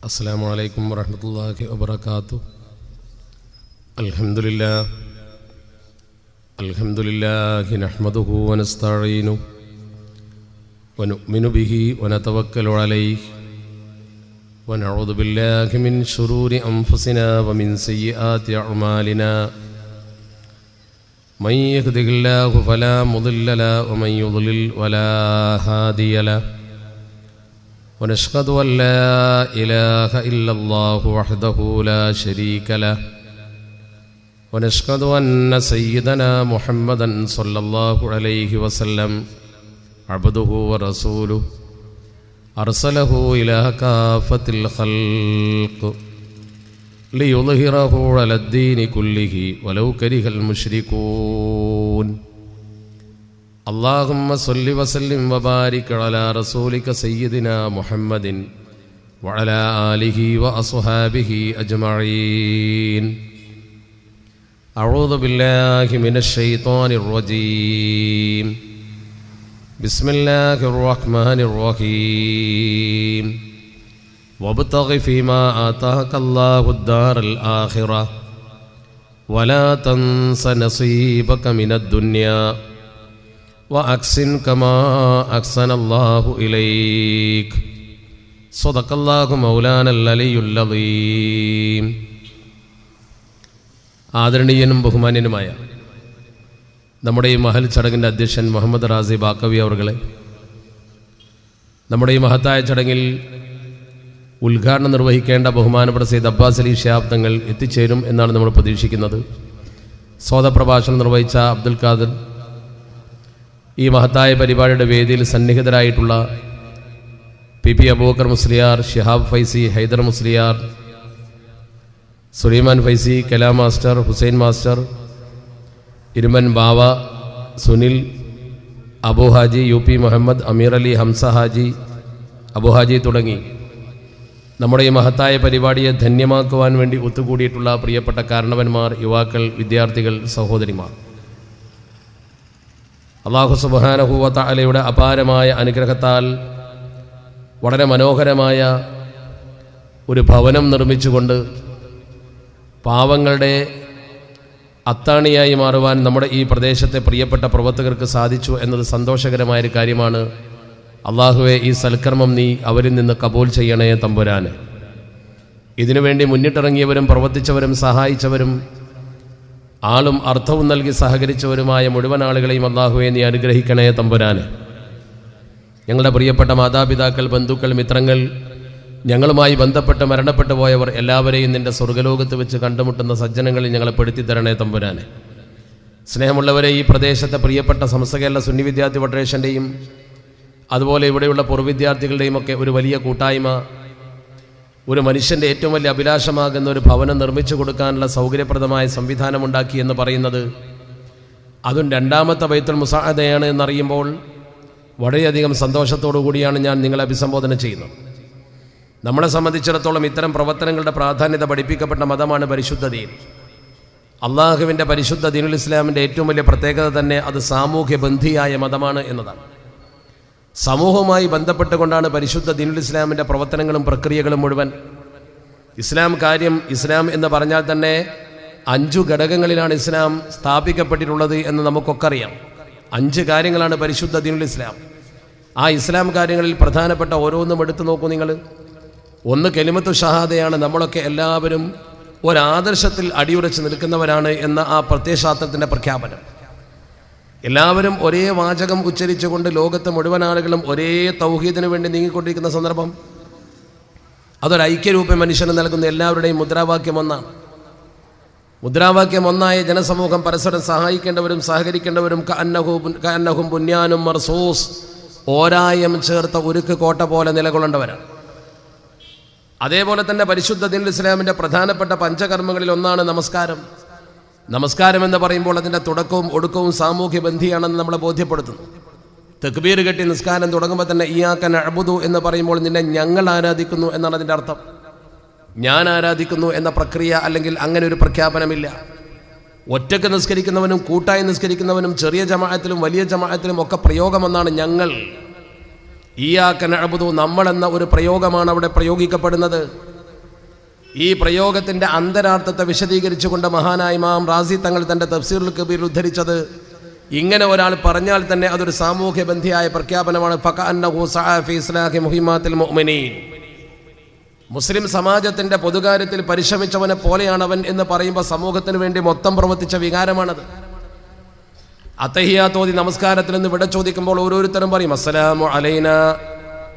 അസ്സലാമു അലൈക്കും വറഹ്മത്തുള്ളാഹി വബറകാതുഹു. അൽഹംദുലില്ലാഹി നഹ്മദുഹു വനസ്തഈനുഹു വനുഅ്മിനു ബിഹി വനതവക്കലു അലൈഹി വനഊദു ബില്ലാഹി മിൻ ശുറൂരി അൻഫുസിനാ വമിൻ സയ്യിആതി അഅ്മാലിനാ. മൻ യഹ്ദിഹില്ലാഹു ഫലാ മുദില്ല ലഹു വമൻ യുദ്ലിൽ വലാ ഹാദിയ ലഹു. ونشهد أن لا إله إلا الله وحده لا شريك له ونشهد أن سيدنا محمدا صلى الله عليه وسلم عبده ورسوله أرسله إلى كافة الخلق ليظهره على الدين كله ولو كره المشركون. اللهم صل وسلم وبارك على رسولك سيدنا محمد وعلى آله وأصحابه أجمعين. أعوذ بالله من الشيطان الرجيم. بسم الله الرحمن الرحيم. وابتغ فيما آتاك الله الدار الآخرة ولا تنس نصيبك من الدنيا وأحسن كما أحسن الله إليك. صدق الله مولانا العلي العظيم. ആദരണീയനും ബഹുമാന്യനുമായ നമ്മുടെ ഈ മഹൽ ചടങ്ങിൻ്റെ അധ്യക്ഷൻ മുഹമ്മദ് റാസി ബാക്കവി അവർകളെ, നമ്മുടെ ഈ മഹത്തായ ചടങ്ങിൽ ഉദ്ഘാടനം നിർവഹിക്കേണ്ട ബഹുമാനപ്പെട്ട സയ്യിദ് അബ്ബാസ് അലി ശിഹാബ് തങ്ങൾ എത്തിച്ചേരും എന്നാണ് നമ്മൾ പ്രതീക്ഷിക്കുന്നത്. സ്വാഗതപ്രഭാഷണം നിർവഹിച്ച അബ്ദുൽ ഖാദർ, ഈ മഹത്തായ പരിപാടിയുടെ വേദിയിൽ സന്നിഹിതരായിട്ടുള്ള P Abubakar Musliyar, Shihab Faizi, Haidar Musliyar, Sulaiman Faizi, Kalam master, Hussain master, Iruman Bava, Sunil, Abu Haji, U P Muhammad, Ameer Ali, Hamsa Haji, Abu Haji തുടങ്ങി നമ്മുടെ ഈ മഹത്തായ പരിപാടിയെ ധന്യമാക്കുവാൻ വേണ്ടി ഒത്തുകൂടിയിട്ടുള്ള പ്രിയപ്പെട്ട കാരണവന്മാർ, യുവാക്കൾ, വിദ്യാർത്ഥികൾ, സഹോദരിമാർ, അല്ലാഹു സുബ്ഹാനഹു വ തആലയുടെ അപാരമായ അനുഗ്രഹത്താൽ വളരെ മനോഹരമായ ഒരു ഭവനം നിർമ്മിച്ചുകൊണ്ട് പാവങ്ങളുടെ അത്താണിയായി മാറുവാൻ നമ്മുടെ ഈ പ്രദേശത്തെ പ്രിയപ്പെട്ട പ്രവർത്തകർക്ക് സാധിച്ചു എന്നത് സന്തോഷകരമായൊരു കാര്യമാണ്. അല്ലാഹുവേ, ഈ സൽക്കർമ്മം നീ അവരിൽ നിന്ന് കബൂൽ ചെയ്യണേ തമ്പുരാന്. ഇതിനുവേണ്ടി മുന്നിട്ടിറങ്ങിയവരും പ്രവർത്തിച്ചവരും സഹായിച്ചവരും ആളും അർത്ഥവും നൽകി സഹകരിച്ചവരുമായ മുഴുവൻ ആളുകളെയും അല്ലാഹുവേ നീ അനുഗ്രഹിക്കണേ തമ്പുരാന്. ഞങ്ങളുടെ പ്രിയപ്പെട്ട മാതാപിതാക്കൾ, ബന്ധുക്കൾ, മിത്രങ്ങൾ, ഞങ്ങളുമായി ബന്ധപ്പെട്ട് മരണപ്പെട്ടു പോയവർ എല്ലാവരെയും നിൻ്റെ സ്വർഗ്ഗലോകത്ത് വെച്ച് കണ്ടുമുട്ടുന്ന സജ്ജനങ്ങളിൽ ഞങ്ങളെ പെടുത്തി തരണേ തമ്പുരാനെ. സ്നേഹമുള്ളവരെ, ഈ പ്രദേശത്തെ പ്രിയപ്പെട്ട സമസ്ത സുന്നി വിദ്യാർത്ഥി ഫെഡറേഷൻ്റെയും അതുപോലെ ഇവിടെയുള്ള പൂർവ്വ വിദ്യാർത്ഥികളുടെയും ഒക്കെ ഒരു വലിയ കൂട്ടായ്മ, ഒരു മനുഷ്യൻ്റെ ഏറ്റവും വലിയ അഭിലാഷമാകുന്ന ഒരു ഭവനം നിർമ്മിച്ചു കൊടുക്കാനുള്ള സൗകര്യപ്രദമായ സംവിധാനമുണ്ടാക്കി എന്ന് പറയുന്നത്, അതും രണ്ടാമത്തെ ബൈത്തുൽ മുസാഅദയാണ് എന്നറിയുമ്പോൾ വളരെയധികം സന്തോഷത്തോടു കൂടിയാണ് ഞാൻ നിങ്ങളെ അഭിസംബോധന ചെയ്യുന്നത്. നമ്മളെ സംബന്ധിച്ചിടത്തോളം ഇത്തരം പ്രവർത്തനങ്ങളുടെ പ്രാധാന്യത പഠിപ്പിക്കപ്പെട്ട മതമാണ് പരിശുദ്ധ ദീൻ. അള്ളാഹുവിൻ്റെ പരിശുദ്ധ ദീനുൽ ഇസ്ലാമിൻ്റെ ഏറ്റവും വലിയ പ്രത്യേകത തന്നെ അത് സാമൂഹ്യ ബന്ധിയായ മതമാണ് എന്നതാണ്. സമൂഹവുമായി ബന്ധപ്പെട്ടുകൊണ്ടാണ് പരിശുദ്ധ ദീനുൽ ഇസ്ലാമിൻ്റെ പ്രവർത്തനങ്ങളും പ്രക്രിയകളും മുഴുവൻ. ഇസ്ലാം എന്ന് പറഞ്ഞാൽ തന്നെ 5 ഘടകങ്ങളിലാണ് ഇസ്ലാം സ്ഥാപിക്കപ്പെട്ടിട്ടുള്ളത് എന്ന് നമുക്കൊക്കെ അറിയാം. 5 കാര്യങ്ങളാണ് പരിശുദ്ധ ദീനുൽ ഇസ്ലാം. ആ ഇസ്ലാം കാര്യങ്ങളിൽ പ്രധാനപ്പെട്ട ഓരോന്നും എടുത്തു നോക്കൂ നിങ്ങൾ. ഒന്ന് കലിമത്തു ഷഹാദയാണ്. നമ്മളൊക്കെ എല്ലാവരും ഒരാദർശത്തിൽ അടിയുറച്ച് നിൽക്കുന്നവരാണ് എന്ന ആ പ്രത്യയശാസ്ത്രത്തിൻ്റെ പ്രഖ്യാപനം. എല്ലാവരും ഒരേ വാചകം ഉച്ചരിച്ചുകൊണ്ട് ലോകത്തെ മുഴുവൻ ആളുകളും ഒരേ തൗഹീദിന് വേണ്ടി നീങ്ങിക്കൊണ്ടിരിക്കുന്ന സന്ദർഭം, അതൊരു ഐക്യരൂപം മനുഷ്യന് നൽകുന്ന എല്ലാവരുടെയും മുദ്രാവാക്യം ഒന്നാണ്. മുദ്രാവാക്യം ഒന്നായ ജനസമൂഹം പരസ്പരം സഹായിക്കേണ്ടവരും സഹകരിക്കേണ്ടവരും കഅന്നഹും ബുന്യാനും മർസൂസ്, ഓരായം ചേർത്ത ഉരുക്ക് കോട്ട പോലെ നിലകൊള്ളേണ്ടവരാണ്. അതേപോലെ തന്നെ പരിശുദ്ധ ദീനുൽ ഇസ്ലാമിൻ്റെ പ്രധാനപ്പെട്ട പഞ്ചകർമ്മങ്ങളിൽ ഒന്നാണ് നമസ്കാരം. നമസ്കാരം എന്ന് പറയുമ്പോൾ അതിൻ്റെ തുടക്കവും ഒടുക്കവും സാമൂഹ്യ ബന്ധിയാണെന്ന് നമ്മളെ ബോധ്യപ്പെടുത്തുന്നു. തക്ബീർ കെട്ടി നിസ്കാരം തുടങ്ങുമ്പോൾ തന്നെ ഇയ്യാക നഅ്ബുദു എന്ന് പറയുമ്പോൾ നിന്നെ ഞങ്ങൾ ആരാധിക്കുന്നു എന്നാണ് അതിൻ്റെ അർത്ഥം. ഞാൻ ആരാധിക്കുന്നു എന്ന പ്രക്രിയ അല്ലെങ്കിൽ അങ്ങനെ ഒരു പ്രഖ്യാപനമില്ല. ഒറ്റക്ക് നിസ്കരിക്കുന്നവനും കൂട്ടായി നിസ്കരിക്കുന്നവനും ചെറിയ ജമാഅത്തിലും വലിയ ജമാഅത്തിലും ഒക്കെ പ്രയോഗമെന്നാണ് ഞങ്ങൾ. ഇയ്യാക നഅ്ബുദു, നമ്മളെന്ന ഒരു പ്രയോഗമാണ് അവിടെ പ്രയോഗിക്കപ്പെടുന്നത്. ഈ പ്രയോഗത്തിൻ്റെ അന്തരാർത്ഥത്തെ വിശദീകരിച്ചുകൊണ്ട് മഹാനായ ഇമാം റാസി തങ്ങൾ തൻ്റെ തഫ്സീറുൽ കബീർ ഉദ്ധരിച്ചത്, ഇങ്ങനെ ഒരാൾ പറഞ്ഞാൽ തന്നെ അതൊരു സാമൂഹ്യ ബന്ധിയായ പ്രഖ്യാപനമാണ്. ഫകഅന്നഹു സഅ ഫീ ഇസ്ലാഹി മുഹിമ്മാത്തിൽ മുഅ്മിനീൻ, മുസ്ലിം സമാജത്തിൻ്റെ പൊതുകാര്യത്തിൽ പരിശ്രമിച്ചവനെ പോലെയാണ് അവൻ എന്ന് പറയുമ്പോൾ സമൂഹത്തിന് വേണ്ടി മൊത്തം പ്രവർത്തിച്ച വികാരമാണത്. അത്തഹിയാത്ത് ഓതി നമസ്കാരത്തിൽ നിന്ന് വിട ചോദിക്കുമ്പോൾ ഓരോരുത്തരും പറയും അസ്സലാമു അലൈനാ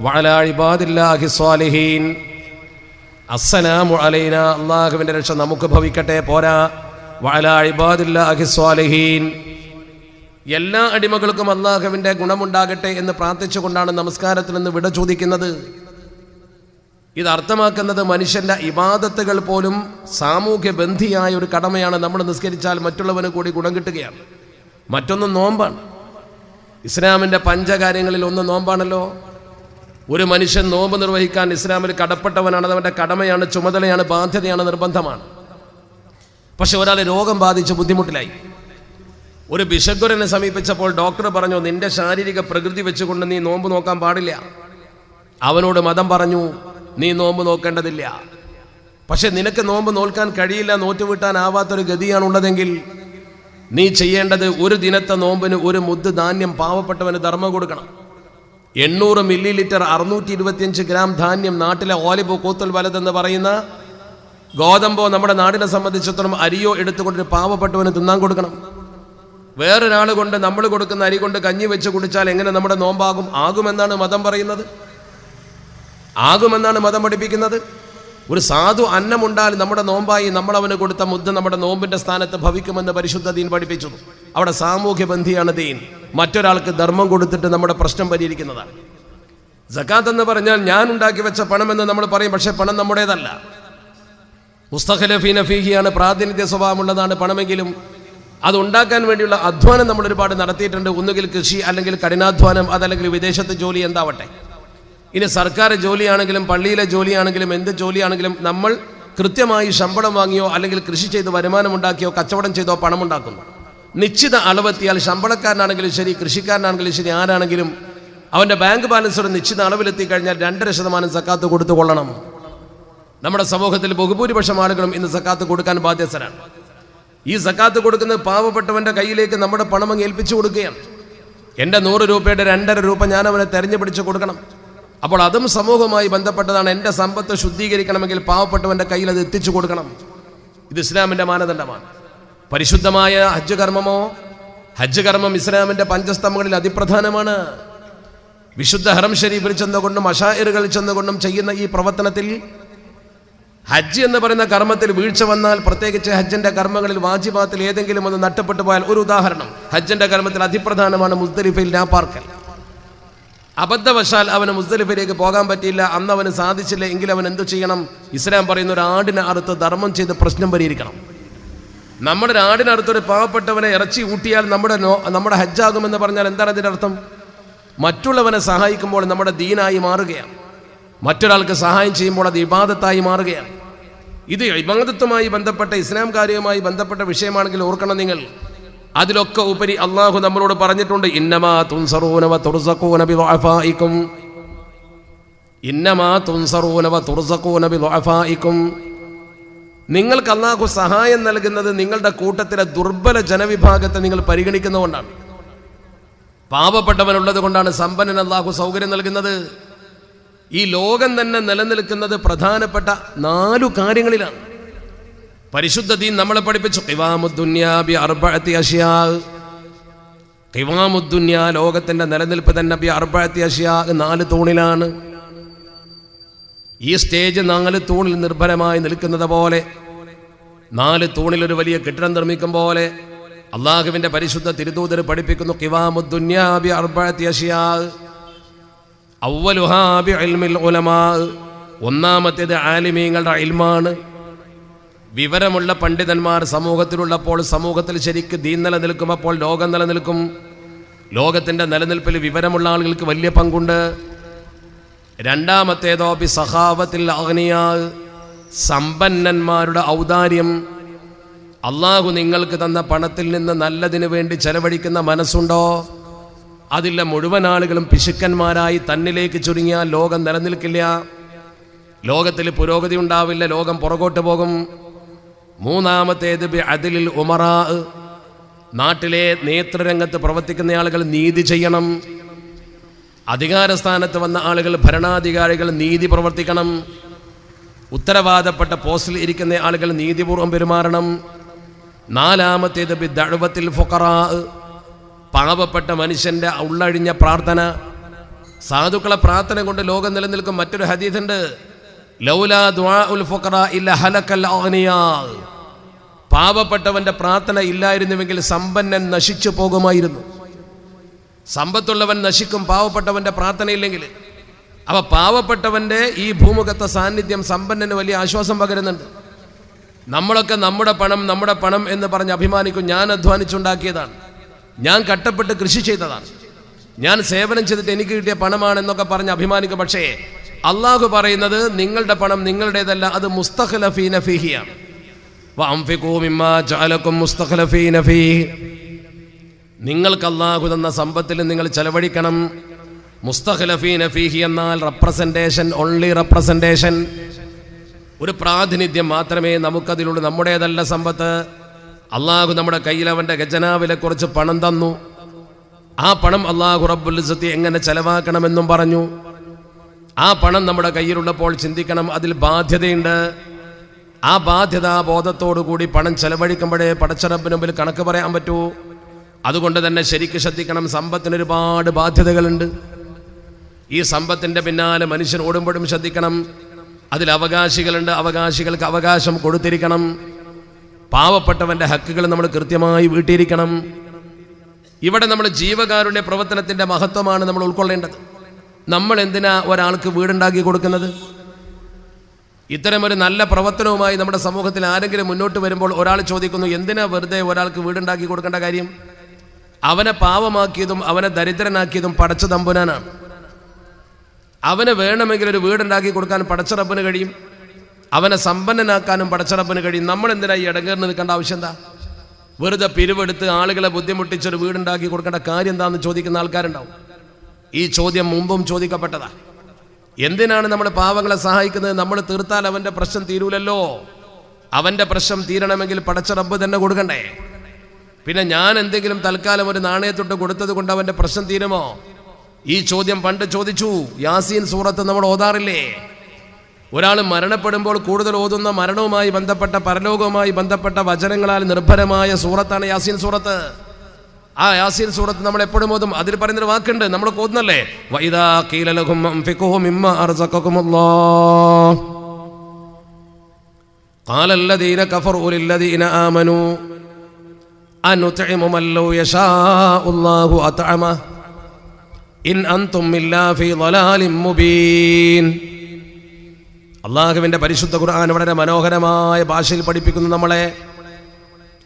വഅലാ ഇബാദില്ലാഹി സ്വാലിഹീൻ. അസ്സലാമു അലൈനാ, അല്ലാഹുവിൻ്റെ രക്ഷ നമുക്ക് ഭവിക്കട്ടെ, പോരാ വഅലാ ഇബാദില്ലാഹി സ്വാലിഹീൻ, എല്ലാ അടിമകൾക്കും അല്ലാഹുവിൻ്റെ ഗുണമുണ്ടാകട്ടെ എന്ന് പ്രാർത്ഥിച്ചുകൊണ്ടാണ് നമസ്കാരത്തിൽ നിന്ന് വിട ചോദിക്കുന്നത്. ഇത് അർത്ഥമാക്കുന്നത് മനുഷ്യൻ്റെ ഇബാദത്തുകൾ പോലും സാമൂഹ്യ ബന്ധിയായ ഒരു കടമയാണ്. നമ്മൾ നിസ്കരിച്ചാൽ മറ്റുള്ളവന് കൂടി ഗുണം കിട്ടുകയാണ്. മറ്റൊന്ന് നോമ്പാണ്. ഇസ്ലാമിൻ്റെ പഞ്ചകാര്യങ്ങളിൽ ഒന്ന് നോമ്പാണല്ലോ. ഒരു മനുഷ്യൻ നോമ്പ് നിർവഹിക്കാൻ ഇസ്ലാമിൽ കടപ്പെട്ടവനാണ്. അവൻ്റെ കടമയാണ്, ചുമതലയാണ്, ബാധ്യതയാണ്, നിർബന്ധമാണ്. പക്ഷെ ഒരാൾ രോഗം ബാധിച്ച് ബുദ്ധിമുട്ടിലായി. ഒരു ബിഷഗ്വരനെ സമീപിച്ചപ്പോൾ ഡോക്ടർ പറഞ്ഞു, നിന്റെ ശാരീരിക പ്രകൃതി വെച്ചുകൊണ്ട് നീ നോമ്പ് നോക്കാൻ പാടില്ല. അവനോട് മതം പറഞ്ഞു, നീ നോമ്പ് നോക്കേണ്ടതില്ല. പക്ഷെ നിനക്ക് നോമ്പ് നോൽക്കാൻ കഴിയില്ല, നോറ്റുവിട്ടാനാവാത്തൊരു ഗതിയാണുള്ളതെങ്കിൽ നീ ചെയ്യേണ്ടത് ഒരു ദിനത്തെ നോമ്പിന് ഒരു മുദ്ദ് ധാന്യം പാവപ്പെട്ടവന് ധർമ്മം കൊടുക്കണം. 800 മില്ലി ലിറ്റർ 625 ഗ്രാം ധാന്യം, നാട്ടിലെ ഓലിബോ കൂത്തൽ വലതെന്ന് പറയുന്ന ഗോതമ്പോ നമ്മുടെ നാടിനെ സംബന്ധിച്ചിടത്തോളം അരിയോ എടുത്തുകൊണ്ടൊരു പാവപ്പെട്ടവന് തിന്നാൻ കൊടുക്കണം. വേറൊരാൾ കൊണ്ട് നമ്മൾ കൊടുക്കുന്ന അരി കൊണ്ട് കഞ്ഞി വെച്ച് കുടിച്ചാൽ എങ്ങനെ നമ്മുടെ നോമ്പാകും? ആകുമെന്നാണ് മതം പറയുന്നത്, ആകുമെന്നാണ് മതം പഠിപ്പിക്കുന്നത്. ഒരു സാധു അന്നമുണ്ടാൽ നമ്മുടെ നോമ്പായി, നമ്മളവന് കൊടുത്ത മുദ്ദ നമ്മുടെ നോമ്പിൻ്റെ സ്ഥാനത്ത് ഭവിക്കുമെന്ന് പരിശുദ്ധ ദീൻ പഠിപ്പിച്ചു. അവിടെ സാമൂഹ്യ ബന്ധിയാണ് ദീൻ. മറ്റൊരാൾക്ക് ധർമ്മം കൊടുത്തിട്ട് നമ്മുടെ പ്രശ്നം പരിഹരിക്കുന്നതാണ്. സക്കാത്ത് എന്ന് പറഞ്ഞാൽ ഞാൻ ഉണ്ടാക്കി വെച്ച പണമെന്ന് നമ്മൾ പറയും, പക്ഷേ പണം നമ്മുടേതല്ല. മുസ്തഖലഫീന ഫീഹിയാണ്, പ്രാതിനിധ്യ സ്വഭാവമുള്ളതാണ് പണമെങ്കിലും അത് ഉണ്ടാക്കാൻ വേണ്ടിയുള്ള അധ്വാനം നമ്മൾ ഒരുപാട് നടത്തിയിട്ടുണ്ട്. ഒന്നുകിൽ കൃഷി, അല്ലെങ്കിൽ കഠിനാധ്വാനം, അതല്ലെങ്കിൽ വിദേശത്ത് ജോലി, എന്താവട്ടെ. ഇനി സർക്കാർ ജോലിയാണെങ്കിലും പള്ളിയിലെ ജോലിയാണെങ്കിലും എന്ത് ജോലിയാണെങ്കിലും നമ്മൾ കൃത്യമായി ശമ്പളം വാങ്ങിയോ അല്ലെങ്കിൽ കൃഷി ചെയ്ത് വരുമാനമുണ്ടാക്കിയോ കച്ചവടം ചെയ്തോ പണമുണ്ടാക്കുന്നു. നിശ്ചിത അളവെത്തിയാൽ ശമ്പളക്കാരനാണെങ്കിലും ശരി, കൃഷിക്കാരനാണെങ്കിലും ശരി, ആരാണെങ്കിലും അവൻ്റെ ബാങ്ക് ബാലൻസ് ഒരു നിശ്ചിത അളവിലെത്തിക്കഴിഞ്ഞാൽ 2.5% സക്കാത്ത് കൊടുത്തുകൊള്ളണം. നമ്മുടെ സമൂഹത്തിൽ ബഹുഭൂരിപക്ഷം ആളുകളും ഇന്ന് സക്കാത്ത് കൊടുക്കാൻ ബാധ്യസ്ഥരാണ്. ഈ സക്കാത്ത് കൊടുക്കുന്നത് പാവപ്പെട്ടവൻ്റെ കയ്യിലേക്ക് നമ്മുടെ പണം അങ്ങ് ഏൽപ്പിച്ചു കൊടുക്കുകയാണ്. എൻ്റെ 100 രൂപയുടെ 2.5 രൂപ ഞാൻ അവനെ തെരഞ്ഞു പിടിച്ച് കൊടുക്കണം. അപ്പോൾ അതും സമൂഹവുമായി ബന്ധപ്പെട്ടതാണ്. എൻ്റെ സമ്പത്ത് ശുദ്ധീകരിക്കണമെങ്കിൽ പാവപ്പെട്ടവൻ്റെ കയ്യിൽ അത് എത്തിച്ചു കൊടുക്കണം. ഇത് ഇസ്ലാമിൻ്റെ മാനദണ്ഡമാണ്. പരിശുദ്ധമായ ഹജ്ജ് കർമ്മമോ, ഹജ്ജ് കർമ്മം ഇസ്ലാമിൻ്റെ പഞ്ചസ്തംഭങ്ങളിൽ അതിപ്രധാനമാണ്. വിശുദ്ധ ഹറം ഷരീഫിൽ ചെന്നുകൊണ്ടും അശാഇറുകളിൽ ചെന്നുകൊണ്ടും ചെയ്യുന്ന ഈ പ്രവർത്തനത്തിൽ ഹജ്ജ് എന്ന് പറയുന്ന കർമ്മത്തിൽ വീഴ്ച വന്നാൽ, പ്രത്യേകിച്ച് ഹജ്ജിൻ്റെ കർമ്മങ്ങളിൽ വാജിബാത്തിൽ ഏതെങ്കിലും ഒന്ന് നഷ്ടപ്പെട്ടു പോയാൽ, ഒരു ഉദാഹരണം, ഹജ്ജിൻ്റെ കർമ്മത്തിൽ അതിപ്രധാനമാണ് മുസ്ദലിഫയിൽ രാപ്പാർക്കൽ. അബദ്ധവശാൽ അവന് മുസ്ദലിഫയിലേക്ക് പോകാൻ പറ്റിയില്ല, അന്ന് അവന് സാധിച്ചില്ല എങ്കിൽ അവൻ എന്തു ചെയ്യണം? ഇസ്ലാം പറയുന്ന ഒരു ആടിനെ അറുത്ത് ധർമ്മം ചെയ്ത് പ്രശ്നം പരിഹരിക്കണം. നമ്മുടെ ഒരു ആടിനെ അറുത്തൊരു പാവപ്പെട്ടവനെ ഇറച്ചി ഊട്ടിയാൽ നമ്മുടെ ഹജ്ജാകുമെന്ന് പറഞ്ഞാൽ എന്താണ് അതിൻ്റെ അർത്ഥം? മറ്റുള്ളവനെ സഹായിക്കുമ്പോൾ നമ്മുടെ ദീനായി മാറുകയാണ്. മറ്റൊരാൾക്ക് സഹായം ചെയ്യുമ്പോൾ അത് ഇബാദത്തായി മാറുകയാണ്. ഇത് ഇബാദത്തുമായി ബന്ധപ്പെട്ട ഇസ്ലാം കാര്യവുമായി ബന്ധപ്പെട്ട വിഷയമാണെങ്കിൽ ഓർക്കണം നിങ്ങൾ, അതിലൊക്കെ ഉപരി അള്ളാഹു നമ്മളോട് പറഞ്ഞിട്ടുണ്ട്, ഇന്നമാ തുൻസറൂന വ തുർസഖൂന ബിദുഅഫായിക്കും, ഇന്നമാ തുൻസറൂന വ തുർസഖൂന ബിദുഅഫായിക്കും. നിങ്ങൾക്ക് അള്ളാഹു സഹായം നൽകുന്നത് നിങ്ങളുടെ കൂട്ടത്തിലെ ദുർബല ജനവിഭാഗത്തെ നിങ്ങൾ പരിഗണിക്കുന്നതുകൊണ്ടാണ്. പാവപ്പെട്ടവനുള്ളത് കൊണ്ടാണ് സമ്പന്നൻ അള്ളാഹു സൗകര്യം നൽകുന്നത്. ഈ ലോകം തന്നെ നിലനിൽക്കുന്നത് പ്രധാനപ്പെട്ട 4 കാര്യങ്ങളിലാണ്. പരിശുദ്ധ ദീൻ നമ്മളെ പഠിപ്പിച്ചു, ഖിവാമുദ്ദുന്യാ ബി അർബഅത്തി അശ്യാ. ഖിവാമുദ്ദുന്യാ, ലോകത്തിന്റെ നിലനിൽപ്പ് തന്നെ ബി അർബഅത്തി അശ്യാ, 4 തൂണിലാണ്. ഈ സ്റ്റേജ് 4 തൂണിൽ നിർഭരമായി നിൽക്കുന്നത് പോലെ, 4 തൂണിൽ ഒരു വലിയ കെട്ടിടം നിർമ്മിക്കും പോലെ അള്ളാഹുവിന്റെ പരിശുദ്ധ തിരുദൂതർ പഠിപ്പിക്കുന്നു, ഖിവാമുദ്ദുന്യാ ബി അർബഅത്തി അശ്യാ. അവ്വലുഹാ ബി ഇൽമിൽ ഉലമാ, ഒന്നാമത്തേത് ആലിമീങ്ങളുടെ ഇൽമാണ്. വിവരമുള്ള പണ്ഡിതന്മാർ സമൂഹത്തിലുള്ളപ്പോൾ സമൂഹത്തിൽ ശരിക്ക് ദീൻ നിലനിൽക്കും. അപ്പോൾ ലോകം നിലനിൽക്കും. ലോകത്തിൻ്റെ നിലനിൽപ്പിൽ വിവരമുള്ള ആളുകൾക്ക് വലിയ പങ്കുണ്ട്. രണ്ടാമത്തേതോ ബി സഖാവത്തിൽ അഗ്നിയാ, സമ്പന്നന്മാരുടെ ഔദാര്യം. അള്ളാഹു നിങ്ങൾക്ക് തന്ന പണത്തിൽ നിന്ന് നല്ലതിന് വേണ്ടി ചെലവഴിക്കുന്ന മനസ്സുണ്ടോ? അതില്ല മുഴുവൻ ആളുകളും പിശുക്കന്മാരായി തന്നിലേക്ക് ചുരുങ്ങിയാൽ ലോകം നിലനിൽക്കില്ല. ലോകത്തിൽ പുരോഗതി ഉണ്ടാവില്ല, ലോകം പുറകോട്ട് പോകും. മൂന്നാമത്തേത് ബിഅദ്ലിൽ ഉമറാ, നാട്ടിലെ നേതൃരംഗത്ത് പ്രവർത്തിക്കുന്ന ആളുകൾ നീതി ചെയ്യണം. അധികാരസ്ഥാനത്ത് വന്ന ആളുകൾ, ഭരണാധികാരികൾ നീതി പ്രവർത്തിക്കണം. ഉത്തരവാദപ്പെട്ട പോസ്റ്റിൽ ഇരിക്കുന്ന ആളുകൾ നീതിപൂർവ്വം പെരുമാറണം. നാലാമത്തേത് ബിദ്ദഅവത്തിൽ ഫുഖറാ, പാവപ്പെട്ട മനുഷ്യൻ്റെ ഉള്ളഴിഞ്ഞ പ്രാർത്ഥന. സാധുക്കളെ പ്രാർത്ഥന കൊണ്ട് ലോകം നിലനിൽക്കും. മറ്റൊരു ഹദീസുണ്ട്, ലൗലാ ദുആഉൽ ഫുഖറാ ഇല്ല ഹലക്കൽ അഗ്നിയാ, പാവപ്പെട്ടവന്റെ പ്രാർത്ഥന ഇല്ലായിരുന്നുവെങ്കിൽ സമ്പന്നൻ നശിച്ചു പോകുമായിരുന്നു. സമ്പത്തുള്ളവൻ നശിക്കും പാവപ്പെട്ടവന്റെ പ്രാർത്ഥനയില്ലെങ്കിൽ. അവ പാവപ്പെട്ടവന്റെ ഈ ഭൂമുഖത്തെ സാന്നിധ്യം സമ്പന്നന് വലിയ ആശ്വാസം പകരുന്നുണ്ട്. നമ്മളൊക്കെ നമ്മുടെ പണം എന്ന് പറഞ്ഞ് അഭിമാനിക്കും. ഞാൻ അധ്വാനിച്ചുണ്ടാക്കിയതാണ്, ഞാൻ കഷ്ടപ്പെട്ട് കൃഷി ചെയ്തതാണ്, ഞാൻ സേവനം ചെയ്തിട്ട് എനിക്ക് കിട്ടിയ പണമാണെന്നൊക്കെ പറഞ്ഞ് അഭിമാനിക്കും. പക്ഷേ അള്ളാഹു പറയുന്നത് നിങ്ങളുടെ പണം നിങ്ങളുടേതല്ല, അത് മുസ്തഖ്ലഫീന ഫീഹിയാണ്. വഅൻഫിഖൂ മിമ്മാ ജഅലകും മുസ്തഖ്ലഫീന ഫീഹി, നിങ്ങൾക്ക് അള്ളാഹു തന്ന സമ്പത്തിൽ നിങ്ങൾ ചെലവഴിക്കണം. മുസ്തഖ്ലഫീന ഫീഹി എന്നാൽ റെപ്രസെൻറ്റേഷൻ, ഓൺലി റെപ്രസെൻറ്റേഷൻ, ഒരു പ്രാതിനിധ്യം മാത്രമേ നമുക്കതിലുള്ളൂ. നമ്മുടേതല്ല സമ്പത്ത്. അള്ളാഹു നമ്മുടെ കയ്യിൽ അവൻ്റെ ഖജനാവിലെ കുറച്ച് പണം തന്നു. ആ പണം അള്ളാഹു റബ്ബുൽ ഇസ്സത്തി എങ്ങനെ ചെലവാക്കണമെന്നും പറഞ്ഞു. ആ പണം നമ്മുടെ കയ്യിലുള്ളപ്പോൾ ചിന്തിക്കണം, അതിൽ ബാധ്യതയുണ്ട്. ആ ബാധ്യതാ ബോധത്തോടു കൂടി പണം ചെലവഴിക്കുമ്പോഴേ പടച്ച റബ്ബിന് മുമ്പിൽ കണക്ക് പറയാൻ പറ്റൂ. അതുകൊണ്ട് തന്നെ ശരിക്ക് ശ്രദ്ധിക്കണം, സമ്പത്തിന് ഒരുപാട് ബാധ്യതകളുണ്ട്. ഈ സമ്പത്തിൻ്റെ പിന്നാലെ മനുഷ്യൻ ഓടുമ്പോഴും ശ്രദ്ധിക്കണം, അതിൽ അവകാശികളുണ്ട്, അവകാശികൾക്ക് അവകാശം കൊടുത്തിരിക്കണം. പാവപ്പെട്ടവൻ്റെ ഹക്കുകൾ നമ്മൾ കൃത്യമായി വീട്ടിയിരിക്കണം. ഇവിടെ നമ്മൾ ജീവകാരുണ്യ പ്രവർത്തനത്തിൻ്റെ മഹത്വമാണ് നമ്മൾ ഉൾക്കൊള്ളേണ്ടത്. നമ്മൾ എന്തിനാ ഒരാൾക്ക് വീടുണ്ടാക്കി കൊടുക്കുന്നത്? ഇത്തരമൊരു നല്ല പ്രവർത്തനവുമായി നമ്മുടെ സമൂഹത്തിൽ ആരെങ്കിലും മുന്നോട്ട് വരുമ്പോൾ ഒരാൾ ചോദിക്കുന്നു, എന്തിനാ വെറുതെ ഒരാൾക്ക് വീടുണ്ടാക്കി കൊടുക്കേണ്ട കാര്യം? അവനെ പാവമാക്കിയതും അവനെ ദരിദ്രനാക്കിയതും പടച്ച തമ്പുരാനാണ്. അവന് വേണമെങ്കിൽ ഒരു വീടുണ്ടാക്കി കൊടുക്കാൻ പടച്ച റബ്ബിന് കഴിയും, അവനെ സമ്പന്നനാക്കാനും പടച്ച റബ്ബിന് കഴിയും. നമ്മൾ എന്തിനാ ഈ ഇടങ്ങേറിന് നിൽക്കേണ്ട ആവശ്യം എന്താ? വെറുതെ പിരിവെടുത്ത് ആളുകളെ ബുദ്ധിമുട്ടിച്ചൊരു വീടുണ്ടാക്കി കൊടുക്കേണ്ട കാര്യം എന്താണെന്ന് ചോദിക്കുന്ന ആൾക്കാരുണ്ടാവും. ഈ ചോദ്യം മുമ്പും ചോദിക്കപ്പെട്ടതാ. എന്തിനാണ് നമ്മൾ പാവങ്ങളെ സഹായിക്കുന്നത്? നമ്മൾ തീർത്താൽ അവൻ്റെ പ്രശ്നം തീരൂലല്ലോ. അവൻ്റെ പ്രശ്നം തീരണമെങ്കിൽ പടച്ച റബ്ബ് തന്നെ കൊടുക്കണ്ടേ? പിന്നെ ഞാൻ എന്തെങ്കിലും തൽക്കാലം ഒരു നാണയത്തൊട്ട് കൊടുത്തത് കൊണ്ട് അവൻ്റെ പ്രശ്നം തീരുമോ? ഈ ചോദ്യം പണ്ട് ചോദിച്ചു. യാസീൻ സൂറത്ത് നമ്മൾ ഓതാറില്ലേ? ഒരാൾ മരണപ്പെടുമ്പോൾ കൂടുതൽ ഓതുന്ന മരണവുമായി ബന്ധപ്പെട്ട, പരലോകവുമായി ബന്ധപ്പെട്ട വചനങ്ങളാൽ നിർഭരമായ സൂറത്താണ് യാസീൻ സൂറത്ത്. ആ യാസീൻ സൂറത്ത് നമ്മൾ എപ്പോഴും ഓതും. അതിൽ പറയുന്നൊരു വാക്കുണ്ട്, നമ്മൾ ഓതുന്നല്ലേ, വഇദാ ഖീല ലഹും അൻഫിഖൂ മിമ്മാ അർസഖകുമുല്ലാഹ് ഖാലല്ലദീന കഫറൂ ലില്ലദീന ആമനൂ അനുത്ഇമു മൻ ലൗ യശാഉല്ലാഹു അത്അമഹു ഇൻ അൻതും ഇല്ലാ ഫീ ളലാലിൻ മുബീൻ. അള്ളാഹുവിൻ്റെ പരിശുദ്ധ ഖുർആൻ വളരെ മനോഹരമായ ഭാഷയിൽ പഠിപ്പിക്കുന്നു നമ്മളെ.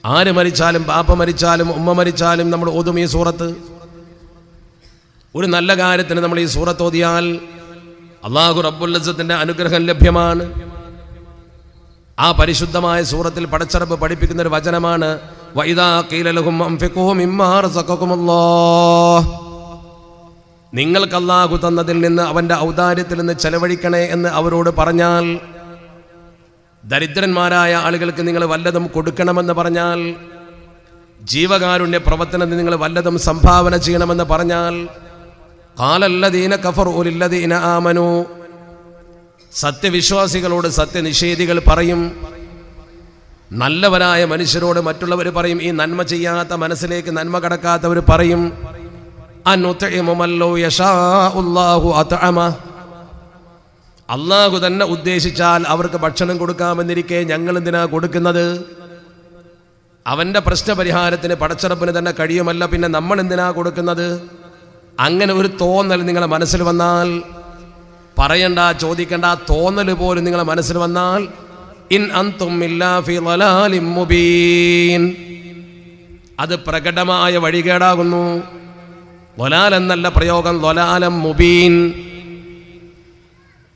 ആര് മരിച്ചാലും, ബാപ്പ മരിച്ചാലും, ഉമ്മ മരിച്ചാലും നമ്മൾ ഓതും ഈ സൂറത്ത്. ഒരു നല്ല കാര്യത്തിന് നമ്മൾ ഈ സൂറത്ത് ഓതിയാൽ അള്ളാഹു റബ്ബുൽ ഇസ്സത്തിന്റെ അനുഗ്രഹം ലഭ്യമാണ്. ആ പരിശുദ്ധമായ സൂറത്തിൽ പടച്ച റബ്ബ് പഠിപ്പിക്കുന്ന ഒരു വചനമാണ്, വഇദാ ഖീല ലഹും അൻഫിഖൂ മിമ്മാ റസഖകുമുല്ലാഹ്, നിങ്ങൾക്ക് അല്ലാഹു തന്നതിൽ നിന്ന്, അവൻ്റെ ഔദാര്യത്തിൽ നിന്ന് ചെലവഴിക്കണേ എന്ന് അവരോട് പറഞ്ഞാൽ, ദരിദ്രന്മാരായ ആളുകൾക്ക് നിങ്ങൾ വല്ലതും കൊടുക്കണമെന്ന് പറഞ്ഞാൽ, ജീവകാരുണ്യ പ്രവർത്തനത്തിന് നിങ്ങൾ വല്ലതും സംഭാവന ചെയ്യണമെന്ന് പറഞ്ഞാൽ, ഖാലല്ലദീന കഫറൂ ലില്ലദീന ആമനൂ, സത്യവിശ്വാസികളോട് സത്യനിഷേധികൾ പറയും, നല്ലവരായ മനുഷ്യരോട് മറ്റുള്ളവർ പറയും, ഈ നന്മ ചെയ്യാത്ത, മനസ്സിലേക്ക് നന്മ കടക്കാത്തവർ പറയും, അനുത്ഇമു മൻ ലൗ യശാഉല്ലാഹു അത്അമഹു, അള്ളാഹു തന്നെ ഉദ്ദേശിച്ചാൽ അവർക്ക് ഭക്ഷണം കൊടുക്കാമെന്നിരിക്കെ ഞങ്ങൾ എന്തിനാ കൊടുക്കുന്നത്? അവൻ്റെ പ്രശ്നപരിഹാരത്തിന് പടച്ചറപ്പിന് തന്നെ കഴിയുമല്ല, പിന്നെ നമ്മൾ എന്തിനാ കൊടുക്കുന്നത്? അങ്ങനെ ഒരു തോന്നൽ നിങ്ങളെ മനസ്സിൽ വന്നാൽ, പറയണ്ട, ചോദിക്കേണ്ട, തോന്നൽ പോലും നിങ്ങളെ മനസ്സിൽ വന്നാൽ, ഇൻ അൻതും ഇല്ലാ ഫീ ളലാലിൻ മുബീൻ, അത് പ്രകടമായ വഴികേടാകുന്നു. ളലാൽ എന്നല്ല പ്രയോഗം, ളലാലം മുബീൻ.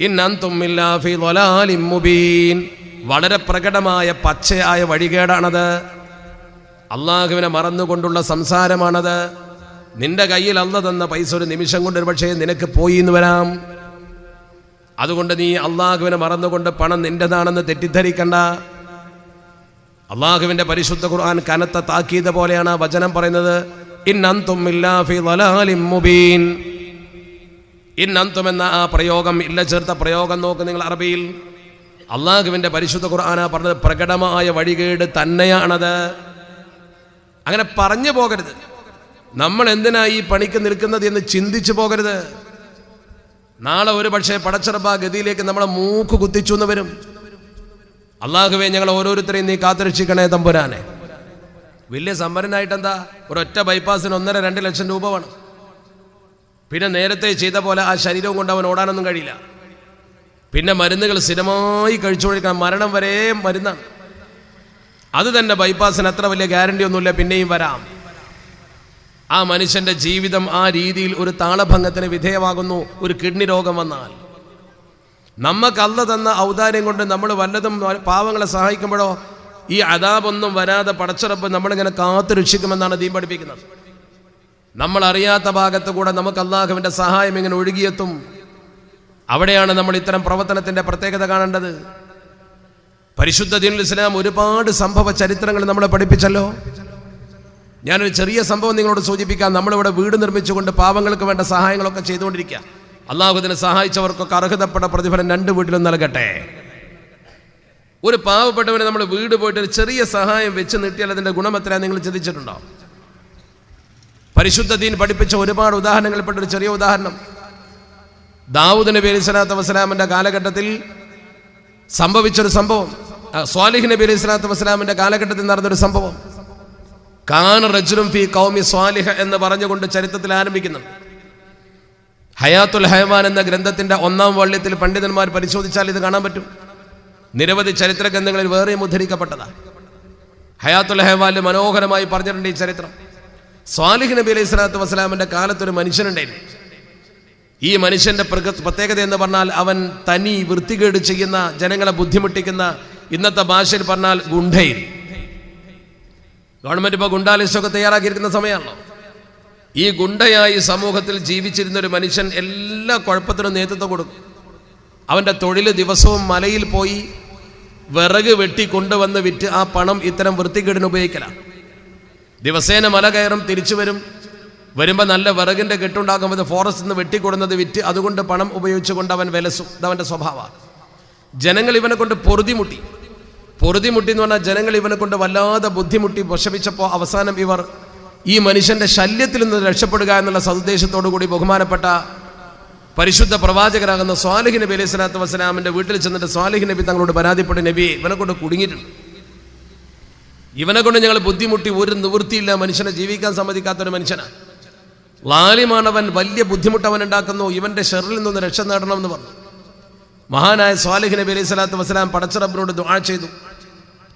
ഇൻ അൻതും ഇല്ലാ ഫീ ളലാലിൻ മുബീൻ, വളരെ പ്രകടമായ പച്ചയായ വഴികേടാണത്. അള്ളാഹുവിനെ മറന്നുകൊണ്ടുള്ള സംസാരമാണത്. നിന്റെ കയ്യിൽ അള്ള തന്ന പൈസ ഒരു നിമിഷം കൊണ്ട് ഒരു പക്ഷേ നിനക്ക് പോയി എന്ന് വരാം. അതുകൊണ്ട് നീ അള്ളാഹുവിനെ മറന്നുകൊണ്ട് പണം നിന്റേതാണെന്ന് തെറ്റിദ്ധരിക്കണ്ട. അള്ളാഹുവിന്റെ പരിശുദ്ധ ഖുർആൻ കനത്ത താക്കീത് പോലെയാണ് വചനം പറയുന്നത്. ഇൻ അൻതും ഇല്ലാ ഫീ ളലാലിൻ മുബീൻ. ഇൻ അൻതും എന്ന ആ പ്രയോഗം ഇല്ല ചേർത്ത പ്രയോഗം നോക്ക് നിങ്ങൾ അറബിയിൽ. അള്ളാഹുവിന്റെ പരിശുദ്ധ ഖുർആനാ പറഞ്ഞത് പ്രകടമായ വഴികേട് തന്നെയാണത്. അങ്ങനെ പറഞ്ഞു പോകരുത്. നമ്മൾ എന്തിനാ ഈ പണിക്ക് നിൽക്കുന്നത് എന്ന് ചിന്തിച്ചു പോകരുത്. നാളെ ഒരു പക്ഷേ പടച്ചറബ ഗതിയിലേക്ക് നമ്മളെ മൂക്ക് കുത്തിച്ചു എന്ന് വരും. അള്ളാഹുവേ ഞങ്ങൾ ഓരോരുത്തരെയും നീ കാത്തുരക്ഷിക്കണേ തമ്പുരാനെ. വലിയ സമ്പന്നനായിട്ട് എന്താ, ഒരൊറ്റ ബൈപ്പാസിന് 1.5-2 ലക്ഷം രൂപ വേണം. പിന്നെ നേരത്തെ ചെയ്ത പോലെ ആ ശരീരവും കൊണ്ട് അവൻ ഓടാനൊന്നും കഴിയില്ല. പിന്നെ മരുന്നുകൾ സ്ഥിരമായി കഴിച്ചുകൊണ്ടിരിക്കണം, മരണം വരെ മരുന്നാണ്. അത് തന്നെ ബൈപ്പാസിന് അത്ര വലിയ ഗ്യാരണ്ടി ഒന്നുമില്ല, പിന്നെയും വരാം. ആ മനുഷ്യന്റെ ജീവിതം ആ രീതിയിൽ ഒരു താളഭംഗത്തിന് വിധേയമാകുന്നു. ഒരു കിഡ്നി രോഗം വന്നാൽ നമുക്ക് അല്ല തന്ന ഔദാര്യം കൊണ്ട് നമ്മൾ വല്ലതും പാവങ്ങളെ സഹായിക്കുമ്പോഴോ ഈ അദാബൊന്നും വരാതെ പടച്ചറപ്പ് നമ്മളിങ്ങനെ കാത്തു രക്ഷിക്കുമെന്നാണ് ദീൻ പഠിപ്പിക്കുന്നത്. നമ്മൾ അറിയാത്ത ഭാഗത്ത് കൂടെ നമുക്ക് അള്ളാഹുവിന്റെ സഹായം ഇങ്ങനെ ഒഴുകിയെത്തും. അവിടെയാണ് നമ്മൾ ഇത്തരം പ്രവർത്തനത്തിന്റെ പ്രത്യേകത കാണേണ്ടത്. പരിശുദ്ധ ദീനുൽ ഇസ്ലാം ഒരുപാട് സംഭവ ചരിത്രങ്ങൾ നമ്മളെ പഠിപ്പിച്ചല്ലോ. ഞാനൊരു ചെറിയ സംഭവം നിങ്ങളോട് സൂചിപ്പിക്കാം. നമ്മളിവിടെ വീട് നിർമ്മിച്ചുകൊണ്ട് പാവങ്ങൾക്ക് വേണ്ട സഹായങ്ങളൊക്കെ ചെയ്തുകൊണ്ടിരിക്കുക. അള്ളാഹുവിനെ സഹായിച്ചവർക്കൊക്കെ അർഹതപ്പെട്ട പ്രതിഫലം 2 വീട്ടിലും നൽകട്ടെ. ഒരു പാവപ്പെട്ടവന് നമ്മൾ വീട് പോയിട്ട് ഒരു ചെറിയ സഹായം വെച്ച് നീട്ടിയാൽ അതിന്റെ ഗുണം എത്രയാ നിങ്ങൾ ചിന്തിച്ചിട്ടുണ്ടോ? പരിശുദ്ധ ദീൻ പഠിപ്പിച്ച ഒരുപാട് ഉദാഹരണങ്ങളിൽപ്പെട്ട ഒരു ചെറിയ ഉദാഹരണം. ദാവൂദ് നബി അലൈഹി സ്വലാത്തു വസ്സലാമിന്റെ കാലഘട്ടത്തിൽ സംഭവിച്ചൊരു സംഭവം, സ്വാലിഹ് നബി അലൈഹി സ്വലാത്തു വസ്സലാമിന്റെ കാലഘട്ടത്തിൽ നടന്നൊരു സംഭവം. കാന റജുലുൻ ഫീ ഖൗമി സ്വാലിഹ് എന്ന് പറഞ്ഞുകൊണ്ട് ചരിത്രത്തിൽ ആരംഭിക്കുന്നുണ്ട്. ഹയാത്തുൽ ഹയവാൻ എന്ന ഗ്രന്ഥത്തിന്റെ 1-ാം വാള്യത്തിൽ പണ്ഡിതന്മാർ പരിശോധിച്ചാൽ ഇത് കാണാൻ പറ്റും. നിരവധി ചരിത്ര ഗ്രന്ഥങ്ങളിൽ വേറെയും ഉദ്ധരിക്കപ്പെട്ടതാണ്. ഹയാത്തുൽ ഹയവാനിൽ മനോഹരമായി പറഞ്ഞിട്ടുണ്ട് ഈ ചരിത്രം. സ്വാലിഹ് നബി അലൈഹി സ്വലാത്തു വസ്സലാമിന്റെ കാലത്തൊരു മനുഷ്യനുണ്ടായിരുന്നു. ഈ മനുഷ്യന്റെ പ്രത്യേകത എന്ന് പറഞ്ഞാൽ അവൻ തനി വൃത്തികേട് ചെയ്യുന്ന, ജനങ്ങളെ ബുദ്ധിമുട്ടിക്കുന്ന, ഇന്നത്തെ ഭാഷയിൽ പറഞ്ഞാൽ ഗുണ്ടയിൽ. ഗവൺമെന്റ് ഇപ്പോൾ ഗുണ്ടാ ലിസ്റ്റൊക്കെ തയ്യാറാക്കിയിരിക്കുന്ന സമയമാണല്ലോ. ഈ ഗുണ്ടയായി സമൂഹത്തിൽ ജീവിച്ചിരുന്ന ഒരു മനുഷ്യൻ എല്ലാ കുഴപ്പത്തിനും നേതൃത്വം കൊടുക്കും. അവന്റെ തൊഴിൽ ദിവസവും മലയിൽ പോയി വിറക് വെട്ടി കൊണ്ടുവന്ന് വിറ്റ് ആ പണം ഇത്തരം വൃത്തികേടിന് ഉപയോഗിക്കലാണ്. ദിവസേന മല കയറും, തിരിച്ചു വരും. വരുമ്പോൾ നല്ല വിറകിന്റെ കെട്ടുണ്ടാക്കുമ്പോൾ ഫോറസ്റ്റിൽ നിന്ന് വെട്ടിക്കൊടുന്നത് വിറ്റ് അതുകൊണ്ട് പണം ഉപയോഗിച്ചുകൊണ്ട് അവൻ വിലസും. ഇതവന്റെ സ്വഭാവമാണ്. ജനങ്ങൾ ഇവനെ കൊണ്ട് പൊറുതിമുട്ടി എന്ന് പറഞ്ഞാൽ ജനങ്ങൾ ഇവനെ കൊണ്ട് വല്ലാതെ ബുദ്ധിമുട്ടി വിഷമിച്ചപ്പോൾ അവസാനം ഇവർ ഈ മനുഷ്യന്റെ ശല്യത്തിൽ നിന്ന് രക്ഷപ്പെടുക എന്നുള്ള സതുദ്ദേശത്തോടു കൂടി ബഹുമാനപ്പെട്ട പരിശുദ്ധ പ്രവാചകരാകുന്ന സ്വാലിഹ് നബി അലൈഹി സ്വലാത്തു വസ്സലാമിന്റെ വീട്ടിൽ ചെന്നിട്ട് സ്വാലിഹ് നബി തങ്ങളോട് പരാതിപ്പെട്ടു, നബി ഇവനെ കൊണ്ട് കുടുങ്ങിയിട്ടുണ്ട്, ഇവനെ കൊണ്ട് ഞങ്ങൾ ബുദ്ധിമുട്ടി, ഒരു നിവൃത്തിയില്ല, മനുഷ്യനെ ജീവിക്കാൻ സമ്മതിക്കാത്തൊരു മനുഷ്യനാണ്, ലാലിമാണവൻ, വലിയ ബുദ്ധിമുട്ട് അവൻ ഉണ്ടാക്കുന്നു, ഇവന്റെ ഷെറിൽ നിന്ന് രക്ഷ നേടണമെന്ന് പറഞ്ഞു. മഹാനായ സ്വാലിഹ് നബി അലൈഹി സ്വലാത്തു വസ്സലാം പടച്ച റബ്ബിനോട് ദുആ ചെയ്തു.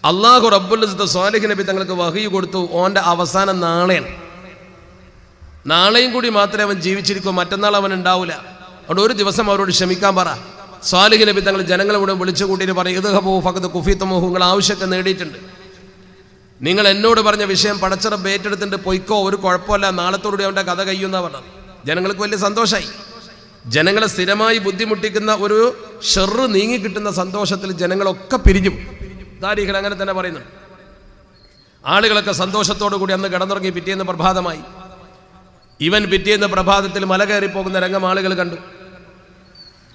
അള്ളാഹു റബ്ബുൽ ഇസ്സത്ത് സ്വാലിഹ് നബി തങ്ങൾക്ക് വഹി കൊടുത്തു. ഓന്റെ അവസാനം നാളെയാണ്. നാളെയും കൂടി മാത്രമേ അവൻ ജീവിച്ചിരിക്കൂ, മറ്റന്നാൾ അവൻ ഉണ്ടാവില്ല. അതുകൊണ്ട് ഒരു ദിവസം അവരോട് ക്ഷമിക്കാൻ പറ. സ്വാലിഹ് നബി തങ്ങൾ ജനങ്ങളെ കൂടെ വിളിച്ചു കൂട്ടിയിട്ട് പറയും, ഇദ്ഹബൂ ഫഖദ് കുഫീതുമൂഹു, നിങ്ങൾ ആവശ്യമൊക്കെ നേടിയിട്ടുണ്ട്, നിങ്ങൾ എന്നോട് പറഞ്ഞ വിഷയം പടച്ച റബ്ബ് ഏറ്റെടുത്തിട്ട് പൊയ്ക്കോ, ഒരു കുഴപ്പമില്ല, നാളത്തോടുകൂടി അവന്റെ കഥ കഴിയുന്ന പറഞ്ഞത്. ജനങ്ങൾക്ക് വലിയ സന്തോഷമായി. ജനങ്ങളെ സ്ഥിരമായി ബുദ്ധിമുട്ടിക്കുന്ന ഒരു ഷെറ് നീങ്ങിക്കിട്ടുന്ന സന്തോഷത്തിൽ ജനങ്ങളൊക്കെ പിരിഞ്ഞു. താരീഖിൽ അങ്ങനെ തന്നെ പറയുന്നുണ്ട്. ആളുകളൊക്കെ സന്തോഷത്തോടു കൂടി അന്ന് കിടന്നുറങ്ങി. പിറ്റേന്ന് പ്രഭാതമായി. ഇവൻ പിറ്റേന്ന് പ്രഭാതത്തിൽ മല കയറി പോകുന്ന രംഗം ആളുകൾ കണ്ടു.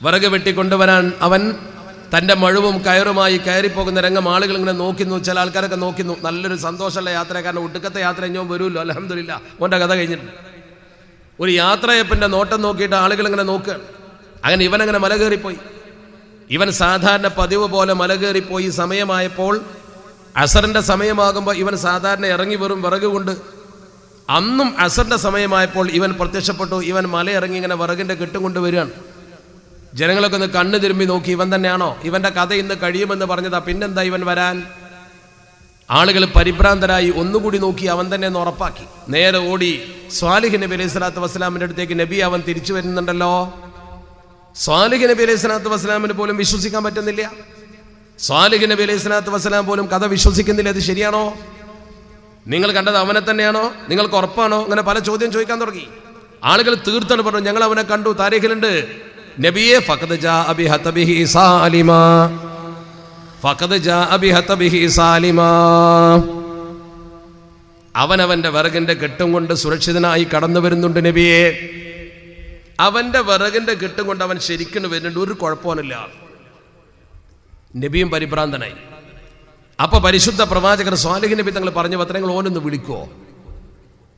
വിറക് വെട്ടിക്കൊണ്ടുവരാൻ അവൻ തൻ്റെ മഴുവും കയറുമായി കയറിപ്പോകുന്ന രംഗം ആളുകൾ ഇങ്ങനെ നോക്കുന്നു. ചില ആൾക്കാരൊക്കെ നോക്കുന്നു. നല്ലൊരു സന്തോഷമുള്ള യാത്ര, കാരണം ഒടുക്കത്തെ യാത്ര ഞാൻ വരുമല്ലോ, അൽഹംദുലില്ലാ, ഓൻ്റെ കഥ കഴിഞ്ഞിട്ടുണ്ട്. ഒരു യാത്രയപ്പൻ്റെ നോട്ടം നോക്കിയിട്ട് ആളുകൾ ഇങ്ങനെ നോക്കുകയാണ്. അങ്ങനെ ഇവനങ്ങനെ മല കയറിപ്പോയി. ഇവൻ സാധാരണ പതിവ് പോലെ മല കയറിപ്പോയി. സമയമായപ്പോൾ അസറിൻ്റെ സമയമാകുമ്പോൾ ഇവൻ സാധാരണ ഇറങ്ങി വരും വിറക് കൊണ്ട്. അന്നും അസറിൻ്റെ സമയമായപ്പോൾ ഇവൻ പ്രത്യക്ഷപ്പെട്ടു. ഇവൻ മല ഇറങ്ങി ഇങ്ങനെ വിറകിൻ്റെ കെട്ടും കൊണ്ട് വരികയാണ്. ജനങ്ങളൊക്കെ ഒന്ന് കണ്ണ് തിരുമ്പി നോക്കി, ഇവൻ തന്നെയാണോ, ഇവന്റെ കഥ ഇന്ന് കഴിയുമെന്ന് പറഞ്ഞതാ, പിന്നെന്താ ഇവൻ വരാൻ? ആളുകൾ പരിഭ്രാന്തരായി. ഒന്നുകൂടി നോക്കി, അവൻ തന്നെ എന്ന് ഉറപ്പാക്കി. നേരെ ഓടി സ്വാലിഹ് നബി അലൈഹി സ്വലാത്തു വസ്സലാമിന്റെ അടുത്തേക്ക്. നബി, അവൻ തിരിച്ചു വരുന്നുണ്ടല്ലോ. സ്വാലിഹ് നബി അലൈഹി സ്വലാത്തു വസ്സലാമിന് പോലും വിശ്വസിക്കാൻ പറ്റുന്നില്ല. സ്വാലിഹ് നബി അലൈഹി സ്വലാത്തു വസ്സലാം പോലും കഥ വിശ്വസിക്കുന്നില്ല. അത് ശരിയാണോ? നിങ്ങൾ കണ്ടത് അവനെ തന്നെയാണോ? നിങ്ങൾക്ക് ഉറപ്പാണോ? അങ്ങനെ പല ചോദ്യം ചോദിക്കാൻ തുടങ്ങി. ആളുകൾ തീർത്താണ് പറഞ്ഞു, ഞങ്ങൾ അവനെ കണ്ടു, താരീഖിലുണ്ട്, നബിയെ ഫഖദ് ജാഅ ബിഹതബിഹി സാലിമാ, ഫഖദ് ജാഅ ബിഹതബിഹി സാലിമാ. അവനവന്റെ വിറകിന്റെ കെട്ടും കൊണ്ട് സുരക്ഷിതനായി കടന്നു വരുന്നുണ്ട് നബിയെ. അവന്റെ വിറകിന്റെ കെട്ടും കൊണ്ട് അവൻ ശരിക്കും വരുന്നുണ്ട്, ഒരു കുഴപ്പമില്ല. നബിയും പരിഭ്രാന്തനായി. അപ്പൊ പരിശുദ്ധ പ്രവാചകർ സ്വാലിഹ് നബി തങ്ങൾ പറഞ്ഞു, പത്രങ്ങൾ ഓനൊന്ന് വിളിക്കുവോ?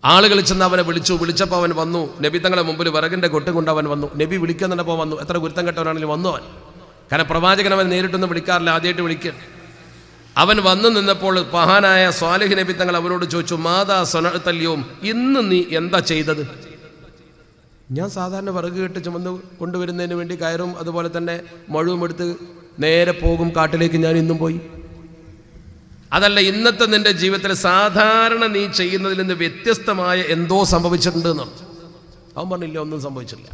ആളുകൾ ചെന്ന് അവനെ വിളിച്ചപ്പോൾ അവൻ വന്നു. നബി തങ്ങളെ മുമ്പിൽ വിറകിന്റെ കൊട്ടും കൊണ്ട് അവൻ വന്നു. നബി വിളിക്കുന്നുണ്ടപ്പോൾ വന്നു. എത്ര ഗുരുത്തം കെട്ടവനാണെങ്കിലും വന്നു അവൻ. കാരണം പ്രവാചകൻ അവൻ നേരിട്ടൊന്നും വിളിക്കാറില്ല, ആദ്യമായിട്ട് വിളിക്കാൻ. അവൻ വന്നു നിന്നപ്പോൾ മഹാനായ സ്വാലിഹ് നബി തങ്ങൾ അവനോട് ചോദിച്ചു, മാതാ സനഅതൽ-യൗം, ഇന്ന് നീ എന്താ ചെയ്തത്? ഞാൻ സാധാരണ വിറക് കെട്ട് ചുമന്ന് കൊണ്ടുവരുന്നതിന് വേണ്ടി കയറും അതുപോലെ തന്നെ മഴുവും എടുത്ത് നേരെ പോകും കാട്ടിലേക്ക്. ഞാൻ ഇന്നും പോയി. അതല്ല, ഇന്നത്തെ നിന്റെ ജീവിതത്തിൽ സാധാരണ നീ ചെയ്യുന്നതിൽ നിന്ന് വ്യത്യസ്തമായ എന്തോ സംഭവിച്ചിട്ടുണ്ട് എന്നാണ്. അവൻ പറഞ്ഞില്ല, ഒന്നും സംഭവിച്ചില്ല.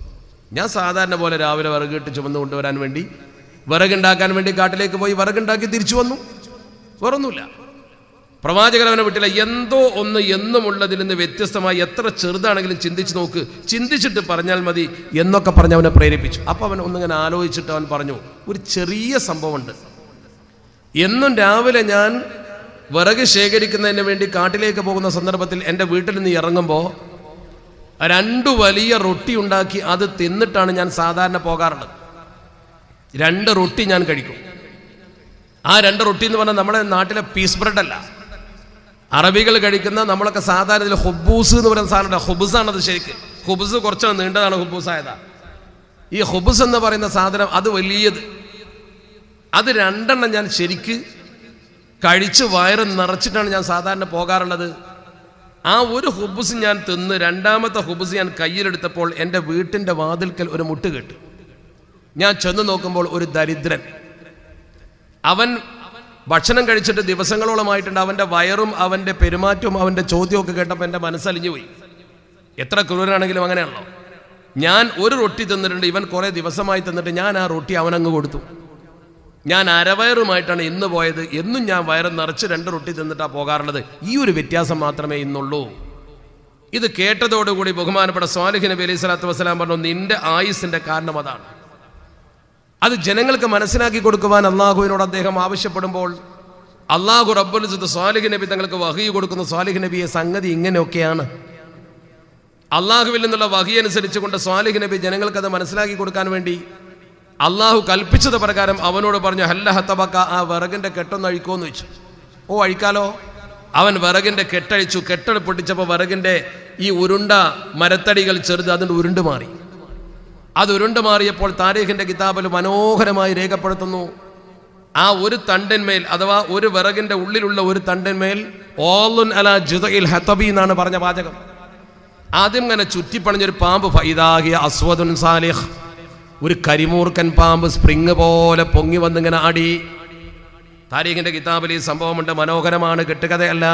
ഞാൻ സാധാരണ പോലെ രാവിലെ വിറക് കെട്ട് ചുമന്ന് കൊണ്ടുവരാൻ വേണ്ടി, വിറകുണ്ടാക്കാൻ വേണ്ടി കാട്ടിലേക്ക് പോയി വിറകുണ്ടാക്കി തിരിച്ചു വന്നു. വേറൊന്നുമില്ല. പ്രവാചകൻ അവനെ വിട്ടില്ല. എന്തോ ഒന്ന് എന്നുമുള്ളതിൽ നിന്ന് വ്യത്യസ്തമായി എത്ര ചെറുതാണെങ്കിലും ചിന്തിച്ച് നോക്ക്, ചിന്തിച്ചിട്ട് പറഞ്ഞാൽ മതി എന്നൊക്കെ പറഞ്ഞ് അവനെ പ്രേരിപ്പിച്ചു. അപ്പോൾ അവൻ ഒന്നിങ്ങനെ ആലോചിച്ചിട്ട് അവൻ പറഞ്ഞു, ഒരു ചെറിയ സംഭവമുണ്ട്. എന്നും രാവിലെ ഞാൻ വിറക് ശേഖരിക്കുന്നതിന് വേണ്ടി കാട്ടിലേക്ക് പോകുന്ന സന്ദർഭത്തിൽ എൻ്റെ വീട്ടിൽ നിന്ന് ഇറങ്ങുമ്പോൾ 2 വലിയ റൊട്ടി ഉണ്ടാക്കി അത് തിന്നിട്ടാണ് ഞാൻ സാധാരണ പോകാറുള്ളത്. 2 റൊട്ടി ഞാൻ കഴിക്കും. ആ 2 റൊട്ടി എന്ന് പറഞ്ഞാൽ നമ്മുടെ നാട്ടിലെ പീസ് ബ്രെഡ് അല്ല, അറബികൾ കഴിക്കുന്ന നമ്മളൊക്കെ സാധാരണ ഇതിൽ ഹുബൂസ് എന്ന് പറയുന്ന സാധനം. ഹുബുസാണത് ശരിക്ക്. ഹുബുസ് കുറച്ച് നീണ്ടതാണ് ഹുബൂസായതാ. ഈ ഹുബുസ് എന്ന് പറയുന്ന സാധനം അത് വലിയത്. അത് 2 ഞാൻ ശരിക്ക് കഴിച്ച് വയറ് നിറച്ചിട്ടാണ് ഞാൻ സാധാരണ പോകാറുള്ളത്. ആ ഒരു ഹുബുസ് ഞാൻ തിന്ന് 2ാമത്തെ ഹുബുസ് ഞാൻ കയ്യിലെടുത്തപ്പോൾ എൻ്റെ വീട്ടിൻ്റെ വാതിൽക്കൽ ഒരു മുട്ട് കേട്ടു. ഞാൻ ചെന്ന് നോക്കുമ്പോൾ ഒരു ദരിദ്രൻ, അവൻ ഭക്ഷണം കഴിച്ചിട്ട് ദിവസങ്ങളോളമായിട്ടുണ്ട്. അവൻ്റെ വയറും അവൻ്റെ പെരുമാറ്റവും അവൻ്റെ ചോദ്യമൊക്കെ കേട്ടപ്പോൾ എൻ്റെ മനസ്സലിഞ്ഞു പോയി. എത്ര ക്രൂരനാണെങ്കിലും അങ്ങനെയാണല്ലോ. ഞാൻ ഒരു റൊട്ടി തിന്നിട്ടുണ്ട്, ഇവൻ കുറേ ദിവസമായി തിന്നിട്ട് ഞാൻ ആ റൊട്ടി അവനങ്ങ് കൊടുത്തു. ഞാൻ അരവയറുമായിട്ടാണ് ഇന്ന് പോയത്. എന്നും ഞാൻ വയറ് നിറച്ച് 2 റൊട്ടി തിന്നിട്ടാണ് പോകാറുള്ളത്. ഈ ഒരു വ്യത്യാസം മാത്രമേ ഇന്നുള്ളൂ. ഇത് കേട്ടതോടുകൂടി ബഹുമാനപ്പെട്ട സ്വാലിഹ് നബി അലൈഹി സ്വലാത്തു വസ്സലാം പറഞ്ഞു, നിന്റെ ആയുസിന്റെ കാരണം അതാണ്. അത് ജനങ്ങൾക്ക് മനസ്സിലാക്കി കൊടുക്കുവാൻ അള്ളാഹുവിനോട് അദ്ദേഹം ആവശ്യപ്പെടുമ്പോൾ അള്ളാഹു റബ്ബുൽ ഇസ്സത്ത് സ്വാലിഹ് നബി തങ്ങൾക്ക് വഹി കൊടുക്കുന്ന സ്വാലിഹ് നബിയെ സംഗതി ഇങ്ങനെയൊക്കെയാണ്. അള്ളാഹുവിൽ നിന്നുള്ള വഹി അനുസരിച്ചുകൊണ്ട് സ്വാലിഹ് നബി ജനങ്ങൾക്കത് മനസ്സിലാക്കി കൊടുക്കാൻ വേണ്ടി അള്ളാഹു കൽപ്പിച്ചത് പ്രകാരം അവനോട് പറഞ്ഞു, ഹല്ലഹത്തബക്ക, ആ വിറകിന്റെ കെട്ടൊന്ന് അഴിക്കോന്ന് വെച്ചു. ഓ, അഴിക്കാലോ. അവൻ വിറകിന്റെ കെട്ടഴിച്ചു. കെട്ട പൊട്ടിച്ചപ്പോൾ വിറകിന്റെ ഈ ഉരുണ്ട മരത്തടികൾ ചെറുത് അതിൻ്റെ ഉരുണ്ട് മാറി. അത് ഉരുണ്ട് മാറിയപ്പോൾ താരീഖിന്റെ കിതാബിൽ മനോഹരമായി രേഖപ്പെടുത്തുന്നു, ആ ഒരു തണ്ടിന്മേൽ, അഥവാ ഒരു വിറകിന്റെ ഉള്ളിലുള്ള ഒരു തണ്ടിന്മേൽ ഓലുൻ അലാ ജുദഇൽ ഹതബി എന്നാണ് പറഞ്ഞ വാചകം. ആദ്യം ഇങ്ങനെ ചുറ്റിപ്പണിഞ്ഞൊരു പാമ്പ്, ഫൈദാഹിയ അസ്വദുൻ സാലിഹ്, ഒരു കരിമൂർക്കൻ പാമ്പ് സ്പ്രിങ് പോലെ പൊങ്ങി വന്നിങ്ങനെ ആടി. താരീഖിന്റെ കിതാബിൽ ഈ സംഭവമുണ്ട്, മനോഹരമാണ്, കെട്ടുകഥയല്ല.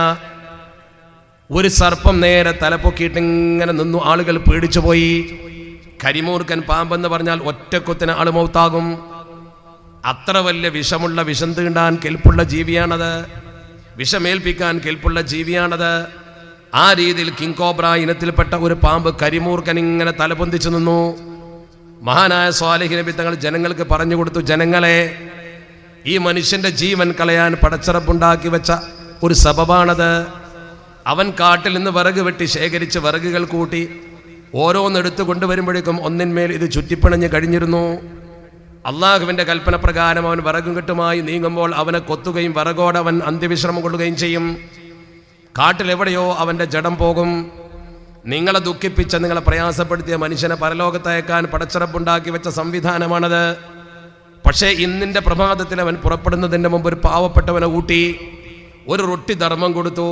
ഒരു സർപ്പം നേരെ തലപ്പൊക്കിയിട്ടിങ്ങനെ നിന്നു. ആളുകൾ പേടിച്ചു പോയി. കരിമൂർക്കൻ പാമ്പെന്ന് പറഞ്ഞാൽ ഒറ്റക്കൊത്തിന് ആള് മൗത്താകും. അത്ര വലിയ വിഷമുള്ള, വിഷം തീണ്ടാൻ കെൽപ്പുള്ള ജീവിയാണത്, വിഷമേൽപ്പിക്കാൻ കെൽപ്പുള്ള ജീവിയാണത്. ആ രീതിയിൽ കിങ് കോബ്ര ഇനത്തിൽപ്പെട്ട ഒരു പാമ്പ് കരിമൂർക്കൻ ഇങ്ങനെ തലപൊന്തിച്ചു നിന്നു. മഹാനായ സ്വാലിഹ് നബി തങ്ങൾ ജനങ്ങൾക്ക് പറഞ്ഞു കൊടുത്തു, ജനങ്ങളെ, ഈ മനുഷ്യന്റെ ജീവൻ കളയാൻ പടച്ചറപ്പുണ്ടാക്കി വെച്ച ഒരു സബബാണത്. അവൻ കാട്ടിൽ നിന്ന് വിറക് വെട്ടി ശേഖരിച്ച് വിറകുകൾ കൂട്ടി ഓരോന്നെടുത്ത് കൊണ്ടുവരുമ്പോഴേക്കും ഒന്നിന്മേൽ ഇത് ചുറ്റിപ്പിണഞ്ഞ് കഴിഞ്ഞിരുന്നു. അള്ളാഹുവിന്റെ കൽപ്പന പ്രകാരം അവൻ വിറകും കെട്ടുമായി നീങ്ങുമ്പോൾ അവനെ കൊത്തുകയും വിറകോടെ അവൻ അന്ത്യവിശ്രമം കൊള്ളുകയും ചെയ്യും. കാട്ടിലെവിടെയോ അവന്റെ ജഡം പോകും. നിങ്ങളെ ദുഃഖിപ്പിച്ച, നിങ്ങളെ പ്രയാസപ്പെടുത്തിയ മനുഷ്യനെ പരലോകത്തയക്കാൻ പടച്ചിറപ്പുണ്ടാക്കി വെച്ച സംവിധാനമാണത്. പക്ഷേ ഇന്നിന്റെ പ്രഭാതത്തിൽ അവൻ പുറപ്പെടുന്നതിൻ്റെ മുമ്പ് ഒരു പാവപ്പെട്ടവനെ ഊട്ടി ഒരു റൊട്ടി ധർമ്മം കൊടുത്തു.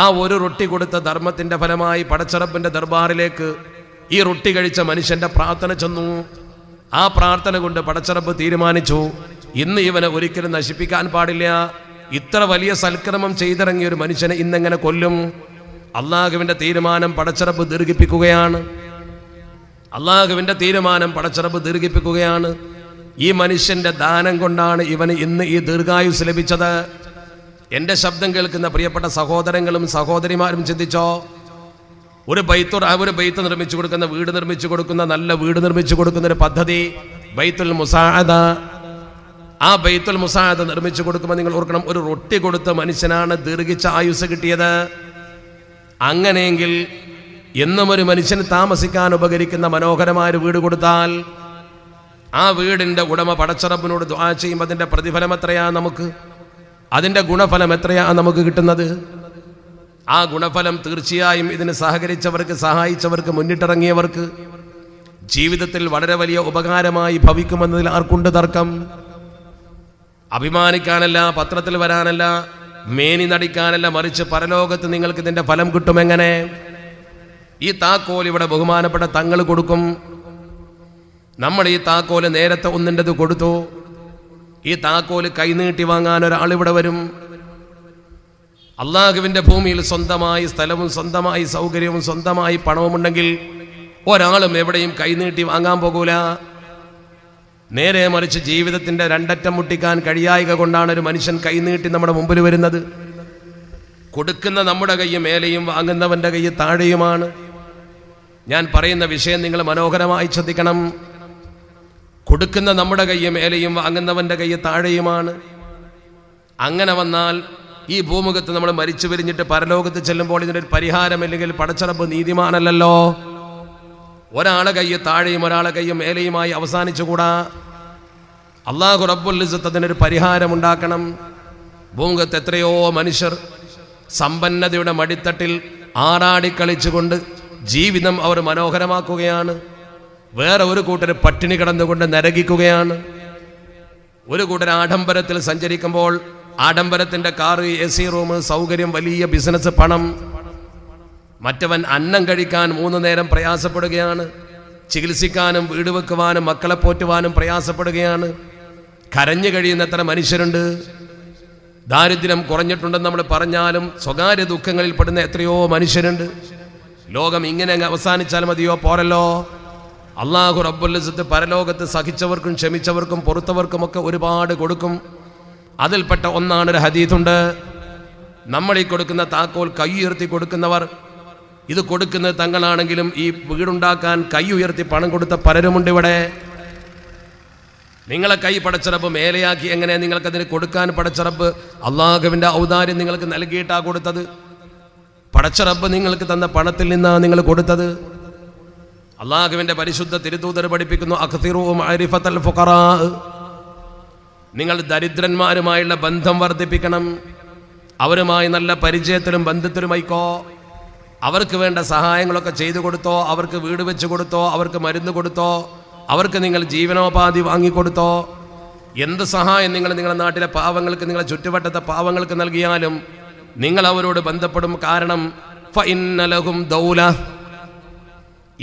ആ ഒരു റൊട്ടി കൊടുത്ത ധർമ്മത്തിന്റെ ഫലമായി പടച്ചിറപ്പിന്റെ ദർബാറിലേക്ക് ഈ റൊട്ടി കഴിച്ച മനുഷ്യന്റെ പ്രാർത്ഥന ചെന്നു. ആ പ്രാർത്ഥന കൊണ്ട് പടച്ചിറപ്പ് തീരുമാനിച്ചു, ഇന്ന് ഇവനെ ഒരിക്കലും നശിപ്പിക്കാൻ പാടില്ല. ഇത്ര വലിയ സൽക്രമം ചെയ്തിറങ്ങിയ ഒരു മനുഷ്യനെ ഇന്നെങ്ങനെ കൊല്ലും? അള്ളാഹുവിന്റെ തീരുമാനം പടച്ചിറപ്പ് ദീർഘിപ്പിക്കുകയാണ്. ഈ മനുഷ്യന്റെ ദാനം കൊണ്ടാണ് ഇവന് ഇന്ന് ഈ ദീർഘായുസ് ലഭിച്ചത്. എൻ്റെ ശബ്ദം കേൾക്കുന്ന പ്രിയപ്പെട്ട സഹോദരങ്ങളും സഹോദരിമാരും ചിന്തിച്ചോ, ഒരു ബൈത്ത് നിർമ്മിച്ചു കൊടുക്കുന്ന, വീട് നിർമ്മിച്ചു കൊടുക്കുന്ന, നല്ല വീട് നിർമ്മിച്ചു കൊടുക്കുന്ന ഒരു പദ്ധതി ബൈത്തുൽ മുസാഅദ. ആ ബൈത്തുൽ മുസാഅദ നിർമ്മിച്ചു കൊടുക്കുമ്പോൾ നിങ്ങൾ ഓർക്കണം, ഒരു റൊട്ടി കൊടുത്ത മനുഷ്യനാണ് ദീർഘിച്ച ആയുസ് കിട്ടിയത്. അങ്ങനെയെങ്കിൽ എന്നും ഒരു മനുഷ്യന് താമസിക്കാൻ ഉപകരിക്കുന്ന മനോഹരമായ ഒരു വീട് കൊടുത്താൽ ആ വീടിൻ്റെ ഉടമ പടച്ചറബിനോട് ദുആ ചെയ്യുമ്പോൾ അതിൻ്റെ പ്രതിഫലം എത്രയാ നമുക്ക്, അതിൻ്റെ ഗുണഫലം എത്രയാ നമുക്ക് കിട്ടുന്നത്? ആ ഗുണഫലം തീർച്ചയായും ഇതിന് സഹകരിച്ചവർക്ക്, സഹായിച്ചവർക്ക്, മുന്നിട്ടിറങ്ങിയവർക്ക് ജീവിതത്തിൽ വളരെ വലിയ ഉപകാരമായി ഭവിക്കുമെന്നതിൽ ആർക്കുണ്ട് തർക്കം? അഭിമാനിക്കാനല്ല, പത്രത്തിൽ വരാനല്ല, മേനി നടിക്കാനല്ല, മറിച്ച് പരലോകത്ത് നിങ്ങൾക്ക് ഇതിൻ്റെ ഫലം കിട്ടുമെങ്ങനെ? ഈ താക്കോൽ ഇവിടെ ബഹുമാനപ്പെട്ട തങ്ങൾ കൊടുക്കും. നമ്മൾ ഈ താക്കോല് നേരത്തെ ഒന്നിൻ്റെത് കൊടുത്തു. ഈ താക്കോല് കൈനീട്ടി വാങ്ങാൻ ഒരാളിവിടെ വരും. അള്ളാഹുവിൻ്റെ ഭൂമിയിൽ സ്വന്തമായി സ്ഥലവും സ്വന്തമായി സൗകര്യവും സ്വന്തമായി പണവുമുണ്ടെങ്കിൽ ഒരാളും എവിടെയും കൈനീട്ടി വാങ്ങാൻ പോകൂല. നേരെ മറിച്ച് ജീവിതത്തിൻ്റെ രണ്ടറ്റം മുട്ടിക്കാൻ കഴിയായിക കൊണ്ടാണ് ഒരു മനുഷ്യൻ കൈനീട്ടി നമ്മുടെ മുമ്പിൽ വരുന്നത്. കൊടുക്കുന്ന നമ്മുടെ കൈ മേലെയും വാങ്ങുന്നവൻ്റെ കൈ താഴെയുമാണ്. ഞാൻ പറയുന്ന വിഷയം നിങ്ങൾ മനോഹരമായി ശ്രദ്ധിക്കണം. കൊടുക്കുന്ന നമ്മുടെ കൈ മേലെയും വാങ്ങുന്നവൻ്റെ കൈ താഴെയുമാണ്. അങ്ങനെ വന്നാൽ ഈ ഭൂമുഖത്ത് നമ്മൾ മരിച്ചു പിരിഞ്ഞിട്ട് പരലോകത്ത് ചെല്ലുമ്പോൾ ഇതിനൊരു പരിഹാരമില്ലെങ്കിൽ പടച്ചറബ് നീതിമാനല്ലല്ലോ. ഒരാളെ കൈ താഴെയും ഒരാളെ കൈ മേലെയുമായി അവസാനിച്ചുകൂടാ. അല്ലാഹു റബ്ബുൽ ഇസ്സത്ത് അതിനൊരു പരിഹാരമുണ്ടാക്കണം. ഭൂമുഖത്ത് എത്രയോ മനുഷ്യർ സമ്പന്നതയുടെ മടിത്തട്ടിൽ ആറാടിക്കളിച്ചുകൊണ്ട് ജീവിതം അവർ മനോഹരമാക്കുകയാണ്. വേറെ ഒരു കൂട്ടർ പട്ടിണി കിടന്നുകൊണ്ട് നരകിക്കുകയാണ്. ഒരു കൂട്ടർ ആഡംബരത്തിൽ സഞ്ചരിക്കുമ്പോൾ ആഡംബരത്തിൻ്റെ കാറ്, AC റൂം, സൗകര്യം, വലിയ ബിസിനസ്, പണം. മറ്റവൻ അന്നം കഴിക്കാൻ 3 നേരം പ്രയാസപ്പെടുകയാണ്. ചികിത്സിക്കാനും വീട് വെക്കുവാനും മക്കളെ പോറ്റുവാനും പ്രയാസപ്പെടുകയാണ്. കരഞ്ഞു കഴിയുന്ന എത്ര മനുഷ്യരുണ്ട്. ദാരിദ്ര്യം കുറഞ്ഞിട്ടുണ്ടെന്ന് നമ്മൾ പറഞ്ഞാലും സ്വകാര്യ ദുഃഖങ്ങളിൽ പെടുന്ന എത്രയോ മനുഷ്യരുണ്ട്. ലോകം ഇങ്ങനെ അങ്ങ് അവസാനിച്ചാൽ മതിയോ? പോരല്ലോ. അല്ലാഹു റബ്ബുൽ ഇസ്സത്ത് പരലോകത്ത് സഹിച്ചവർക്കും ക്ഷമിച്ചവർക്കും പൊറുത്തവർക്കുമൊക്കെ ഒരുപാട് കൊടുക്കും. അതിൽപ്പെട്ട ഒന്നാണ് ഒരു ഹദീസുണ്ട്. നമ്മൾ ഈ കൊടുക്കുന്ന താക്കോൽ കൈ ഉയർത്തി കൊടുക്കുന്നവർ, ഇത് കൊടുക്കുന്നത് തങ്ങളാണെങ്കിലും ഈ വീടുണ്ടാക്കാൻ കൈ ഉയർത്തി പണം കൊടുത്ത പലരുമുണ്ട് ഇവിടെ. നിങ്ങളെ കൈ പടച്ചറബ് മേലെയാക്കി എങ്ങനെ നിങ്ങൾക്കതിന് കൊടുക്കാൻ പടച്ചറബ് അള്ളാഹുവിൻ്റെ ഔദാര്യം നിങ്ങൾക്ക് നൽകിയിട്ടാ കൊടുത്തത്. പടച്ചറബ് നിങ്ങൾക്ക് തന്ന പണത്തിൽ നിന്നാണ് നിങ്ങൾ കൊടുത്തത്. അള്ളാഹുവിൻ്റെ പരിശുദ്ധ തിരുദൂതർ പഠിപ്പിക്കുന്നു, അഖ്തിറൂ മഅരിഫത്തൽ ഫുഖറാ, നിങ്ങൾ ദരിദ്രന്മാരുമായുള്ള ബന്ധം വർദ്ധിപ്പിക്കണം. അവരുമായി നല്ല പരിചയത്തിലും ബന്ധത്തിലുമായിക്കോ. അവർക്ക് വേണ്ട സഹായങ്ങളൊക്കെ ചെയ്തു കൊടുത്തോ, അവർക്ക് വീട് വെച്ച് കൊടുത്തോ, അവർക്ക് മരുന്ന് കൊടുത്തോ, അവർക്ക് നിങ്ങൾ ജീവനോപാധി വാങ്ങിക്കൊടുത്തോ. എന്ത് സഹായം നിങ്ങൾ നിങ്ങളുടെ നാട്ടിലെ പാവങ്ങൾക്ക്, നിങ്ങളുടെ ചുറ്റുവട്ടത്തെ പാവങ്ങൾക്ക് നൽകിയാലും നിങ്ങൾ അവരോട് ബന്ധപ്പെടും. കാരണം ഫഇന്ന ലഹും ദൗല,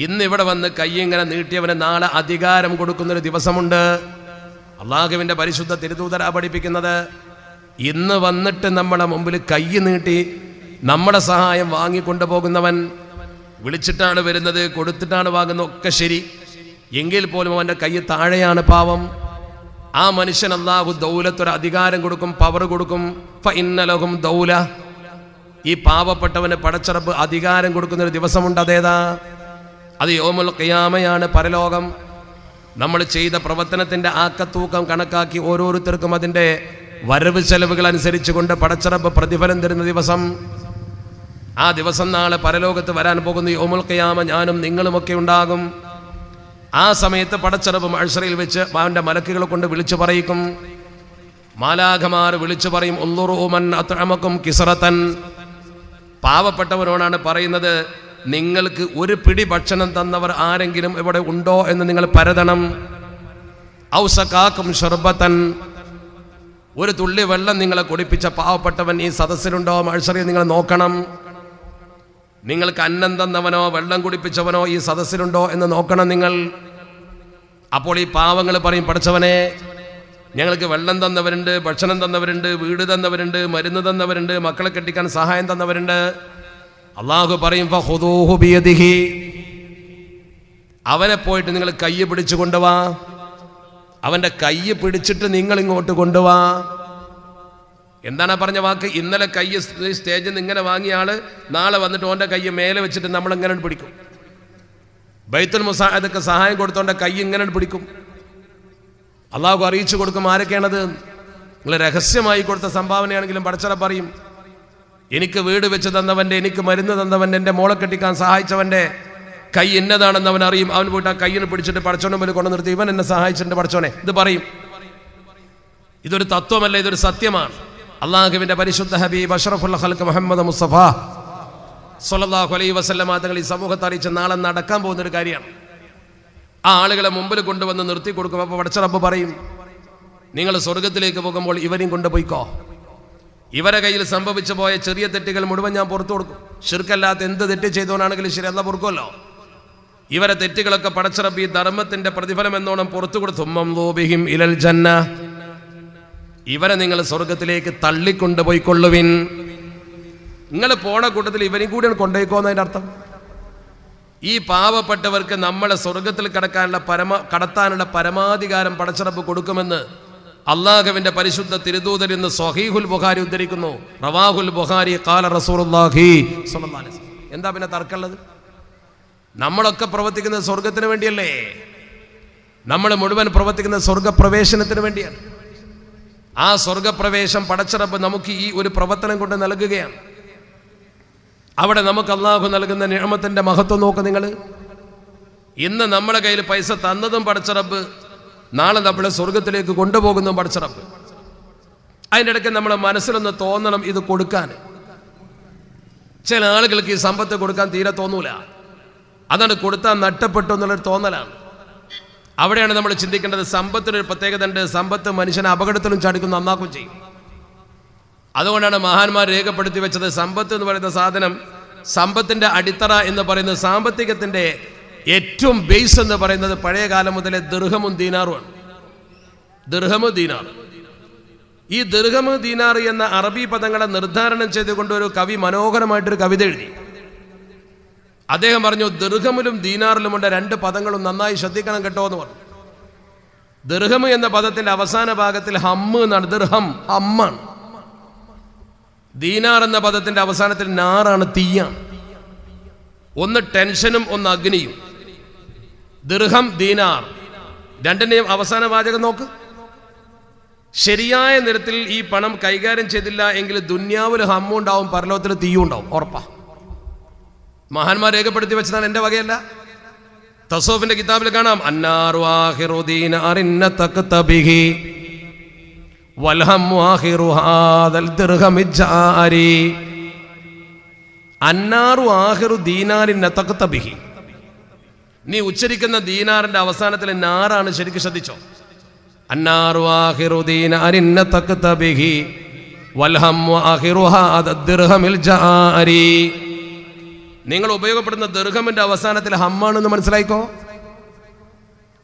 ഇന്നിവിടെ വന്ന് കൈയിങ്ങനെ നീട്ടിയവന് നാളെ അധികാരം കൊടുക്കുന്നൊരു ദിവസമുണ്ട്. അള്ളാഹുവിൻ്റെ പരിശുദ്ധ തിരുദൂതരാ പഠിപ്പിക്കുന്നത്. ഇന്ന് വന്നിട്ട് നമ്മുടെ മുമ്പിൽ കൈ നീട്ടി നമ്മുടെ സഹായം വാങ്ങിക്കൊണ്ടു പോകുന്നവൻ, വിളിച്ചിട്ടാണ് വരുന്നത്, കൊടുത്തിട്ടാണ് വാങ്ങുന്നത്, ഒക്കെ ശരി. എങ്കിൽ പോലും അവൻ്റെ കൈ താഴെയാണ് പാവം. ആ മനുഷ്യൻ അല്ലാഹു ദൗലത്തൊരു അധികാരം കൊടുക്കും, പവർ കൊടുക്കും. ഫഇന്ന ലഹും ദൗല, ഈ പാവപ്പെട്ടവന് പടച്ചറബ് അധികാരം കൊടുക്കുന്നൊരു ദിവസമുണ്ട്. അതേതാ? അത് യൗമുൽ ഖിയാമയാണ്, പരലോകം. നമ്മൾ ചെയ്ത പ്രവർത്തനത്തിൻ്റെ ആക്കത്തൂക്കം കണക്കാക്കി ഓരോരുത്തർക്കും അതിൻ്റെ വരവ് ചെലവുകൾ അനുസരിച്ച് കൊണ്ട് പടച്ചറബ് പ്രതിഫലം തരുന്ന ദിവസം. ആ ദിവസം നാളെ പരലോകത്ത് വരാൻ പോകുന്ന യൗമുൽ ഖിയാമ ഞാനും നിങ്ങളുമൊക്കെ ഉണ്ടാകും. ആ സമയത്ത് പടച്ചറബ് മഹ്ശറിൽ വെച്ച് അവൻ്റെ മലക്കുകളെ കൊണ്ട് വിളിച്ചു പറയിക്കും. മാലാഖമാർ വിളിച്ചു പറയും, ഉൻദുറൂ മൻ അത്അമകും കിസ്റതൻ. പാവപ്പെട്ടവരോടാണ് പറയുന്നത്, നിങ്ങൾക്ക് ഒരു പിടി ഭക്ഷണം തന്നവർ ആരെങ്കിലും ഇവിടെ ഉണ്ടോ എന്ന് നിങ്ങൾ പരതണം. ഔസകാക്കും ശർബത്തൻ, ഒരു തുള്ളി വെള്ളം നിങ്ങളെ കുടിപ്പിച്ച പാവപ്പെട്ടവൻ ഈ സദസ്സിലുണ്ടോ? മഹ്ശറിൽ നിങ്ങൾ നോക്കണം. നിങ്ങൾക്ക് അന്നം തന്നവനോ വെള്ളം കുടിപ്പിച്ചവനോ ഈ സദസ്സിലുണ്ടോ എന്ന് നോക്കണം നിങ്ങൾ. അപ്പോൾ ഈ പാവങ്ങൾ പറയും, പഠിച്ചവനെ, ഞങ്ങൾക്ക് വെള്ളം തന്നവരുണ്ട്, ഭക്ഷണം തന്നവരുണ്ട്, വീട് തന്നവരുണ്ട്, മരുന്ന് തന്നവരുണ്ട്, മക്കളെ കെട്ടിക്കാൻ സഹായം തന്നവരുണ്ട്. അള്ളാഹു പറയും, ഫഖുദൂഹു ബിയദിഹി, അവനെ പോയിട്ട് നിങ്ങൾ കൈ പിടിച്ചു കൊണ്ടുവാ. അവൻ്റെ കൈ പിടിച്ചിട്ട് നിങ്ങൾ ഇങ്ങോട്ട് കൊണ്ടുവാ. എന്താണ് പറഞ്ഞ വാക്ക്? ഇന്നലെ കൈ സ്റ്റേജിൽ നിന്ന് ഇങ്ങനെ വാങ്ങിയ ആള് നാളെ വന്നിട്ട് ഓൻ്റെ കൈ മേലെ വെച്ചിട്ട് നമ്മൾ ഇങ്ങനെ പിടിക്കും. ബൈത്തുൽ മുസാഅദക്ക് സഹായം കൊടുത്തോണ്ട കൈ ഇങ്ങനെ പിടിക്കും. അള്ളാഹു അറിയിച്ചു കൊടുക്കും ആരൊക്കെയാണത്. നിങ്ങൾ രഹസ്യമായി കൊടുത്ത സംഭാവനയാണെങ്കിലും പടച്ചറബ് പറയും, എനിക്ക് വീട് വെച്ച് തന്നവൻ്റെ, എനിക്ക് മരുന്ന് തന്നവൻ്റെ, എൻ്റെ മോളെ കെട്ടിക്കാൻ സഹായിച്ചവൻ്റെ കൈ എന്നതാണെന്ന് അവൻ അറിയും. അവൻ പോയിട്ട് ആ കയ്യിന് പിടിച്ചിട്ട് പടച്ചോനെ മുന്നിൽ കൊണ്ടു നിർത്തി, ഇവൻ എന്നെ സഹായിച്ചിട്ടുണ്ട് പടച്ചോനെ, ഇത് പറയും. ഇതൊരു തത്വമല്ല, ഇതൊരു സത്യമാണ്. അള്ളാഹുവിൻ്റെ പരിശുദ്ധ ഹബീബ് അഷ്റഫുൽ ഖൽഖ് മുഹമ്മദ് മുസ്തഫ സ്വല്ലല്ലാഹു അലൈഹി വസല്ലം തങ്ങൾ ഈ സമൂഹത്തെ അറിയിച്ച നാളെ നടക്കാൻ പോകുന്നൊരു കാര്യമാണ്. ആ ആളുകളെ മുമ്പിൽ കൊണ്ടുവന്ന് നിർത്തി കൊടുക്കും. അപ്പോൾ പടച്ച റബ്ബ് പറയും, നിങ്ങൾ സ്വർഗത്തിലേക്ക് പോകുമ്പോൾ ഇവരെയും കൊണ്ടുപോയിക്കോ. ഇവരെ കയ്യിൽ സംഭവിച്ചു പോയ ചെറിയ തെറ്റുകൾ മുഴുവൻ ഞാൻ പുറത്തു കൊടുക്കും. ശിർക്കല്ലാത്ത എന്ത് തെറ്റ് ചെയ്തോനാണെങ്കിലും ശരി, അല്ലാഹ് പൊറുക്കുമല്ലോ. ഇവരെ തെറ്റുകളൊക്കെ പടച്ച റബ്ബ് ഈ ധർമ്മത്തിന്റെ പ്രതിഫലം എന്നോണം പുറത്തു കൊടുത്തു. മംദൂബിഹിം ഇലൽ ജന്ന, ഇവരെ നിങ്ങൾ സ്വർഗത്തിലേക്ക് തള്ളിക്കൊണ്ടുപോയിക്കൊള്ളുവിൻ. നിങ്ങൾ പോണ കൂട്ടത്തിൽ ഇവരെയും കൂടിയാണ് കൊണ്ടുപോയിക്കോന്നതിൻ്റെ അർത്ഥം. ഈ പാവപ്പെട്ടവർക്ക് നമ്മളെ സ്വർഗത്തിൽ കടത്താനുള്ള പരമാധികാരം പടച്ച റബ്ബ് കൊടുക്കുമെന്ന് അള്ളാഹുവിന്റെ പരിശുദ്ധ തിരുദൂതൻ എന്ന് സ്വഹീഹുൽ ബുഖാരി ഉദ്ധരിക്കുന്നു. റവാഹുൽ ബുഖാരി ഖാല റസൂലുള്ളാഹി സ്വല്ലല്ലാഹു അലൈഹി വസല്ലം. എന്താ പിന്നെ തർക്കമുള്ളത്? നമ്മളൊക്കെ പ്രവർത്തിക്കുന്നത് സ്വർഗത്തിന് വേണ്ടിയല്ലേ? നമ്മൾ മുഴുവൻ പ്രവർത്തിക്കുന്നത് സ്വർഗപ്രവേശനത്തിന് വേണ്ടിയാണ്. ആ സ്വർഗപ്രവേശം പടച്ച റബ്ബ് നമുക്ക് ഈ ഒരു പ്രവർത്തനം കൊണ്ട് നൽകുകയാണ്. അവിടെ നമുക്ക് അള്ളാഹു നൽകുന്ന നിഅമത്തിന്റെ മഹത്വം നോക്ക് നിങ്ങൾ. ഇന്ന് നമ്മുടെ കയ്യിൽ പൈസ തന്നതും പടച്ച റബ്ബ്, നാളെ നമ്മളെ സ്വർഗത്തിലേക്ക് കൊണ്ടുപോകുന്നതും പടച്ച റബ്ബ്. അതിൻ്റെ ഇടയ്ക്ക് നമ്മളെ മനസ്സിലൊന്ന് തോന്നണം ഇത് കൊടുക്കാൻ. ചില ആളുകൾക്ക് ഈ സമ്പത്ത് കൊടുക്കാൻ തീരെ തോന്നൂല. അതാണ് കൊടുത്താൽ നഷ്ടപ്പെട്ടു എന്നുള്ളൊരു തോന്നലാണ്. അവിടെയാണ് നമ്മൾ ചിന്തിക്കേണ്ടത്. സമ്പത്തിനൊരു പ്രത്യേകത ഉണ്ട്. സമ്പത്ത് മനുഷ്യനെ അപകടത്തിലും ചാടിക്കും, നന്നാക്കും ചെയ്യും. അതുകൊണ്ടാണ് മഹാന്മാർ രേഖപ്പെടുത്തി വെച്ചത്, സമ്പത്ത് എന്ന് പറയുന്ന സാധനം, സമ്പത്തിന്റെ അടിത്തറ എന്ന് പറയുന്നത്, സാമ്പത്തികത്തിന്റെ ഏറ്റവും ബേസ് എന്ന് പറയുന്നത് പഴയ കാലം മുതലേ ദിർഹമും ദീനാറുമാണ്. ദിർഹമ് ദീനാർ. ഈ ദിർഹമ് ദീനാർ എന്ന അറബി പദങ്ങളെ നിർദ്ധാരണം ചെയ്തുകൊണ്ട് ഒരു കവി മനോഹരമായിട്ടൊരു കവിത എഴുതി. അദ്ദേഹം പറഞ്ഞു, ദിർഹമിലും ദീനാറിലുമുണ്ട് രണ്ട് പദങ്ങളും നന്നായി ശ്രദ്ധിക്കണം കേട്ടോ എന്ന് പറഞ്ഞു. ദിർഹമ് എന്ന പദത്തിന്റെ അവസാന ഭാഗത്തിൽ ഹമ്മ് എന്നാണ്. ദിർഹം ഹമ്മാണ്. ദീനാർ എന്ന പദത്തിന്റെ അവസാനത്തിൽ നാറാണ്, തീയാണ്. ഒന്ന് ടെൻഷനും ഒന്ന് അഗ്നിയും. ദിർഹം ദീനാർ രണ്ടിന്റെയും അവസാന വാചകം നോക്ക്. ശരിയായ നിരത്തിൽ ഈ പണം കൈകാര്യം ചെയ്തില്ല എങ്കിൽ ദുന്യാവിൽ ഹമ്മും ഉണ്ടാവും, പരലോകത്തിൽ തീയും ഉണ്ടാവും, ഉറപ്പാ. മഹാന്മാർ രേഖപ്പെടുത്തി വെച്ചതാണ്, എന്റെ വകയല്ല. തസൂഫിന്റെ കിതാബിൽ കാണാം, അന്നാറു ആഖിറു ദീനാറിൻ തഖ്തബിഹി വൽഹമ്മു ആഖിറു ഹാദൽ ദിർഹമി ജാരി. അന്നാറു ആഖിറു ദീനാറിൻ തഖ്തബിഹി. നീ ഉച്ചരിക്കുന്ന ദീനാറിന്റെ അവസാനത്തിലെ നാറാണ്. ശരിക്കും ശ്രദ്ധിച്ചോ. അന്നാറു ആഖിറു ദീനാറിൻ തഖ്തബിഹി വൽഹമ്മു ആഖിറു ഹാദൽ ദിർഹമിൽ ജാരി. നിങ്ങൾ ഉപയോഗപ്പെടുന്ന ദിർഹമിന്റെ അവസാനത്തിൽ ഹമ്മാണെന്ന് മനസ്സിലായിക്കോ.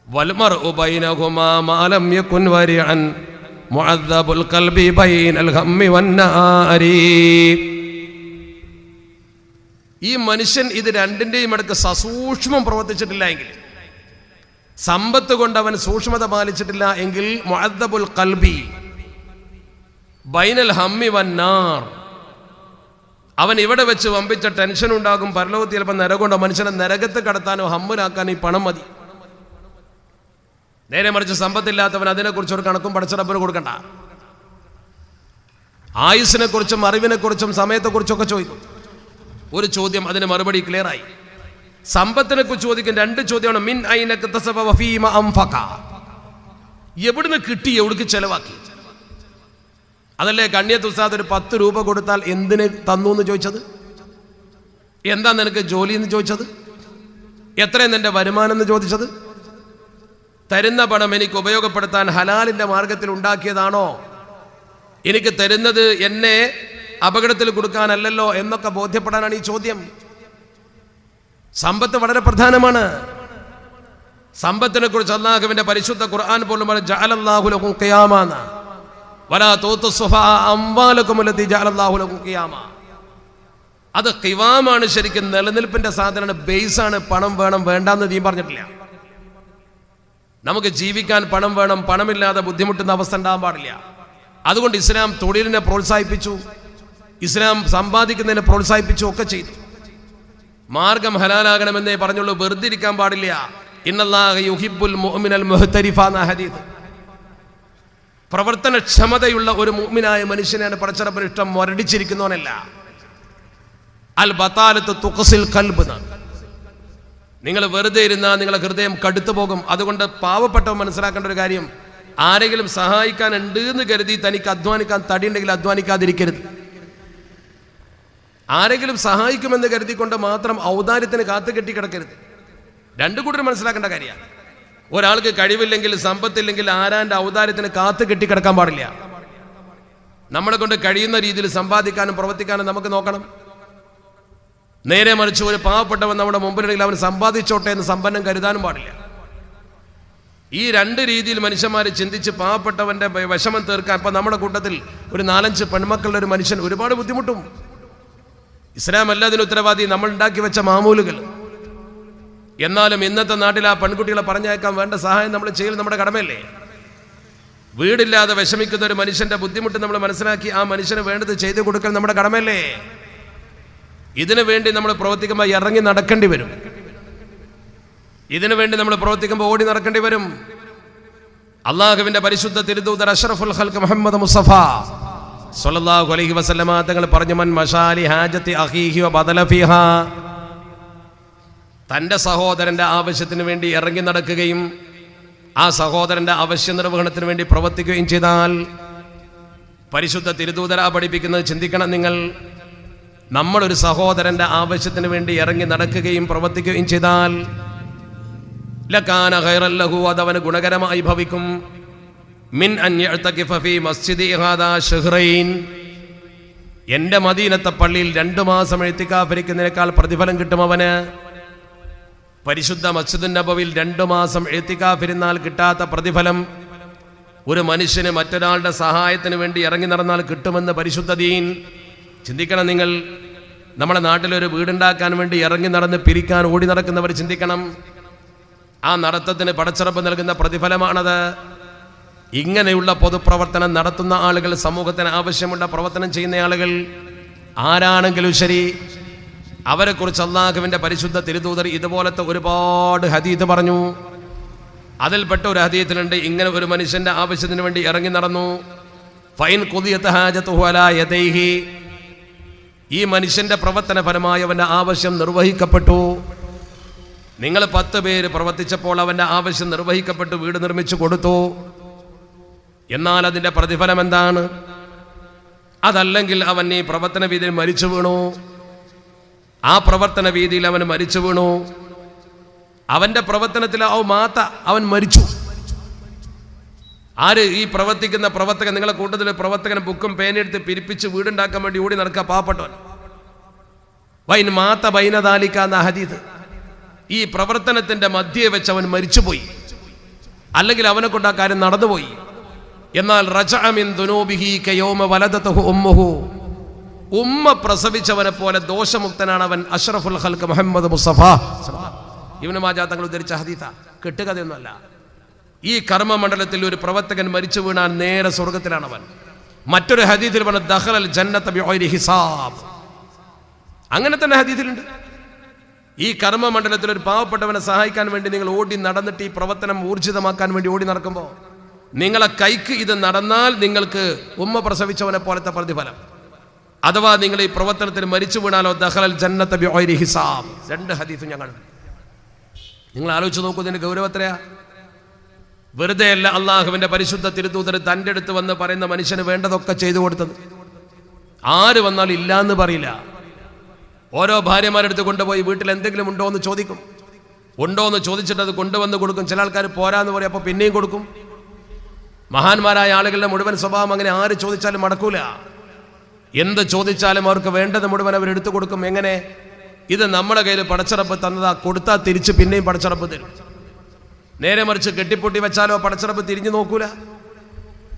വൽമർഉ ബൈനഹുമാ മാ ലം യകുൻ വരിഅൻ മുഅദ്ദബുൽ ഖൽബി ബൈനൽ ഹമ്മി വന്നാരി. ഈ മനുഷ്യൻ ഇത് രണ്ടിന്റെയും ഇടയ്ക്ക് സസൂക്ഷ്മം പ്രവർത്തിച്ചിട്ടില്ല എങ്കിൽ, സമ്പത്ത് കൊണ്ട് അവൻ സൂക്ഷ്മത പാലിച്ചിട്ടില്ല എങ്കിൽ, മുഅദ്ദബുൽ ഖൽബി ബൈനൽ ഹമ്മി വന്നാർ, അവൻ ഇവിടെ വെച്ച് വമ്പിച്ച ടെൻഷൻ ഉണ്ടാകും. പരലോകത്ത് ചിലപ്പോൾ നരകമുണ്ടോ. മനുഷ്യനെ നരകത്ത് കടത്താനോ ഹമ്മിലാക്കാനോ ഈ പണം മതി. നേരെ മറിച്ച് സമ്പത്തില്ലാത്തവൻ അതിനെക്കുറിച്ച് ഒരു കണക്കും പടച്ച റബ്ബിന് കൊടുക്കണ്ട. ആയുസിനെ കുറിച്ചും അറിവിനെ കുറിച്ചും സമയത്തെക്കുറിച്ചും ഒക്കെ ചോദിക്കും. ഒരു ചോദ്യം, അതിന് മറുപടി ക്ലിയർ ആയി. സമ്പത്തിനെ കുറിച്ച് ചോദിക്കും രണ്ട് ചോദ്യമാണ്. മിൻ ഐന ഇക്തസബ വഫീമ അൻഫഖ. എവിടുന്ന് കിട്ടി, എവിടേക്ക് ചെലവാക്കി. അതല്ലേ കണ്ണിയത്ത് ഉസ്താദ് ഒരു 10 രൂപ കൊടുത്താൽ എന്തിന് തന്നു എന്ന് ചോദിച്ചത്? എന്താ നിനക്ക് ജോലി എന്ന് ചോദിച്ചത്? എത്രയും നിന്റെ വരുമാനം എന്ന് ചോദിച്ചത്? തരുന്ന പണം എനിക്ക് ഉപയോഗപ്പെടുത്താൻ ഹലാലിന്റെ മാർഗത്തിൽ ഉണ്ടാക്കിയതാണോ? എനിക്ക് തരുന്നത് എന്നെ അപകടത്തിൽ കൊടുക്കാനല്ലല്ലോ എന്നൊക്കെ ബോധ്യപ്പെടാനാണ് ഈ ചോദ്യം. സമ്പത്ത് വളരെ പ്രധാനമാണ്. സമ്പത്തിനെ കുറിച്ച് അല്ലാഹുവിന്റെ പരിശുദ്ധ ഖുർആൻ പോലും ജഅലല്ലാഹു ലക്കും ഖിയാമ, വലാ തൂതുസ്സുഫാ അംവാലക്കും അല്ലതി ജഅലല്ലാഹു ലക്കും ഖിയാമ. അത് ഖിവാമാണ്, ശരിക്കും നിലനിൽപ്പിന്റെ സാധനമാണ്, ബേസാണ്. പണം വേണം വേണ്ടാന്ന് നീ പറഞ്ഞിട്ടില്ല. നമുക്ക് ജീവിക്കാൻ പണം വേണം, പണമില്ലാതെ ബുദ്ധിമുട്ടുന്ന അവസ്ഥ ഉണ്ടാകാൻ പാടില്ല. അതുകൊണ്ട് ഇസ്ലാം തൊഴിലിനെ പ്രോത്സാഹിപ്പിച്ചു, ഇസ്ലാം സമ്പാദിക്കുന്നതിനെ പ്രോത്സാഹിപ്പിച്ചു ഒക്കെ ചെയ്തു. മാർഗം ഹലാലാകണമെന്നേ പറഞ്ഞുള്ളൂ, വെറുതെ ഇരിക്കാൻ പാടില്ല. ഇന്നല്ലാഹ യുഹിബ്ബുൽ മുഅ്മിനൽ മുഹ്തരിഫ എന്ന ഹദീസ്. പ്രവർത്തനക്ഷമതയുള്ള ഒരു മുഅ്മിനായ മനുഷ്യനാണ് പടച്ചറപ്പിന് ഇഷ്ടം, മുരടിച്ചിരിക്കുന്നവനല്ല. അൽ ബതാലത്തു തുഖ്സിൽ ഖൽബ്. നിങ്ങൾ വെറുതെ ഇരുന്നാൽ നിങ്ങളെ ഹൃദയം കടുത്തു പോകും. അതുകൊണ്ട് പാവപ്പെട്ടവൻ മനസ്സിലാക്കേണ്ട ഒരു കാര്യം, ആരെങ്കിലും സഹായിക്കാൻ ഉണ്ട് എന്ന് കരുതി തനിക്ക് അധ്വാനിക്കാൻ തടിയുണ്ടെങ്കിൽ അധ്വാനിക്കാതിരിക്കരുത്. ആരെങ്കിലും സഹായിക്കുമെന്ന് കരുതിക്കൊണ്ട് മാത്രം ഔദാര്യത്തിന് കാത്തു കെട്ടി കിടക്കരുത്. രണ്ടു കൂട്ടരും മനസ്സിലാക്കേണ്ട കാര്യമാണ്. ഒരാൾക്ക് കഴിവില്ലെങ്കിൽ, സമ്പത്തില്ലെങ്കിൽ ആരാന്റെ ഔദാര്യത്തിന് കാത്തു കെട്ടി കിടക്കാൻ പാടില്ല. നമ്മളെ കൊണ്ട് കഴിയുന്ന രീതിയിൽ സമ്പാദിക്കാനും പ്രവർത്തിക്കാനും നമുക്ക് നോക്കണം. നേരെ മറിച്ച് ഒരു പാവപ്പെട്ടവൻ നമ്മുടെ മുമ്പിലുണ്ടെങ്കിൽ അവൻ സമ്പാദിച്ചോട്ടെ എന്ന് സമ്പന്നം കരുതാനും പാടില്ല. ഈ രണ്ട് രീതിയിൽ മനുഷ്യന്മാർ ചിന്തിച്ച് പാവപ്പെട്ടവന്റെ വിഷമം തീർക്കാൻ. ഇപ്പം നമ്മുടെ കൂട്ടത്തിൽ ഒരു 4-5 പെൺമക്കളുടെ ഒരു മനുഷ്യൻ ഒരുപാട് ബുദ്ധിമുട്ടും. ഇസ്ലാം എല്ലാത്തിനും ഉത്തരവാദി, നമ്മൾ ഉണ്ടാക്കി വെച്ച മാമൂലുകൾ. എന്നാലും ഇന്നത്തെ നാട്ടിൽ ആ പെൺകുട്ടികളെ പറഞ്ഞയക്കാൻ വേണ്ട സഹായം നമ്മൾ ചെയ്യൽ നമ്മുടെ കടമയല്ലേ? വീടില്ലാതെ വിഷമിക്കുന്ന ഒരു മനുഷ്യന്റെ ബുദ്ധിമുട്ട് നമ്മൾ മനസ്സിലാക്കി ആ മനുഷ്യന് വേണ്ടത് ചെയ്തു കൊടുക്കൽ നമ്മുടെ കടമയല്ലേ? ഇതിനു വേണ്ടി നമ്മൾ പ്രവർത്തിക്കുമ്പോൾ ഇറങ്ങി നടക്കേണ്ടി വരും. ഇതിനു വേണ്ടി നമ്മൾ പ്രവർത്തിക്കുമ്പോൾ ഓടി നടക്കേണ്ടി വരും. അള്ളാഹുവിന്റെ പരിശുദ്ധ തിരുദൂതർ അഷ്റഫുൽ ഖൽഖ് മുഹമ്മദ് മുസ്തഫ സ്വല്ലല്ലാഹു അലൈഹി വസല്ലമ തങ്ങൾ പറഞ്ഞു, മൻ മശാലി ഹാജത്തി അഖീഹി വബദല ഫീഹാ. തൻ്റെ സഹോദരന്റെ ആവശ്യത്തിന് വേണ്ടി ഇറങ്ങി നടക്കുകയും ആ സഹോദരന്റെ ആവശ്യ നിർവഹണത്തിന് വേണ്ടി പ്രവർത്തിക്കുകയും ചെയ്താൽ, പരിശുദ്ധ തിരുദൂതരാ പഠിപ്പിക്കുന്നത് ചിന്തിക്കണം നിങ്ങൾ. നമ്മളൊരു സഹോദരന്റെ ആവശ്യത്തിന് വേണ്ടി ഇറങ്ങി നടക്കുകയും പ്രവർത്തിക്കുകയും ചെയ്താൽ ലകാന ഖൈറൻ ലഹു, അതവന് ഗുണകരമായി ഭവിക്കും. മിൻ അൻ യഅ്തഖിഫ ഫീ മസ്ജിദി ഹാദാ ശഹ്റൈൻ. എൻ്റെ മദീനത്തെ പള്ളിയിൽ 2 മാസം ഇഅ്തികാഫിരിക്കുന്നതിനേക്കാൾ പ്രതിഫലം കിട്ടും അവന്. പരിശുദ്ധ മസ്ജിദുൻ നബവിയിൽ 2 മാസം ഇഅ്തികാഫിരുന്നാൽ കിട്ടാത്ത പ്രതിഫലം ഒരു മനുഷ്യന് മറ്റൊരാളുടെ സഹായത്തിന് വേണ്ടി ഇറങ്ങി നടന്നാൽ കിട്ടുമെന്ന് പരിശുദ്ധ ദീൻ. ചിന്തിക്കണം നിങ്ങൾ. നമ്മുടെ നാട്ടിലൊരു വീടുണ്ടാക്കാൻ വേണ്ടി ഇറങ്ങി നടന്ന് പിരിക്കാൻ ഓടി നടക്കുന്നവർ ചിന്തിക്കണം. ആ നടത്തത്തിന് പടച്ചിറപ്പ് നൽകുന്ന പ്രതിഫലമാണത്. ഇങ്ങനെയുള്ള പൊതുപ്രവർത്തനം നടത്തുന്ന ആളുകൾ, സമൂഹത്തിന് ആവശ്യമുള്ള പ്രവർത്തനം ചെയ്യുന്ന ആളുകൾ ആരാണെങ്കിലും ശരി, അവരെക്കുറിച്ച് അള്ളാഹുവിൻ്റെ പരിശുദ്ധ തിരുദൂതർ ഇതുപോലത്തെ ഒരുപാട് ഹദീത്ത് പറഞ്ഞു. അതിൽപ്പെട്ട ഒരു ഹദീത്തിലുണ്ട്, ഇങ്ങനെ ഒരു മനുഷ്യന്റെ ആവശ്യത്തിന് വേണ്ടി ഇറങ്ങി നടന്നു. ഫൈൻ ഖുദിയത ഹാജതുഹു അലാ യദൈഹി. ഈ മനുഷ്യന്റെ പ്രവർത്തന ഫലമായി അവന്റെ ആവശ്യം നിർവഹിക്കപ്പെട്ടു. നിങ്ങൾ 10 പേര് പ്രവർത്തിച്ചപ്പോൾ അവന്റെ ആവശ്യം നിർവഹിക്കപ്പെട്ടു, വീട് നിർമ്മിച്ചു കൊടുത്തു. എന്നാൽ അതിന്റെ പ്രതിഫലം എന്താണ്? അതല്ലെങ്കിൽ അവൻ ഈ പ്രവർത്തന വീതിയിൽ മരിച്ചു വീണു. ആ പ്രവർത്തന വീതിയിൽ അവൻ മരിച്ചു വീണു. അവന്റെ പ്രവർത്തനത്തിൽ അവൻ മരിച്ചു. ആര്? ഈ പ്രവർത്തിക്കുന്ന പ്രവർത്തകൻ. നിങ്ങളെ കൂട്ടത്തിൽ പ്രവർത്തകൻ ബുക്കും പേനെടുത്ത് പിരിപ്പിച്ച് വീടുണ്ടാക്കാൻ വേണ്ടി ഓടി നടക്കുക പാവപ്പെട്ടവൻ. വൈൻ മാത്ത ബൈനദാലിക എന്ന ഹദീസ്. ഈ പ്രവർത്തനത്തിന്റെ മധ്യേ വെച്ച് അവൻ മരിച്ചുപോയി, അല്ലെങ്കിൽ അവനെ കൊണ്ട് ആ കാര്യം നടന്നുപോയി. എന്നാൽ റജഅ മിൻ ദുനൂബിഹി കയൗമ വലദതഹു ഉമ്മുഹു. ഉമ്മ പ്രസവിച്ചവനെ പോലെ ദോഷമുക്തനാണ് അവൻ. അഷ്റഫുൽ ഖൽഖ് മുഹമ്മദ് മുസ്തഫ ഇബ്നു മാജാ തങ്ങൾ ഉദ്ധരിച്ച ഹദീസാ, കെട്ടുകഥയൊന്നുമല്ല. ഈ കർമ്മമണ്ഡലത്തിൽ ഒരു പ്രവർത്തകൻ മരിച്ചു വീണാൽ നേരെ സ്വർഗത്തിലാണ് അവൻ. മറ്റൊരു ഹദീസിൽ പറഞ്ഞ ദഖലൽ ജന്നത ബിഗൈരി ഹിസാബ്. അങ്ങനെ തന്നെ ഹദീസിലുണ്ട്. ഈ കർമ്മമണ്ഡലത്തിൽ ഒരു പാവപ്പെട്ടവനെ സഹായിക്കാൻ വേണ്ടി നിങ്ങൾ ഓടി നടന്നിട്ട് ഈ പ്രവർത്തനം ഊർജിതമാക്കാൻ വേണ്ടി ഓടി നടക്കുമ്പോൾ നിങ്ങളെ കൈക്ക് ഇത് നടന്നാൽ നിങ്ങൾക്ക് ഉമ്മ പ്രസവിച്ചവനെ പോലത്തെ പ്രതിഫലം. അഥവാ നിങ്ങൾ ഈ പ്രവർത്തനത്തിൽ മരിച്ചു വീണാലോ ദഖലൽ ജന്നത ബിഗൈരി ഹിസാബ്. 2 ഹദീസ് ഞങ്ങൾ നിങ്ങൾ ആലോചിച്ച് നോക്കൂ, ഇതിന്റെ ഗൗരവത്രയാ. വെറുതെ അല്ല അള്ളാഹുവിന്റെ പരിശുദ്ധ തിരുദൂതർ തൻ്റെ അടുത്ത് വന്ന് പറയുന്ന മനുഷ്യന് വേണ്ടതൊക്കെ ചെയ്തു കൊടുത്തത്. ആര് വന്നാലും ഇല്ല എന്ന് പറയില്ല. ഓരോ ഭാര്യമാരെടുത്ത് കൊണ്ടുപോയി വീട്ടിൽ എന്തെങ്കിലും ഉണ്ടോ എന്ന് ചോദിക്കും. ഉണ്ടോ എന്ന് ചോദിച്ചിട്ട് അത് കൊണ്ടുവന്ന് കൊടുക്കും. ചില ആൾക്കാർ പോരാന്ന് പറയും, അപ്പോൾ പിന്നെയും കൊടുക്കും. മഹാന്മാരായ ആളുകളുടെ മുഴുവൻ സ്വഭാവം അങ്ങനെ. ആര് ചോദിച്ചാലും മടക്കൂല. എന്ത് ചോദിച്ചാലും അവർക്ക് വേണ്ടത് മുഴുവൻ അവരെടുത്തു കൊടുക്കും. എങ്ങനെ? ഇത് നമ്മുടെ കയ്യിൽ പടച്ചിറപ്പ് തന്നതാ, കൊടുത്താൽ തിരിച്ച് പിന്നെയും പടച്ചിറപ്പ് തരും. നേരെ മറിച്ച് കെട്ടിപ്പൊട്ടി വെച്ചാലോ പടച്ചിറപ്പ് തിരിഞ്ഞു നോക്കൂല.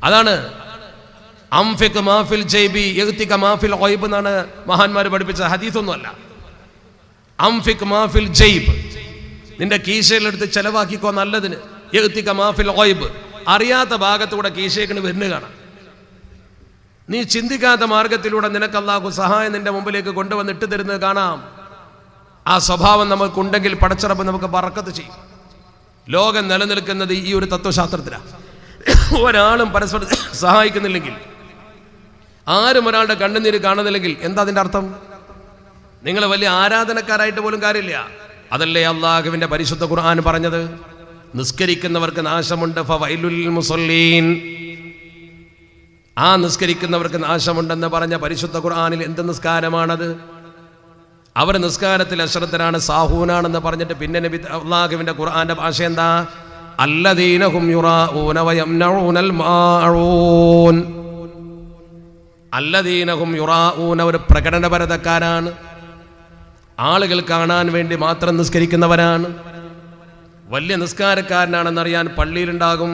അതാണ് അംഫിക് മാഫിൽ ജൈബി യഗ്തിക മാഫിൽ ഗൈബ് എന്നാണ് മഹാന്മാർ പഠിപ്പിച്ച ഹദീസൊന്നുമല്ല. അംഫിക് മാഫിൽ ജൈബ്, നിന്റെ കീശയിലെടുത്ത് ചെലവാക്കിക്കോ നല്ലതിന്. യഗ്തിക മാഫിൽ ഗൈബ്, അറിയാത്ത ഭാഗത്തൂടെ കീശയ്ക്ക് വരുന്നു കാണാം. നീ ചിന്തിക്കാത്ത മാർഗത്തിലൂടെ നിനക്ക് അല്ലാഹു സഹായം നിന്റെ മുമ്പിലേക്ക് കൊണ്ടുവന്ന് ഇട്ടു തരുന്നത് കാണാം. ആ സ്വഭാവം നമുക്കുണ്ടെങ്കിൽ പടച്ചറബ് നമുക്ക് ബറക്കത്ത് ചെയ്യും. ലോകം നിലനിൽക്കുന്നത് ഈ ഒരു തത്വശാസ്ത്രത്തിലാണ്. ഒരാളും പരസ്പരം സഹായിക്കുന്നില്ലെങ്കിൽ, ആരും ഒരാളുടെ കണ്ണുനീര് കാണുന്നില്ലെങ്കിൽ എന്താ അതിൻ്റെ അർത്ഥം? നിങ്ങൾ വലിയ ആരാധനക്കാരായിട്ട് പോലും കാര്യമില്ല. അതല്ലേ അള്ളാഹുവിന്റെ പരിശുദ്ധ ഖുർആൻ പറഞ്ഞത്, നിസ്കരിക്കുന്നവർക്ക് നാശമുണ്ട്, ഫവൈലുൽ മുസല്ലീൻ. ആ നിസ്കരിക്കുന്നവർക്ക് നാശമുണ്ടെന്ന് പറഞ്ഞ പരിശുദ്ധ ഖുർആനിൽ എന്ത് നിസ്കാരമാണത്? അവർ നിസ്കാരത്തിൽ അശ്രദ്ധരാണ്, സാഹൂനാണെന്ന് പറഞ്ഞിട്ട് പിന്നെ നബി അള്ളാഹുവിന്റെ ഖുർആന്റെ ഭാഷ എന്താ? അല്ലദീന ഹും യുറാഊന വയംനഊനൽ മാഊൻ. അല്ലദീന ഹും യുറാഊന, ഒരു പ്രകടനപരതക്കാരാണ്, ആളുകൾ കാണാൻ വേണ്ടി മാത്രം നിസ്കരിക്കുന്നവരാണ്. വലിയ നിസ്കാരക്കാരനാണെന്നറിയാൻ പള്ളിയിലുണ്ടാകും,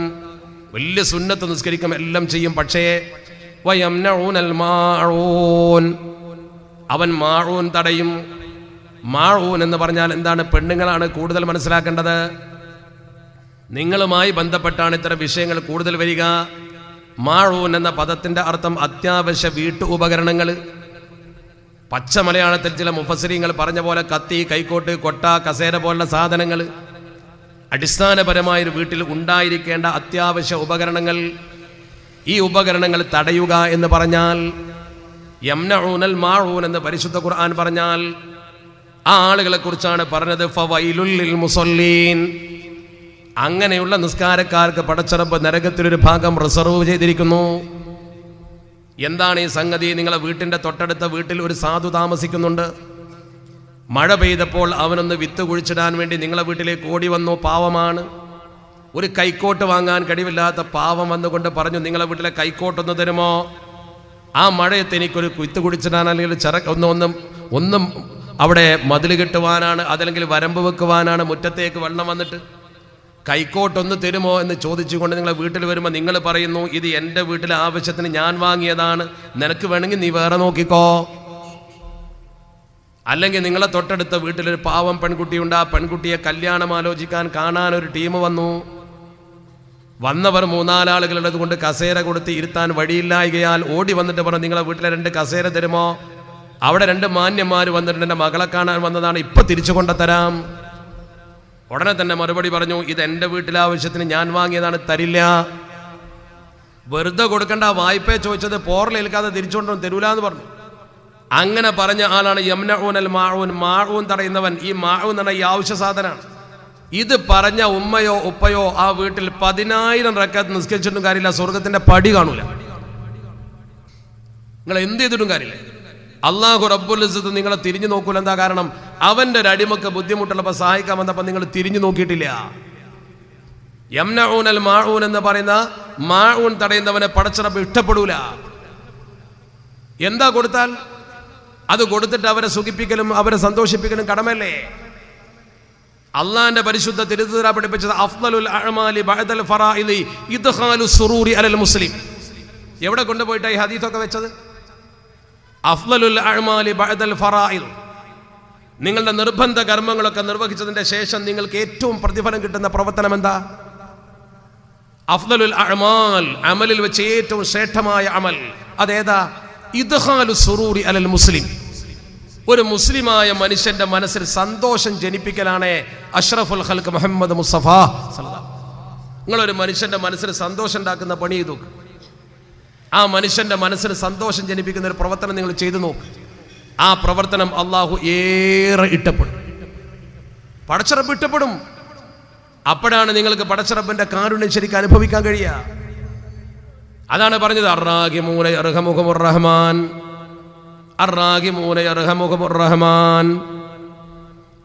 വലിയ സുന്നത്ത് നിസ്കരിക്കും, എല്ലാം ചെയ്യും. പക്ഷേ വയംനഊനൽ മാഊൻ, അവൻ മാഊൻ തടയും. മാഊൻ എന്ന് പറഞ്ഞാൽ എന്താണ്? പെണ്ണുങ്ങളാണ് കൂടുതൽ മനസ്സിലാക്കേണ്ടത്. നിങ്ങളുമായി ബന്ധപ്പെട്ടാണ് ഇത്തരം വിഷയങ്ങൾ കൂടുതൽ വരിക. മാഊൻ എന്ന പദത്തിന്റെ അർത്ഥം അത്യാവശ്യ വീട്ടു ഉപകരണങ്ങൾ. പച്ച മലയാളത്തിൽ ചില മുഫസ്സിരീങ്ങൾ പറഞ്ഞ പോലെ കത്തി, കൈക്കോട്ട്, കൊട്ട, കസേര പോലുള്ള സാധനങ്ങൾ, അടിസ്ഥാനപരമായൊരു വീട്ടിൽ ഉണ്ടായിരിക്കേണ്ട അത്യാവശ്യ ഉപകരണങ്ങൾ. ഈ ഉപകരണങ്ങൾ തടയുക എന്ന് പറഞ്ഞാൽ, യംനഊനൽ മാഊൻ എന്ന് പരിശുദ്ധ ഖുർആൻ പറഞ്ഞാൽ ആ ആളുകളെ കുറിച്ചാണ് പറഞ്ഞത്, ഫവൈലുൽ ലിൽ മുസല്ലീൻ. അങ്ങനെയുള്ള നിസ്കാരക്കാർക്ക് പടച്ചറബ് നരകത്തിലൊരു ഭാഗം റിസർവ് ചെയ്തിരിക്കുന്നു. എന്താണ് ഈ സംഗതി? നിങ്ങളെ വീട്ടിൻ്റെ തൊട്ടടുത്ത വീട്ടിൽ ഒരു സാധു താമസിക്കുന്നുണ്ട്. മഴ പെയ്തപ്പോൾ അവനൊന്ന് വിത്ത് കുഴിച്ചിടാൻ വേണ്ടി നിങ്ങളെ വീട്ടിലേക്ക് ഓടി വന്നു. പാവമാണ്, ഒരു കൈക്കോട്ട് വാങ്ങാൻ കഴിവില്ലാത്ത പാവം വന്നുകൊണ്ട് പറഞ്ഞു, നിങ്ങളെ വീട്ടിലെ കൈക്കോട്ടൊന്ന് തരുമോ? ആ മഴയത്ത് എനിക്കൊരു വിത്ത് കുഴിച്ചിടാൻ, അല്ലെങ്കിൽ ഒന്നും അവിടെ മതിൽ കെട്ടുവാനാണ്, അതല്ലെങ്കിൽ വരമ്പ് വെക്കുവാനാണ്, മുറ്റത്തേക്ക് വെള്ളം വന്നിട്ട് കൈക്കോട്ടൊന്ന് തരുമോ എന്ന് ചോദിച്ചുകൊണ്ട് നിങ്ങളെ വീട്ടിൽ വരുമ്പോൾ നിങ്ങൾ പറയുന്നു, ഇത് എൻ്റെ വീട്ടിലെ ആവശ്യത്തിന് ഞാൻ വാങ്ങിയതാണ്, നിനക്ക് വേണമെങ്കിൽ നീ വേറെ നോക്കിക്കോ. അല്ലെങ്കിൽ നിങ്ങളെ തൊട്ടടുത്ത വീട്ടിലൊരു പാവം പെൺകുട്ടിയുണ്ട്, ആ പെൺകുട്ടിയെ കല്യാണം ആലോചിക്കാൻ കാണാൻ ഒരു ടീം വന്നു. വന്നവർ 3-4 ആളുകളുള്ളത് കൊണ്ട് കസേര കൊടുത്ത് ഇരുത്താൻ വഴിയില്ലായകയാൽ ഓടി വന്നിട്ട് പറഞ്ഞു, നിങ്ങളെ വീട്ടിലെ 2 കസേര തരുമോ? അവിടെ 2 മാന്യന്മാർ വന്നിട്ടുണ്ട്, എൻ്റെ മകളെ കാണാൻ വന്നതാണ്, ഇപ്പം തിരിച്ചു കൊണ്ടുതരാം. ഉടനെ തന്നെ മറുപടി പറഞ്ഞു, ഇത് എൻ്റെ വീട്ടിലെ ആവശ്യത്തിന് ഞാൻ വാങ്ങിയതാണ്, തരില്ല. വെറുതെ കൊടുക്കേണ്ട, വായ്പയെ ചോദിച്ചത് പോറലേൽക്കാതെ തിരിച്ചുകൊണ്ടും തരൂല എന്ന് പറഞ്ഞു. അങ്ങനെ പറഞ്ഞ ആളാണ് യംനഊനൽ മാഊൻ, മാഊൻ തടയുന്നവൻ. ഈ മാഊൻ എന്ന ഈ ആവശ്യ സാധനമാണ്. ഇത് പറഞ്ഞ ഉമ്മയോ ഉപ്പയോ ആ വീട്ടിൽ 10,000 റക്അത്ത് നിസ്കരിച്ചിട്ടും കാര്യമില്ല, സ്വർഗത്തിന്റെ പടി കാണൂല. നിങ്ങൾ എന്ത് ചെയ്തിട്ടും കാര്യമില്ല. അല്ലാഹു റബ്ബുൽ ഇസ്സത്ത് നിങ്ങളെ തിരിഞ്ഞു നോക്കൂല. എന്താ കാരണം? അവന്റെ ഒരു അടിമക്ക് ബുദ്ധിമുട്ടുള്ളപ്പോൾ സഹായിക്കാൻ വന്നപ്പോൾ നിങ്ങൾ തിരിഞ്ഞു നോക്കിയിട്ടില്ല. യംനഊനൽ മാഊൻ എന്ന് പറയുന്ന മാഊൻ തടയുന്നവനെ പടച്ചറബ് ഇഷ്ടപ്പെടൂല. എന്താ കൊടുത്താൽ? അത് കൊടുത്തിട്ട് അവരെ സുഖിപ്പിക്കലും അവരെ സന്തോഷിപ്പിക്കലും കടമല്ലേ? അള്ളാന്റെ പരിശുദ്ധ തിരുത്തുതര പഠിപ്പിച്ചത് അഫ്ളലുൽ അഅ്മാലി ബഅദൽ ഫറായിദി ഇദ്ഖാലു സുറൂരി അലൽ മുസ്ലിം. എവിടെ കൊണ്ടുപോയിട്ടാണ് ഈ ഹദീസൊക്കെ വെച്ചത്? അഫ്ളലുൽ അഅ്മാലി ബഅദൽ ഫറായിദ്. നിങ്ങളുടെ നിർബന്ധ കർമ്മങ്ങളൊക്കെ നിർവഹിച്ചതിന്റെ ശേഷം നിങ്ങൾക്ക് ഏറ്റവും പ്രതിഫലം കിട്ടുന്ന പ്രവർത്തനം എന്താ? അഫ്ളലുൽ അഅ്മാൽ, അമലിൽ വെച്ച് ഏറ്റവും ശ്രേഷ്ഠമായ അമൽ അതേതാ? ഇദ്ഖാലു സുറൂരി അലൽ മുസ്ലിം. ഒരു മുസ്ലിമായ മനുഷ്യന്റെ മനസ്സിൽ സന്തോഷം ജനിപ്പിക്കലാണ് അഷ്റഫുൽ ഖൽഖ് മുഹമ്മദ് മുസ്തഫ സല്ലല്ലാഹു. നിങ്ങളൊരു മനുഷ്യന്റെ മനസ്സിൽ സന്തോഷം ഉണ്ടാക്കുന്ന പണി ചെയ്തു നോക്ക്. ആ മനുഷ്യന്റെ മനസ്സിൽ സന്തോഷം ജനിപ്പിക്കുന്ന ഒരു പ്രവർത്തനം നിങ്ങൾ ചെയ്തു നോക്ക്. ആ പ്രവർത്തനം അള്ളാഹു ഏറെ ഇഷ്ടപ്പെടും, പടച്ചറബ് ഇഷ്ടപ്പെടും. അപ്പോഴാണ് നിങ്ങൾക്ക് പടച്ചറബിന്റെ കാരുണ്യം ശരിക്കും അനുഭവിക്കാൻ കഴിയുക. അതാണ് പറഞ്ഞത്, അർറാഗിമൂന യർഹമുഹുർ റഹ്മാൻ, അർറാഗിമൂന യർഹമുഹുർ റഹ്മാൻ.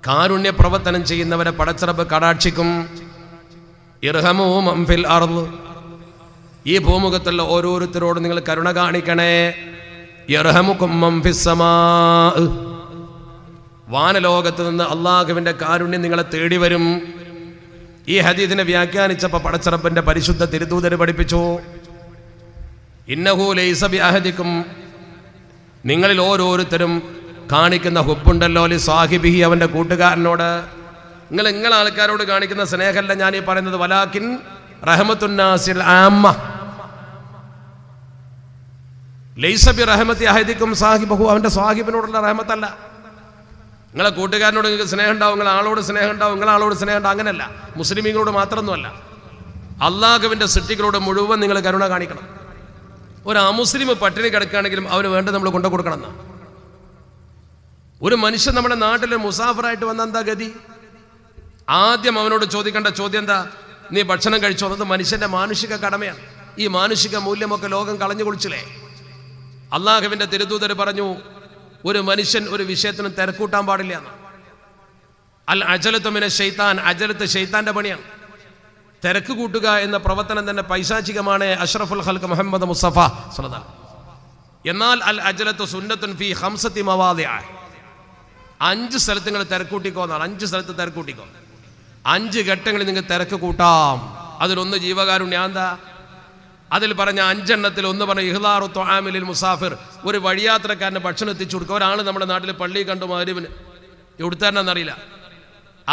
കാരുണ്യ പ്രവർത്തനം ചെയ്യുന്നവരെ പടച്ചറബ് കടാക്ഷിക്കും. ഇർഹമൂ മൻ ഫിൽ അർദ്, ഈ ഭൂമുഖത്തുള്ള ഓരോരുത്തരോടും നിങ്ങൾ കരുണ കാണിക്കണേ. യർഹമുകും മൻ ഫിസ് സമാ, വാനലോകത്ത് നിന്ന് അള്ളാഹുവിന്റെ കാരുണ്യം നിങ്ങളെ തേടി വരും. ഈ ഹദീസിനെ വ്യാഖ്യാനിച്ചപ്പോൾ പടച്ചറബിന്റെ പരിശുദ്ധ തിരുദൂതര് പഠിപ്പിച്ചു, ഇന്നഹു ലൈസ ബിഅഹദിക്കും, നിങ്ങളിൽ ഓരോരുത്തരും കാണിക്കുന്ന ഹുബ്ബുണ്ടല്ലോ ലി സാഹിബിഹി, അവന്റെ കൂട്ടുകാരനോട്. നിങ്ങൾ ആൾക്കാരോട് കാണിക്കുന്ന സ്നേഹമല്ല ഞാൻ ഈ പറയുന്നത്, വലാകിൻ റഹ്മത്തുന്നാസിൽ ആമ്മ, ലൈസ ബി റഹ്മത്തി അഹദിക്കും സാഹിബഹു, അവൻ്റെ സാഹിബിനോടുള്ള റഹ്മത്തല്ല. നിങ്ങളെ കൂട്ടുകാരനോട് നിങ്ങൾക്ക് സ്നേഹം ഉണ്ടാവും, നിങ്ങളെ ആളോട് സ്നേഹം ഉണ്ടാവും, നിങ്ങളെ ആളോട് സ്നേഹം ഉണ്ടാവും. അങ്ങനെയല്ല, മുസ്ലിമീങ്ങളോട് മാത്രമൊന്നുമല്ല, അള്ളാഹുവിൻ്റെ സൃഷ്ടികളോട് മുഴുവൻ നിങ്ങൾ കരുണ കാണിക്കണം. ഒരു അമുസ്ലിം പട്ടിണി കിടക്കുകയാണെങ്കിലും അവന് വേണ്ടത് നമ്മൾ കൊണ്ടു കൊടുക്കണം എന്നാണ്. ഒരു മനുഷ്യൻ നമ്മുടെ നാട്ടിൽ മുസാഫറായിട്ട് വന്ന എന്താ ഗതി? ആദ്യം അവനോട് ചോദിക്കേണ്ട ചോദ്യം എന്താ? നീ ഭക്ഷണം കഴിച്ചോ? അത് മനുഷ്യന്റെ മാനുഷിക കടമയാണ്. ഈ മാനുഷിക മൂല്യമൊക്കെ ലോകം കളഞ്ഞു കുളിച്ചില്ലേ? അള്ളാഹുവിന്റെ തിരുദൂതർ പറഞ്ഞു, ഒരു മനുഷ്യൻ ഒരു വിഷയത്തിന് തിരക്കൂട്ടാൻ പാടില്ല എന്ന്. അൽ അജലത്തു മിന ശൈത്താൻ, അജലത്ത് ശൈത്താന്റെ പണിയാണ്. തിരക്ക് കൂട്ടുക എന്ന പ്രവർത്തനം തന്നെ പൈശാചികമാണ്. അഷ്റഫുൽ ഖൽഖ് മുഹമ്മദ് മുസ്തഫ സ്വല്ലല്ലാഹു. എന്നാൽ അൽ അജലത്തു സുന്നത്തുൻ ഫീ ഖംസതി മവാദിഅ, 5 സ്ഥലത്ത് നിങ്ങൾ തിരക്കൂട്ടിക്കോ എന്നാണ്. 5 സ്ഥലത്ത് തിരക്കൂട്ടിക്കോ. 5 ഘട്ടങ്ങളിൽ നിങ്ങൾ തിരക്ക് കൂട്ടാം. അതിലൊന്ന് ജീവകാരുണ്യാന്താ. അതിൽ പറഞ്ഞ 5 എണ്ണത്തിൽ ഒന്ന് പറഞ്ഞ ഇഹ്ലാറു ത്വആമിലിൽ മുസാഫിർ, ഒരു വഴിയാത്രക്കാരന് ഭക്ഷണം എത്തിച്ചു കൊടുക്കുക. ഒരാൾ നമ്മുടെ നാട്ടിൽ പള്ളി കണ്ടു മഗ്‌രിബിന് എവിടുത്താരെന്നറിയില്ല,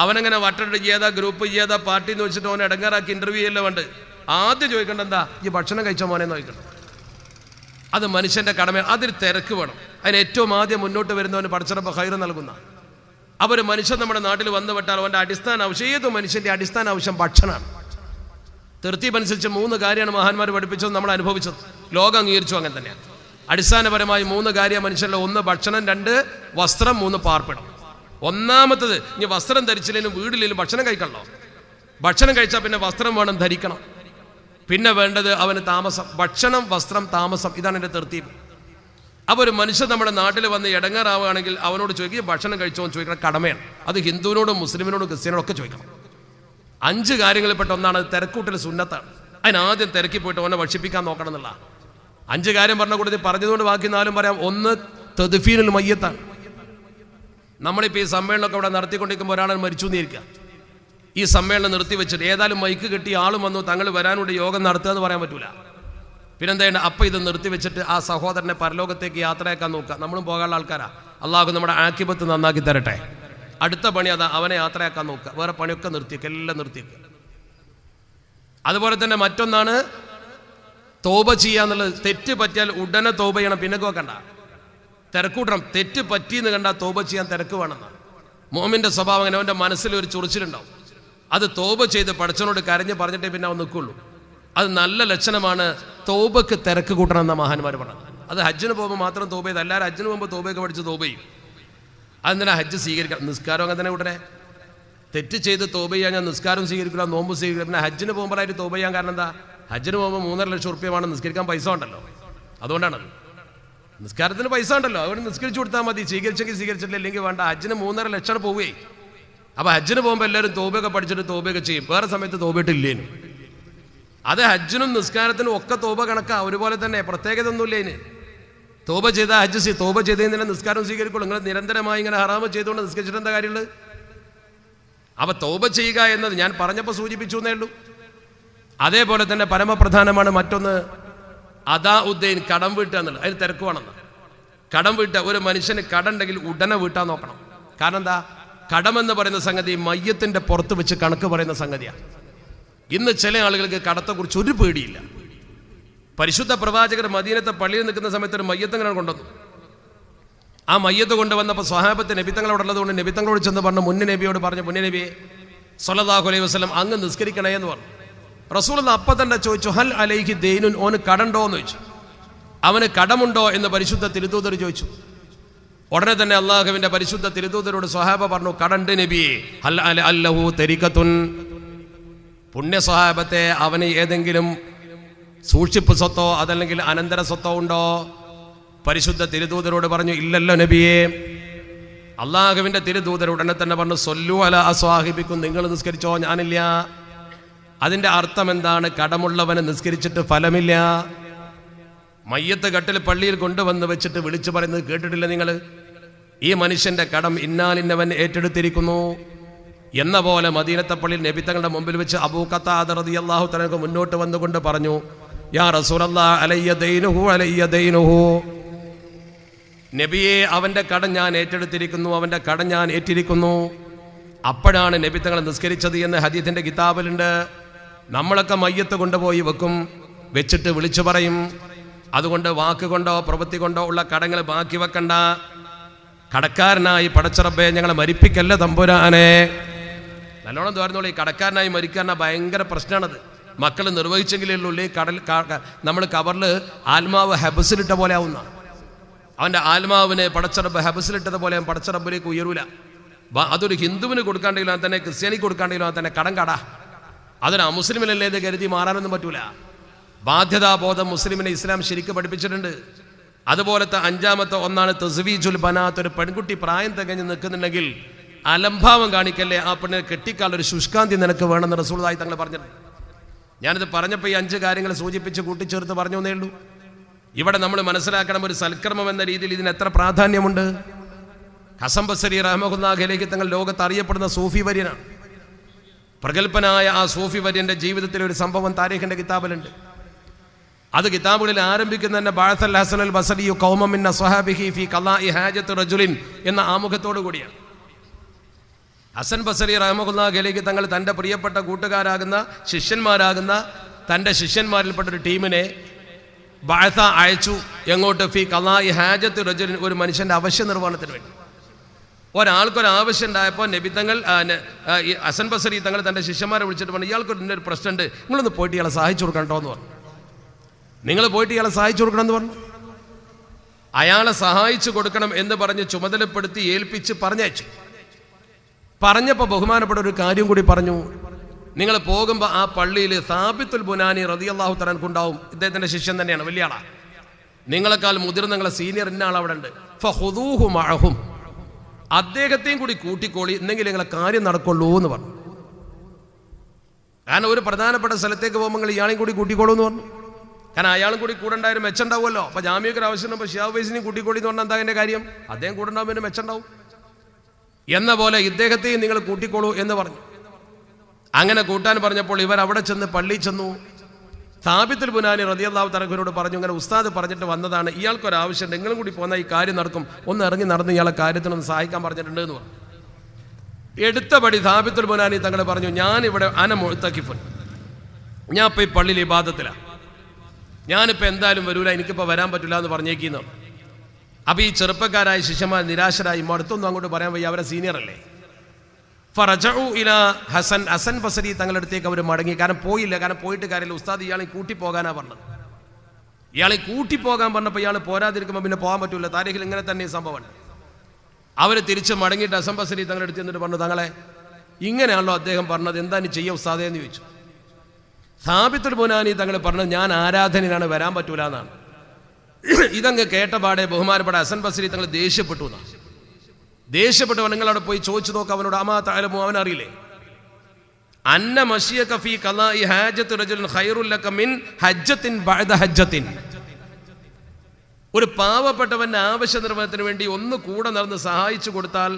അവനങ്ങനെ വട്ടട്ട് ചെയ്താ ഗ്രൂപ്പ് ചെയ്താ പാർട്ടി എന്ന് വെച്ചിട്ട് അവനെ ഇടങ്ങാറാക്കി ഇന്റർവ്യൂ ചെയ്യല്ലേ വേണ്ട. ആദ്യം ചോദിക്കേണ്ട എന്താ? ഈ ഭക്ഷണം കഴിച്ച മോനെന്ന് ചോദിക്കണം. അത് മനുഷ്യന്റെ കടമ. അതിൽ തിരക്ക് വേണം. അതിന് ഏറ്റവും ആദ്യം മുന്നോട്ട് വരുന്നവന് പടച്ചറപ്പ് ഖൈർ നൽകുന്ന. അവർ മനുഷ്യൻ നമ്മുടെ നാട്ടിൽ വന്നു വിട്ടാൽ അവൻ്റെ അടിസ്ഥാന ആവശ്യം, ഏത് മനുഷ്യന്റെ അടിസ്ഥാന ആവശ്യം ഭക്ഷണമാണ്. തൃപ്തിപ്പനുസരിച്ച് 3 കാര്യമാണ് മഹാന്മാർ പഠിപ്പിച്ചത്, നമ്മൾ അനുഭവിച്ചത്, ലോകം അംഗീകരിച്ചു. അങ്ങനെ തന്നെയാണ്. അടിസ്ഥാനപരമായി 3 കാര്യം മനുഷ്യരുടെ: 1 ഭക്ഷണം, 2 വസ്ത്രം, 3 പാർപ്പിടം. ഒന്നാമത്തത്, ഇനി വസ്ത്രം ധരിച്ചില്ലെങ്കിലും വീടില്ലെങ്കിലും ഭക്ഷണം കഴിക്കണല്ലോ. ഭക്ഷണം കഴിച്ചാൽ പിന്നെ വസ്ത്രം വേണം, ധരിക്കണം. പിന്നെ വേണ്ടത് അവന് താമസം. ഭക്ഷണം, വസ്ത്രം, താമസം, ഇതാണ് എൻ്റെ തൃപ്തി. അപ്പോൾ ഒരു മനുഷ്യൻ നമ്മുടെ നാട്ടിൽ വന്ന് ഇടങ്ങാറാവുകയാണെങ്കിൽ അവനോട് ചോദിക്കുക, ഭക്ഷണം കഴിച്ചോ എന്ന് ചോദിക്കണം, കടമയാണ്. അത് ഹിന്ദുവിനോടും മുസ്ലിമിനോടും ക്രിസ്ത്യാനോടും ഒക്കെ ചോദിക്കണം. 5 കാര്യങ്ങളിൽപ്പെട്ട ഒന്നാണ് തിരക്കൂട്ടൽ സുന്നത്താണ്. അതിനാദ്യം തിരക്കി പോയിട്ട് അവനെ ഭക്ഷിപ്പിക്കാൻ നോക്കണം എന്നുള്ള 5 കാര്യം പറഞ്ഞ കൂട്ടത്തിൽ പറഞ്ഞതുകൊണ്ട് ബാക്കി 4 പറയാം. 1 തദ്ഫീനുൽ മയ്യത്താണ്. നമ്മളിപ്പോൾ ഈ സമ്മേളനമൊക്കെ ഇവിടെ നടത്തിക്കൊണ്ടിരിക്കുമ്പോൾ ഒരാൾ മരിച്ചു എന്നിരിക്കുക. ഈ സമ്മേളനം നിർത്തി വെച്ചിട്ട് ഏതായാലും മൈക്ക് കിട്ടി ആളും വന്നു, തങ്ങൾ വരാനുണ്ട്, യോഗം നടത്തുക എന്ന് പറയാൻ പറ്റൂല. പിന്നെന്താ ചെയ്യണം? അപ്പം ഇത് നിർത്തി വെച്ചിട്ട് ആ സഹോദരനെ പരലോകത്തേക്ക് യാത്രയാക്കാൻ നോക്കുക. നമ്മളും പോകാനുള്ള ആൾക്കാരാ. അള്ളാഹു നമ്മുടെ ആക്കിബത്ത് നന്നാക്കി തരട്ടെ. അടുത്ത പണി അതാ, അവനെ യാത്രയാക്കാൻ നോക്കുക. വേറെ പണിയൊക്കെ നിർത്തിയേക്കുക, എല്ലാം നിർത്തിയേക്കുക. അതുപോലെ തന്നെ മറ്റൊന്നാണ് തോബ ചെയ്യാന്നുള്ളത്. തെറ്റ് പറ്റിയാൽ ഉടനെ തോബ ചെയ്യണം, പിന്നെ വെക്കണ്ട, തിരക്കൂട്ടണം. തെറ്റ് പറ്റിയെന്ന് കണ്ടാൽ തോബ ചെയ്യാൻ തിരക്ക് വേണമെന്നാണ്. മോമിൻ്റെ സ്വഭാവം അങ്ങനെ, അവൻ്റെ മനസ്സിൽ ഒരു ചൊറിച്ചിലുണ്ടാവും. അത് തോബ ചെയ്ത് പടച്ചവനോട് കരഞ്ഞ് പറഞ്ഞിട്ടേ പിന്നെ അവൻ നിൽക്കുള്ളൂ. അത് നല്ല ലക്ഷണമാണ്. തോബക്ക് തിരക്ക് കൂട്ടണം എന്ന മഹാന്മാർ പറഞ്ഞത്. അത് ഹജ്ജിന് പോകുമ്പോൾ മാത്രം തോബ ചെയ്ത്, എല്ലാവരും ഹജ്ജിന് പോകുമ്പോൾ തോബയൊക്കെ പഠിച്ച് തോബ ചെയ്യും. അതെന്തിനാ ഹജ്ജ് സ്വീകരിക്കണം? നിസ്കാരം അങ്ങനെ തന്നെ കൂട്ടരെ. തെറ്റ് ചെയ്ത് തോബ ചെയ്യാൻ ഞാൻ നിസ്കാരം സ്വീകരിക്കില്ല, നോമ്പ് സ്വീകരിക്കില്ല. പിന്നെ ഹജ്ജിന് പോകുമ്പോഴായിട്ട് തോബ ചെയ്യാൻ കാരണം എന്താ? ഹജ്ജിന് പോകുമ്പോൾ 3.5 ലക്ഷം റുപ്യമാണ്, നിസ്കരിക്കാൻ പൈസ ഉണ്ടല്ലോ, അതുകൊണ്ടാണത്. നിസ്കാരത്തിന് പൈസ ഉണ്ടല്ലോ, അതുകൊണ്ട് നിസ്കരിച്ചു കൊടുത്താൽ മതി. സ്വീകരിച്ചെങ്കിൽ സ്വീകരിച്ചിട്ടില്ല, ഇല്ലെങ്കിൽ വേണ്ട. ഹജ്ജിന് 3.5 ലക്ഷം പോവുകയെ. അപ്പോൾ ഹജ്ജിന് പോകുമ്പോൾ എല്ലാവരും തോബയൊക്കെ പഠിച്ചിട്ട് തോബയൊക്കെ ചെയ്യും. വേറെ സമയത്ത് തോബയിട്ടില്ലേനും. അത് ഹജ്ജിനും നിസ്കാരത്തിനും ഒക്കെ തോബ കണക്കാ, ഒരുപോലെ തന്നെ, പ്രത്യേകത ഒന്നുമില്ല ഇതിന്. തോബ ചെയ്താൽ ഹജ്ജ് തോബ ചെയ്തതിന് നിസ്കാരം സ്വീകരിക്കുള്ളൂ. നിങ്ങൾ നിരന്തരമായി ഇങ്ങനെ ഹറാമ് ചെയ്തുകൊണ്ട് നിസ്കരിച്ചിട്ട് എന്താ കാര്യമുള്ളത്? അപ്പോൾ തോബ ചെയ്യുക എന്നത് ഞാൻ പറഞ്ഞപ്പോൾ സൂചിപ്പിച്ചു എന്നേ ഉള്ളൂ. അതേപോലെ തന്നെ പരമപ്രധാനമാണ് മറ്റൊന്ന്, അദാ ഉദ്ദൈൻ, കടം വീട്ടുക എന്നുള്ളത്. അതിന് തിരക്ക് വേണമെന്ന്. കടം വീട്ടുക, ഒരു മനുഷ്യന് കടമുണ്ടെങ്കിൽ ഉടനെ വീട്ടാൻ നോക്കണം. കാരണം എന്താ? കടമെന്ന് പറയുന്ന സംഗതി മയ്യത്തിൻ്റെ പുറത്ത് വെച്ച് കണക്ക് പറയുന്ന സംഗതിയാണ്. ഇന്ന് ചില ആളുകൾക്ക് കടത്തെക്കുറിച്ച് ഒരു പേടിയില്ല. പരിശുദ്ധ പ്രവാചകർ മദീനത്തെ പള്ളിയിൽ നിൽക്കുന്ന സമയത്ത് ഒരു മയ്യത്തങ്ങനെ കൊണ്ടുവന്നു. ആ മയ്യത്ത് കൊണ്ടുവന്നപ്പോൾ സ്വഹാബത്ത് നബിത്തങ്ങൾ അവിടെ ഉള്ളതുകൊണ്ട് നബിത്തങ്ങളോട് ചെന്ന് പറഞ്ഞു, മുന്നേ നബിയോട് പറഞ്ഞു, മുന്നേ നബിയെ സ്വല്ലല്ലാഹു അലൈഹി വസല്ലം അങ്ങ് നിസ്കരിക്കണേ എന്ന് പറഞ്ഞു. റസൂലുള്ളാഹി അപ്പം തന്നെ ചോദിച്ചു, ഹൽ അലൈഹി ദൈനുൻ, ഓന് കടമുണ്ടോ എന്ന് ചോദിച്ചു. അവന് കടമുണ്ടോ എന്ന് പരിശുദ്ധ തിരുദൂതർ ചോദിച്ചു. ഉടനെ തന്നെ അള്ളാഹുവിന്റെ പരിശുദ്ധ തിരുദൂതരോട് സ്വഹാബ പറഞ്ഞു, കടണ്ട് നബിയെ. ഹൽ അല്ലഹു തരികത്തുൻ, പുണ്യ സ്വഹാബത്തെ അവന് ഏതെങ്കിലും സൂക്ഷിപ്പ് സ്വത്തോ അതല്ലെങ്കിൽ അനന്തര സ്വത്തോ ഉണ്ടോ? പരിശുദ്ധ തിരുദൂതരോട് പറഞ്ഞു, ഇല്ലല്ലോ നബിയെ. അള്ളാഹുവിന്റെ തിരുദൂതർ ഉടനെ തന്നെ പറഞ്ഞു, സൊല്ലു അല അസ്വാഹിബിക്കും, നിങ്ങൾ നിസ്കരിച്ചോ, ഞാനില്ല. അതിൻ്റെ അർത്ഥം എന്താണ്? കടമുള്ളവന് നിസ്കരിച്ചിട്ട് ഫലമില്ല. മയ്യത്ത് കട്ടിൽ പള്ളിയിൽ കൊണ്ടുവന്ന് വെച്ചിട്ട് വിളിച്ചു പറയുന്നത് കേട്ടിട്ടില്ല നിങ്ങൾ? ഈ മനുഷ്യന്റെ കടം ഇന്നാലിന്നവൻ ഏറ്റെടുത്തിരിക്കുന്നു എന്ന പോലെ മദീനത്തെ പള്ളിയിൽ നബി തങ്ങളുടെ മുമ്പിൽ വെച്ച് അബൂ ഖത്താദ റളിയല്ലാഹു തആല മുന്നോട്ട് വന്നുകൊണ്ട് പറഞ്ഞു, യാ റസൂലല്ലാഹ് അലയ്യ ദൈനുഹു അലയ്യ ദൈനുഹു, നബിയെ അവൻ്റെ കടം ഞാൻ ഏറ്റെടുത്തിരിക്കുന്നു, അവൻ്റെ കടം ഞാൻ ഏറ്റിരിക്കുന്നു. അപ്പോഴാണ് നബി തങ്ങൾ നിസ്കരിച്ചത് എന്ന് ഹദീസിൻ്റെ കിതാബിലുണ്ട്. നമ്മളൊക്കെ മയ്യത്ത് കൊണ്ടുപോയി വെക്കും, വെച്ചിട്ട് വിളിച്ചു പറയും, അതുകൊണ്ട് വാക്കുകൊണ്ടോ പ്രവൃത്തി കൊണ്ടോ ഉള്ള കടങ്ങൾ ബാക്കി വെക്കണ്ട. കടക്കാരനായി പടച്ചറബ്ബേ ഞങ്ങളെ മരിപ്പിക്കല്ല തമ്പുരാനെ. നല്ലോണം തോന്നുള്ളൂ. ഈ കടക്കാരനായി മരിക്കാനാ ഭയങ്കര പ്രശ്നമാണത്. മക്കൾ നിർവഹിച്ചെങ്കിലേ ഉള്ളൂ. ഈ നമ്മൾ കവറിൽ ആത്മാവ് ഹെബസിലിട്ട പോലെ ആവുന്ന, അവൻ്റെ ആത്മാവിനെ പടച്ചറബ്ബ് ഹെബസിലിട്ടത് പോലെ പടച്ചറബ്ബിലേക്ക് ഉയരൂല. അതൊരു ഹിന്ദുവിന് കൊടുക്കാണ്ടെങ്കിലും തന്നെ, ക്രിസ്ത്യാനിക്ക് കൊടുക്കാണ്ടെങ്കിലും തന്നെ കടം കട. അതൊരു അമുസ്ലിമിനല്ലേ എന്ന് കരുതി മാറാനൊന്നും പറ്റൂല. ബാധ്യതാബോധം മുസ്ലിമിനെ ഇസ്ലാം ശരിക്കും പഠിപ്പിച്ചിട്ടുണ്ട്. അതുപോലത്തെ അഞ്ചാമത്തെ ഒന്നാണ് തസ്വീജുൽ ബനാത്ത്. ഒരു പെൺകുട്ടി പ്രായം തികഞ്ഞ് നിൽക്കുന്നുണ്ടെങ്കിൽ അലംഭാവം കാണിക്കല്ലേ, ആ പെണ്ണിനെ കെട്ടിക്കാളൊരു ശുഷ്കാന്തി നിനക്ക് വേണമെന്ന് റസൂലുള്ളാഹി തങ്ങൾ പറഞ്ഞിട്ടുണ്ട്. ഞാനിത് പറഞ്ഞപ്പോൾ ഈ 5 കാര്യങ്ങൾ സൂചിപ്പിച്ച് കൂട്ടിച്ചേർത്ത് പറഞ്ഞു എന്നേ ഉള്ളൂ. ഇവിടെ നമ്മൾ മനസ്സിലാക്കണം, ഒരു സൽക്കർമ്മം എന്ന രീതിയിൽ ഇതിന് എത്ര പ്രാധാന്യമുണ്ട്. ഹസൻ ബസരി റഹ്മത്തുള്ളാഹി അലൈഹി തങ്ങൾ ലോകത്ത് അറിയപ്പെടുന്ന സൂഫി വര്യനാണ്. പ്രഗൽഭനായ ആ സൂഫി വര്യന്റെ ജീവിതത്തിൽ ഒരു സംഭവം താരീഖിന്റെ കിതാബിലുണ്ട്. അത് കിതാബുകളിൽ ആരംഭിക്കുന്ന തന്നെ ബഅസൽ ഹസനുൽ ബസരി ഖൗമൻ മിൻ അസ്ഹാബിഹി ഫീ ഖളാഇ ഹാജത്ത് റജുലിൻ എന്ന ആമുഖത്തോടു കൂടിയാണ്. ഹസൻ ബസരി റഹ്മത്തുള്ളാഹി അലൈഹി തങ്ങൾ തൻ്റെ പ്രിയപ്പെട്ട കൂട്ടുകാരാകുന്ന ശിഷ്യന്മാരാകുന്ന തൻ്റെ ശിഷ്യന്മാരിൽപ്പെട്ട ഒരു ടീമിനെ ബഅസ അയച്ചു. എങ്ങോട്ട്? ഫീ ഖളാഇ ഹാജത്ത് റജുലിൻ, ഒരു മനുഷ്യൻ്റെ അവശ്യ നിർവഹണത്തിന് വേണ്ടി. ഒരാൾക്കൊരാവശ്യം ഉണ്ടായപ്പോൾ നബി തങ്ങൾ ഹസൻ ബസരി തങ്ങൾ തൻ്റെ ശിഷ്യന്മാരെ വിളിച്ചിട്ട് പറഞ്ഞു, ഇയാൾക്കൊരു പ്രശ്നമുണ്ട്, നിങ്ങളൊന്ന് പോയിട്ട് ഇയാളെ സഹായിച്ചു കൊടുക്കണ്ടോ എന്ന് പറഞ്ഞു. നിങ്ങൾ പോയിട്ട് ഇയാളെ സഹായിച്ചു കൊടുക്കണം എന്ന് പറഞ്ഞു. അയാളെ സഹായിച്ചു കൊടുക്കണം എന്ന് പറഞ്ഞ് ചുമതലപ്പെടുത്തി ഏൽപ്പിച്ച് പറഞ്ഞയച്ചു. പറഞ്ഞപ്പോൾ ബഹുമാനപ്പെട്ട ഒരു കാര്യം കൂടി പറഞ്ഞു. നിങ്ങൾ പോകുമ്പോൾ ആ പള്ളിയിൽ സാബിത്തുൽ ബുനാനി റളിയല്ലാഹു തആല അൻഹു ഉണ്ടാവും. ഇദ്ദേഹത്തിൻ്റെ ശിഷ്യൻ തന്നെയാണ്, വലിയ ആളാണ്. നിങ്ങളെക്കാൾ മുതിർന്ന നിങ്ങളെ സീനിയർ ഇന്ന ആൾ അവിടെ ഉണ്ട്. ഫഖുദൂഹു മഅഹും, അദ്ദേഹത്തെയും കൂടി കൂട്ടിക്കോളി, എന്നെങ്കിലും നിങ്ങളെ കാര്യം നടക്കുള്ളൂ എന്ന് പറഞ്ഞു. കാരണം ഒരു പ്രധാനപ്പെട്ട സ്ഥലത്തേക്ക് പോകുമ്പോൾ നിങ്ങൾ ഇയാളെയും കൂടി കൂട്ടിക്കോളൂ എന്ന് പറഞ്ഞു. കാരണം അയാളും കൂടി കൂടെ ഉണ്ടായാലും മെച്ചുണ്ടാവുമല്ലോ. അപ്പോൾ ജാമ്യക്കൊരു ആവശ്യം ഷിഹാബ് വൈസിനെയും കൂട്ടിക്കോളി എന്ന് പറഞ്ഞാൽ എന്താ അതിൻ്റെ കാര്യം? അദ്ദേഹം കൂടെ ഉണ്ടാകുമ്പോൾ പിന്നെ മെച്ചുണ്ടാവും എന്ന പോലെ ഇദ്ദേഹത്തെയും നിങ്ങൾ കൂട്ടിക്കോളൂ എന്ന് പറഞ്ഞു. അങ്ങനെ കൂട്ടാൻ പറഞ്ഞപ്പോൾ ഇവർ അവിടെ ചെന്ന് പള്ളിയിൽ ചെന്നു. സാബിത്തുൽ ബുനാനി റളിയല്ലാഹു തആല അൻഹുവിനോട് പറഞ്ഞു, ഇങ്ങനെ ഉസ്താദ് പറഞ്ഞിട്ട് വന്നതാണ്, ഇയാൾക്കൊരാവശ്യം, നിങ്ങളും കൂടി പോന്നാൽ ഈ കാര്യം നടക്കും, ഒന്ന് ഇറങ്ങി നടന്ന് ഇയാളെ കാര്യത്തിനൊന്ന് സഹായിക്കാൻ പറഞ്ഞിട്ടുണ്ട് എന്ന് പറഞ്ഞു. എടുത്തപടി സാബിത്തുൽ ബുനാനി തങ്ങൾ പറഞ്ഞു, ഞാനിവിടെ മുഅ്തകിഫുൻ, ഞാൻ ഇപ്പോൾ ഈ പള്ളിയിൽ ഇബാദത്തിലാണ്, ഞാനിപ്പോൾ എന്തായാലും വരൂല, എനിക്കിപ്പോൾ വരാൻ പറ്റില്ല എന്ന് പറഞ്ഞേക്കുന്നു. അപ്പോൾ ഈ ചെറുപ്പക്കാരായ ശിഷ്യന്മാർ നിരാശരായി, അടുത്തൊന്നും അങ്ങോട്ട് പറയാൻ വയ്യ, അവരെ സീനിയർ അല്ലേ. ഫറജഉ ഇലാ ഹസൻ ബസരി തങ്ങളുടെ അടുത്തേക്ക് അവർ മടങ്ങി. കാരണം പോയില്ല, കാരണം പോയിട്ട് കാര്യമില്ല, ഉസ്താദ് ഇയാളെ കൂട്ടിപ്പോകാനാ പറഞ്ഞത്. ഇയാളെ കൂട്ടിപ്പോകാൻ പറഞ്ഞപ്പോൾ ഇയാൾ പോരാതിരിക്കുമ്പോൾ പിന്നെ പോകാൻ പറ്റില്ല. താരീഖിൽ ഇങ്ങനെ തന്നെ സംഭവമാണ്. അവർ തിരിച്ച് മടങ്ങിയിട്ട് ഹസൻ ബസരി തങ്ങളുടെ അടുത്ത് എന്നിട്ട് പറഞ്ഞു, തങ്ങളെ ഇങ്ങനെയാണല്ലോ അദ്ദേഹം പറഞ്ഞത്, എന്താ ഇനി ചെയ്യുക ഉസ്താദേ എന്ന് ചോദിച്ചു. സാബിത്തുൽ ബുനാനി തങ്ങൾ പറഞ്ഞത്, ഞാൻ ആരാധനയാണ്, വരാൻ പറ്റൂല എന്നാണ്. ഇതങ്ങ് കേട്ടപാടെ ബഹുമാനപ്പെട്ട ഹസൻ ബസരി തങ്ങൾ ദേഷ്യപ്പെട്ടു എന്നാണ്. ദേഷ്യപ്പെട്ടവൻ നിങ്ങൾ അവിടെ പോയി ചോദിച്ചു നോക്കാം അവനോട്, അമാ തഅലമു, അവനറിയില്ലേ, അന്ന മശിയക ഫീ ഖളാഇ ഹാജത്തി റജുലിൻ ഖൈറുൽ ലക മിൻ ഹജ്ജത്തിൻ ബഅദ ഹജ്ജത്തിൻ. ഒരു പാവപ്പെട്ടവന്റെ ആവശ്യ നിർവഹണത്തിന് വേണ്ടി ഒന്ന് കൂടെ നടന്ന് സഹായിച്ചു കൊടുത്താൽ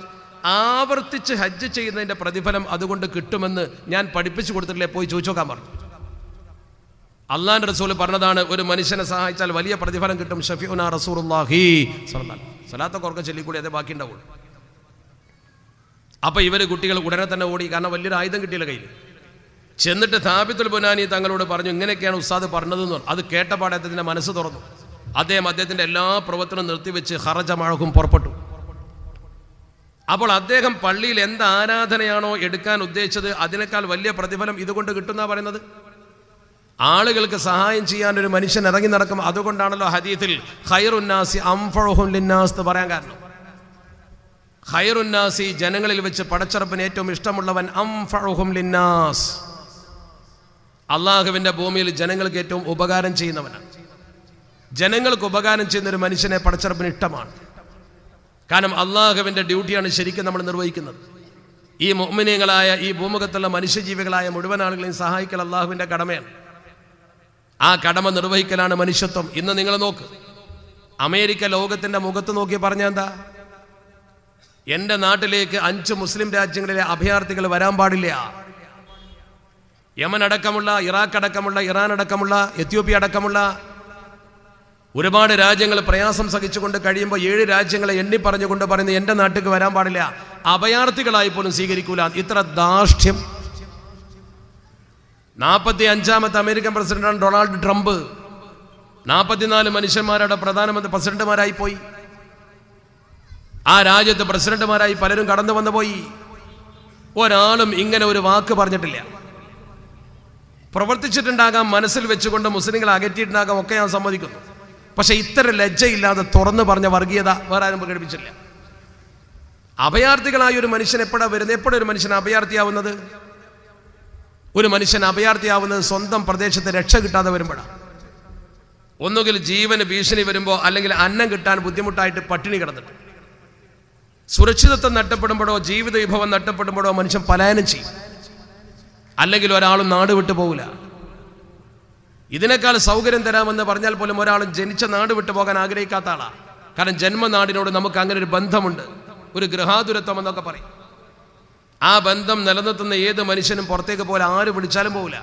ആവർത്തിച്ച് ഹജ്ജ് ചെയ്യുന്നതിന്റെ പ്രതിഫലം അതുകൊണ്ട് കിട്ടുമെന്ന് ഞാൻ പഠിപ്പിച്ചു കൊടുത്തിട്ടില്ലേ, പോയി ചോദിച്ചു നോക്കാൻ പറഞ്ഞു. അള്ളാന്റെ റസൂൽ പറഞ്ഞതാണ്, ഒരു മനുഷ്യനെ സഹായിച്ചാൽ വലിയ പ്രതിഫലം കിട്ടും. ഷഫീഉനാ റസൂലുള്ളാഹി സ്വല്ലല്ലാഹു അലൈഹി വസല്ലം. സലാത്തൊക്കെ ഓർക്ക ചൊല്ലിക്കൂടി, അതേ ബാക്കി ഉണ്ടാവുള്ളൂ. അപ്പൊ ഇവര് കുട്ടികൾ ഉടനെ തന്നെ ഓടി, കാരണം വലിയൊരു ആയുധം കിട്ടിയില്ല കയ്യിൽ. ചെന്നിട്ട് സാബിത്തുൽ ബുനാനി തങ്ങളോട് പറഞ്ഞു, ഇങ്ങനെയൊക്കെയാണ് ഉസ്താദ് പറഞ്ഞതെന്ന് പറഞ്ഞു. അത് കേട്ടപാടെ അദ്ദേഹത്തിന്റെ മനസ്സ് തുറന്നു. അദ്ദേഹത്തിന്റെ എല്ലാ പ്രവർത്തനവും നിർത്തിവെച്ച് ഖറജ മഅഹും പുറപ്പെട്ടു. അപ്പോൾ അദ്ദേഹം പള്ളിയിൽ എന്ത് ആരാധനയാണോ എടുക്കാൻ ഉദ്ദേശിച്ചത് അതിനേക്കാൾ വലിയ പ്രതിഫലം ഇതുകൊണ്ട് കിട്ടുന്ന പറയുന്നത്. ആളുകൾക്ക് സഹായം ചെയ്യാൻ ഒരു മനുഷ്യൻ ഇറങ്ങി നടക്കും. അതുകൊണ്ടാണല്ലോ ഹദീസിൽ ഖൈറുന്നാസി അൻഫഉഹും ലിന്നാസ് എന്ന് പറയാൻ കാരണം. ഖൈറുന്നാസി, ജനങ്ങളിൽ വെച്ച് പടച്ചറപ്പിന് ഏറ്റവും ഇഷ്ടമുള്ളവൻ, അൻഫഉഹും ലിന്നാസ്, അള്ളാഹുവിന്റെ ഭൂമിയിൽ ജനങ്ങൾക്ക് ഏറ്റവും ഉപകാരം ചെയ്യുന്നവനാണ്. ജനങ്ങൾക്ക് ഉപകാരം ചെയ്യുന്ന ഒരു മനുഷ്യനെ പടച്ചറപ്പിന് ഇഷ്ടമാണ്. കാരണം അള്ളാഹുവിന്റെ ഡ്യൂട്ടിയാണ് ശരിക്കും നമ്മൾ നിർവഹിക്കുന്നത്. ഈ മുഅ്മിനീങ്ങളായ ഈ ഭൂമുഖത്തുള്ള മനുഷ്യജീവികളായ മുഴുവൻ ആളുകളെയും സഹായിക്കൽ അള്ളാഹുവിന്റെ കടമയാണ്. ആ കടമ നിർവഹിക്കലാണ് മനുഷ്യത്വം. ഇന്ന് നിങ്ങൾ നോക്ക്, അമേരിക്ക ലോകത്തിന്റെ മുഖത്ത് നോക്കി പറഞ്ഞ എന്താ, എൻ്റെ നാട്ടിലേക്ക് 5 മുസ്ലിം രാജ്യങ്ങളിലെ അഭയാർത്ഥികൾ വരാൻ പാടില്ല. യമൻ അടക്കമുള്ള, ഇറാഖ് അടക്കമുള്ള, ഇറാൻ അടക്കമുള്ള, എത്യോപ്യ അടക്കമുള്ള ഒരുപാട് രാജ്യങ്ങൾ പ്രയാസം സഹിച്ചുകൊണ്ട് കഴിയുമ്പോൾ 7 രാജ്യങ്ങളെ എണ്ണി പറഞ്ഞുകൊണ്ട് പറയുന്നത് എൻ്റെ നാട്ടിലേക്ക് വരാൻ പാടില്ല, അഭയാർത്ഥികളായി പോലും സ്വീകരിക്കൂല. ഇത്ര ധാർഷ്ട്യം. 45ാമത്തെ അമേരിക്കൻ പ്രസിഡന്റാണ് ഡൊണാൾഡ് ട്രംപ്. 44 മനുഷ്യന്മാരുടെ പ്രധാനമന്ത്രി പ്രസിഡന്റുമാരായി പോയി. ആ രാജ്യത്ത് പ്രസിഡന്റുമാരായി പലരും കടന്നു വന്നു പോയി. ഒരാളും ഇങ്ങനെ ഒരു വാക്ക് പറഞ്ഞിട്ടില്ല. പ്രവർത്തിച്ചിട്ടുണ്ടാകാം, മനസ്സിൽ വെച്ചുകൊണ്ട് മുസ്ലിങ്ങളെ അകറ്റിയിട്ടുണ്ടാകാം, ഒക്കെ ഞാൻ സമ്മതിക്കുന്നു. പക്ഷെ ഇത്ര ലജ്ജയില്ലാതെ തുറന്നു പറഞ്ഞ വർഗീയത വേറെ ആരും പ്രകടിപ്പിച്ചില്ല. അഭയാർത്ഥികളായ ഒരു മനുഷ്യൻ എപ്പോഴാണ് വരുന്നത്? എപ്പോഴൊരു മനുഷ്യൻ അഭയാർത്ഥിയാവുന്നത്? ഒരു മനുഷ്യൻ അഭയാർത്ഥിയാവുന്നത് സ്വന്തം പ്രദേശത്ത് രക്ഷ കിട്ടാതെ വരുമ്പോഴാണ്. ഒന്നുകിൽ ജീവന് ഭീഷണി വരുമ്പോൾ, അല്ലെങ്കിൽ അന്നം കിട്ടാൻ ബുദ്ധിമുട്ടായിട്ട് പട്ടിണി കിടന്നിട്ട്. സുരക്ഷിതത്വം നഷ്ടപ്പെടുമ്പോഴോ ജീവിത വിഭവം നഷ്ടപ്പെടുമ്പോഴോ മനുഷ്യൻ പലായനം ചെയ്യും. അല്ലെങ്കിൽ ഒരാളും നാട് വിട്ടു പോകില്ല. ഇതിനേക്കാൾ സൗകര്യം തരാമെന്ന് പറഞ്ഞാൽ പോലും ഒരാളും ജനിച്ച നാട് വിട്ടു പോകാൻ ആഗ്രഹിക്കാത്ത ആളാണ്. കാരണം ജന്മനാടിനോട് നമുക്ക് അങ്ങനെ ഒരു ബന്ധമുണ്ട്, ഒരു ഗൃഹാതുരത്വം എന്നൊക്കെ പറയും. ആ ബന്ധം നിലനിർത്തുന്ന ഏത് മനുഷ്യനും പുറത്തേക്ക് പോലെ ആര് വിളിച്ചാലും പോകില്ല.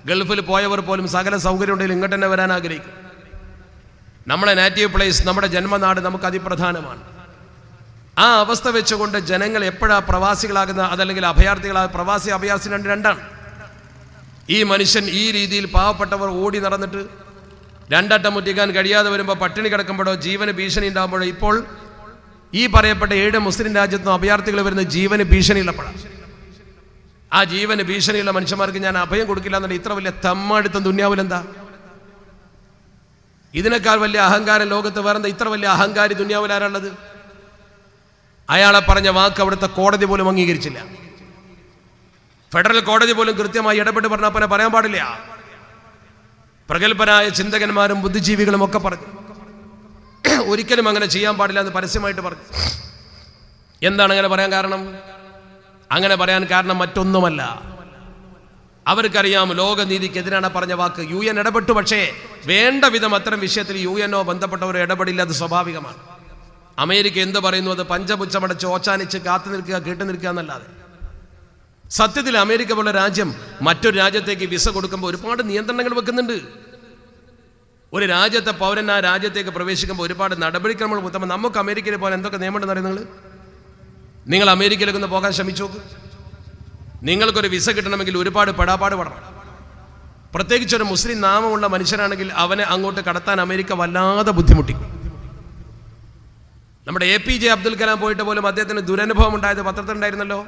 ഗൾഫിൽ പോയവർ പോലും സകല സൗകര്യം ഉണ്ടെങ്കിൽ ഇങ്ങോട്ട് തന്നെ വരാൻ ആഗ്രഹിക്കും. നമ്മുടെ നേറ്റീവ് പ്ലേസ്, നമ്മുടെ ജന്മനാട് നമുക്ക് അതിപ്രധാനമാണ്. ആ അവസ്ഥ വെച്ചുകൊണ്ട് ജനങ്ങൾ എപ്പോഴാണ് പ്രവാസികളാകുന്ന, അതല്ലെങ്കിൽ അഭയാർത്ഥികളാകുന്ന? പ്രവാസി അഭയാർത്ഥി രണ്ടാണ്. ഈ മനുഷ്യൻ ഈ രീതിയിൽ പാവപ്പെട്ടവർ ഓടി നടന്നിട്ട് രണ്ടട്ടം മുറ്റിക്കാൻ കഴിയാതെ വരുമ്പോൾ, പട്ടിണി കിടക്കുമ്പോഴോ ജീവന് ഭീഷണി ഉണ്ടാകുമ്പോഴോ, ഇപ്പോൾ ഈ പറയപ്പെട്ട 7 മുസ്ലിം രാജ്യത്തും അഭയാർത്ഥികൾ വരുന്ന ജീവന് ഭീഷണിയുള്ളപ്പോഴാണ്. ആ ജീവന് ഭീഷണിയുള്ള മനുഷ്യന്മാർക്ക് ഞാൻ അഭയം കൊടുക്കില്ല എന്നുള്ള ഇത്ര വലിയ തെമ്മാടിത്തം ദുന്യാവിലെന്താ? ഇതിനേക്കാൾ വലിയ അഹങ്കാരം ലോകത്ത് വേറെന്താ? ഇത്ര വലിയ അഹങ്കാരി ദുന്യാവിൽ ആരാളുള്ളത്? അയാളെ പറഞ്ഞ വാക്ക് അവിടുത്തെ കോടതി പോലും അംഗീകരിച്ചില്ല. ഫെഡറൽ കോടതി പോലും കൃത്യമായി ഇടപെട്ട് പറഞ്ഞ പറയാൻ പാടില്ല. പ്രഗത്ഭരായ ചിന്തകന്മാരും ബുദ്ധിജീവികളും ഒക്കെ പറഞ്ഞു ഒരിക്കലും അങ്ങനെ ചെയ്യാൻ പാടില്ല എന്ന് പരസ്യമായിട്ട് പറഞ്ഞു. എന്താണ് അങ്ങനെ പറയാൻ കാരണം? അങ്ങനെ പറയാൻ കാരണം മറ്റൊന്നുമല്ല, അവർക്കറിയാം ലോകനീതിക്കെതിരാണ് പറഞ്ഞ വാക്ക്. UN ഇടപെട്ടു, പക്ഷേ വേണ്ട വിധം അത്തരം വിഷയത്തിൽ UN ബന്ധപ്പെട്ടവർ ഇടപെടില്ല. അത് സ്വാഭാവികമാണ്. അമേരിക്ക എന്ത് പറയുന്നു അത് പഞ്ചപുച്ഛമടച്ച് ഓച്ചാനിച്ച് കാത്തു നിൽക്കുക, കേട്ടു നിൽക്കുക എന്നല്ലാതെ. സത്യത്തിൽ അമേരിക്ക പോലെ രാജ്യം മറ്റൊരു രാജ്യത്തേക്ക് വിസ കൊടുക്കുമ്പോൾ ഒരുപാട് നിയന്ത്രണങ്ങൾ വെക്കുന്നുണ്ട്. ഒരു രാജ്യത്തെ പൗരൻ ആ രാജ്യത്തേക്ക് പ്രവേശിക്കുമ്പോൾ ഒരുപാട് നടപടിക്രമങ്ങൾ കൊടുക്കുമ്പോൾ നമുക്ക് അമേരിക്കയിൽ പോകാൻ എന്തൊക്കെ നിയമമുണ്ടെന്ന് അറിയുന്നത്? നിങ്ങൾ അമേരിക്കയിലേക്ക് ഒന്ന് പോകാൻ ശ്രമിച്ചു നോക്ക്. നിങ്ങൾക്കൊരു വിസ കിട്ടണമെങ്കിൽ ഒരുപാട് പെടാപ്പാട് പെടണം. പ്രത്യേകിച്ചൊരു മുസ്ലിം നാമമുള്ള മനുഷ്യനാണെങ്കിൽ അവനെ അങ്ങോട്ട് കടത്താൻ അമേരിക്ക വല്ലാതെ ബുദ്ധിമുട്ടിക്കും. നമ്മുടെ APJ അബ്ദുൽ കലാം പോയിട്ട് പോലും അദ്ദേഹത്തിന് ദുരനുഭവം ഉണ്ടായത് പത്രത്തിലുണ്ടായിരുന്നല്ലോ.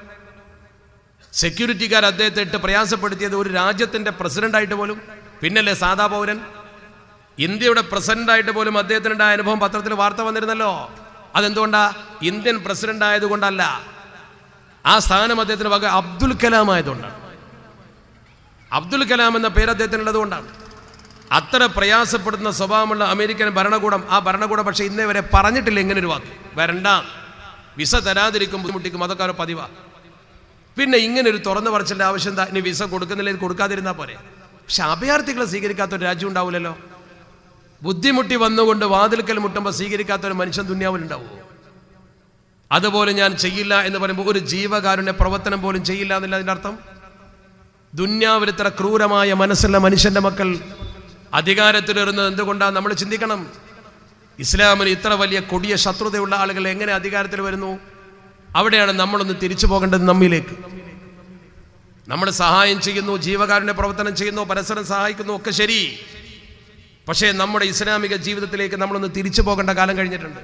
സെക്യൂരിറ്റിക്കാർ അദ്ദേഹത്തെ ഇട്ട് പ്രയാസപ്പെടുത്തിയത് ഒരു രാജ്യത്തിൻ്റെ പ്രസിഡന്റായിട്ട് പോലും, പിന്നല്ലേ സാധാ പൗരൻ. ഇന്ത്യയുടെ പ്രസിഡന്റായിട്ട് പോലും അദ്ദേഹത്തിനുണ്ടായ അനുഭവം പത്രത്തിൽ വാർത്ത വന്നിരുന്നല്ലോ. അതെന്തുകൊണ്ടാ? ഇന്ത്യൻ പ്രസിഡന്റ് ആയതുകൊണ്ടല്ല, ആ സ്ഥാനം അദ്ദേഹത്തിന് വക അബ്ദുൽ കലാം ആയതുകൊണ്ടാണ്. അബ്ദുൽ കലാം എന്ന പേര് അദ്ദേഹത്തിനുള്ളത് കൊണ്ടാണ്. അത്ര പ്രയാസപ്പെടുന്ന സ്വഭാവമുള്ള അമേരിക്കൻ ഭരണകൂടം, ആ ഭരണകൂടം പക്ഷേ ഇന്നേ വരെ പറഞ്ഞിട്ടില്ല ഇങ്ങനൊരു വാക്ക്. വരണ്ട, വിസ തരാതിരിക്കും, ബുദ്ധിമുട്ടിക്കും, അതൊക്കെ അവർ പതിവാണ്. പിന്നെ ഇങ്ങനെ ഒരു തുറന്നു പറച്ചിൻ്റെ ആവശ്യം എന്താ? ഇനി വിസ കൊടുക്കുന്നില്ലെങ്കിൽ കൊടുക്കാതിരുന്നാൽ പോരെ. പക്ഷെ അഭയാർത്ഥികളെ സ്വീകരിക്കാത്തൊരു രാജ്യം ഉണ്ടാവില്ലല്ലോ. ബുദ്ധിമുട്ടി വന്നുകൊണ്ട് വാതിൽക്കൽ മുട്ടുമ്പോൾ സ്വീകരിക്കാത്തൊരു മനുഷ്യൻ ദുന്യാവിലുണ്ടാവുമോ? അതുപോലെ ഞാൻ ചെയ്യില്ല എന്ന് പറയുമ്പോൾ ഒരു ജീവകാരുണ്യ പ്രവർത്തനം പോലും ചെയ്യില്ല എന്നല്ല അതിൻ്റെ അർത്ഥം. ദുന്യാവിൽ ഇത്ര ക്രൂരമായ മനസ്സുള്ള മനുഷ്യൻ്റെ മക്കൾ അധികാരത്തിലേറുന്നത് എന്തുകൊണ്ടാണ് നമ്മൾ ചിന്തിക്കണം. ഇസ്ലാമിന് ഇത്ര വലിയ കൊടിയ ശത്രുതയുള്ള ആളുകൾ എങ്ങനെ അധികാരത്തിൽ വരുന്നു? അവിടെയാണ് നമ്മളൊന്ന് തിരിച്ചു പോകേണ്ടത്. നമ്മിലേക്ക് നമ്മൾ സഹായം ചെയ്യുന്നു, ജീവകാരുണ്യ പ്രവർത്തനം ചെയ്യുന്നു, പരസ്പരം സഹായിക്കുന്നു, ഒക്കെ ശരി. പക്ഷേ നമ്മുടെ ഇസ്ലാമിക ജീവിതത്തിലേക്ക് നമ്മളൊന്ന് തിരിച്ചു പോകേണ്ട കാലം കഴിഞ്ഞിട്ടുണ്ട്.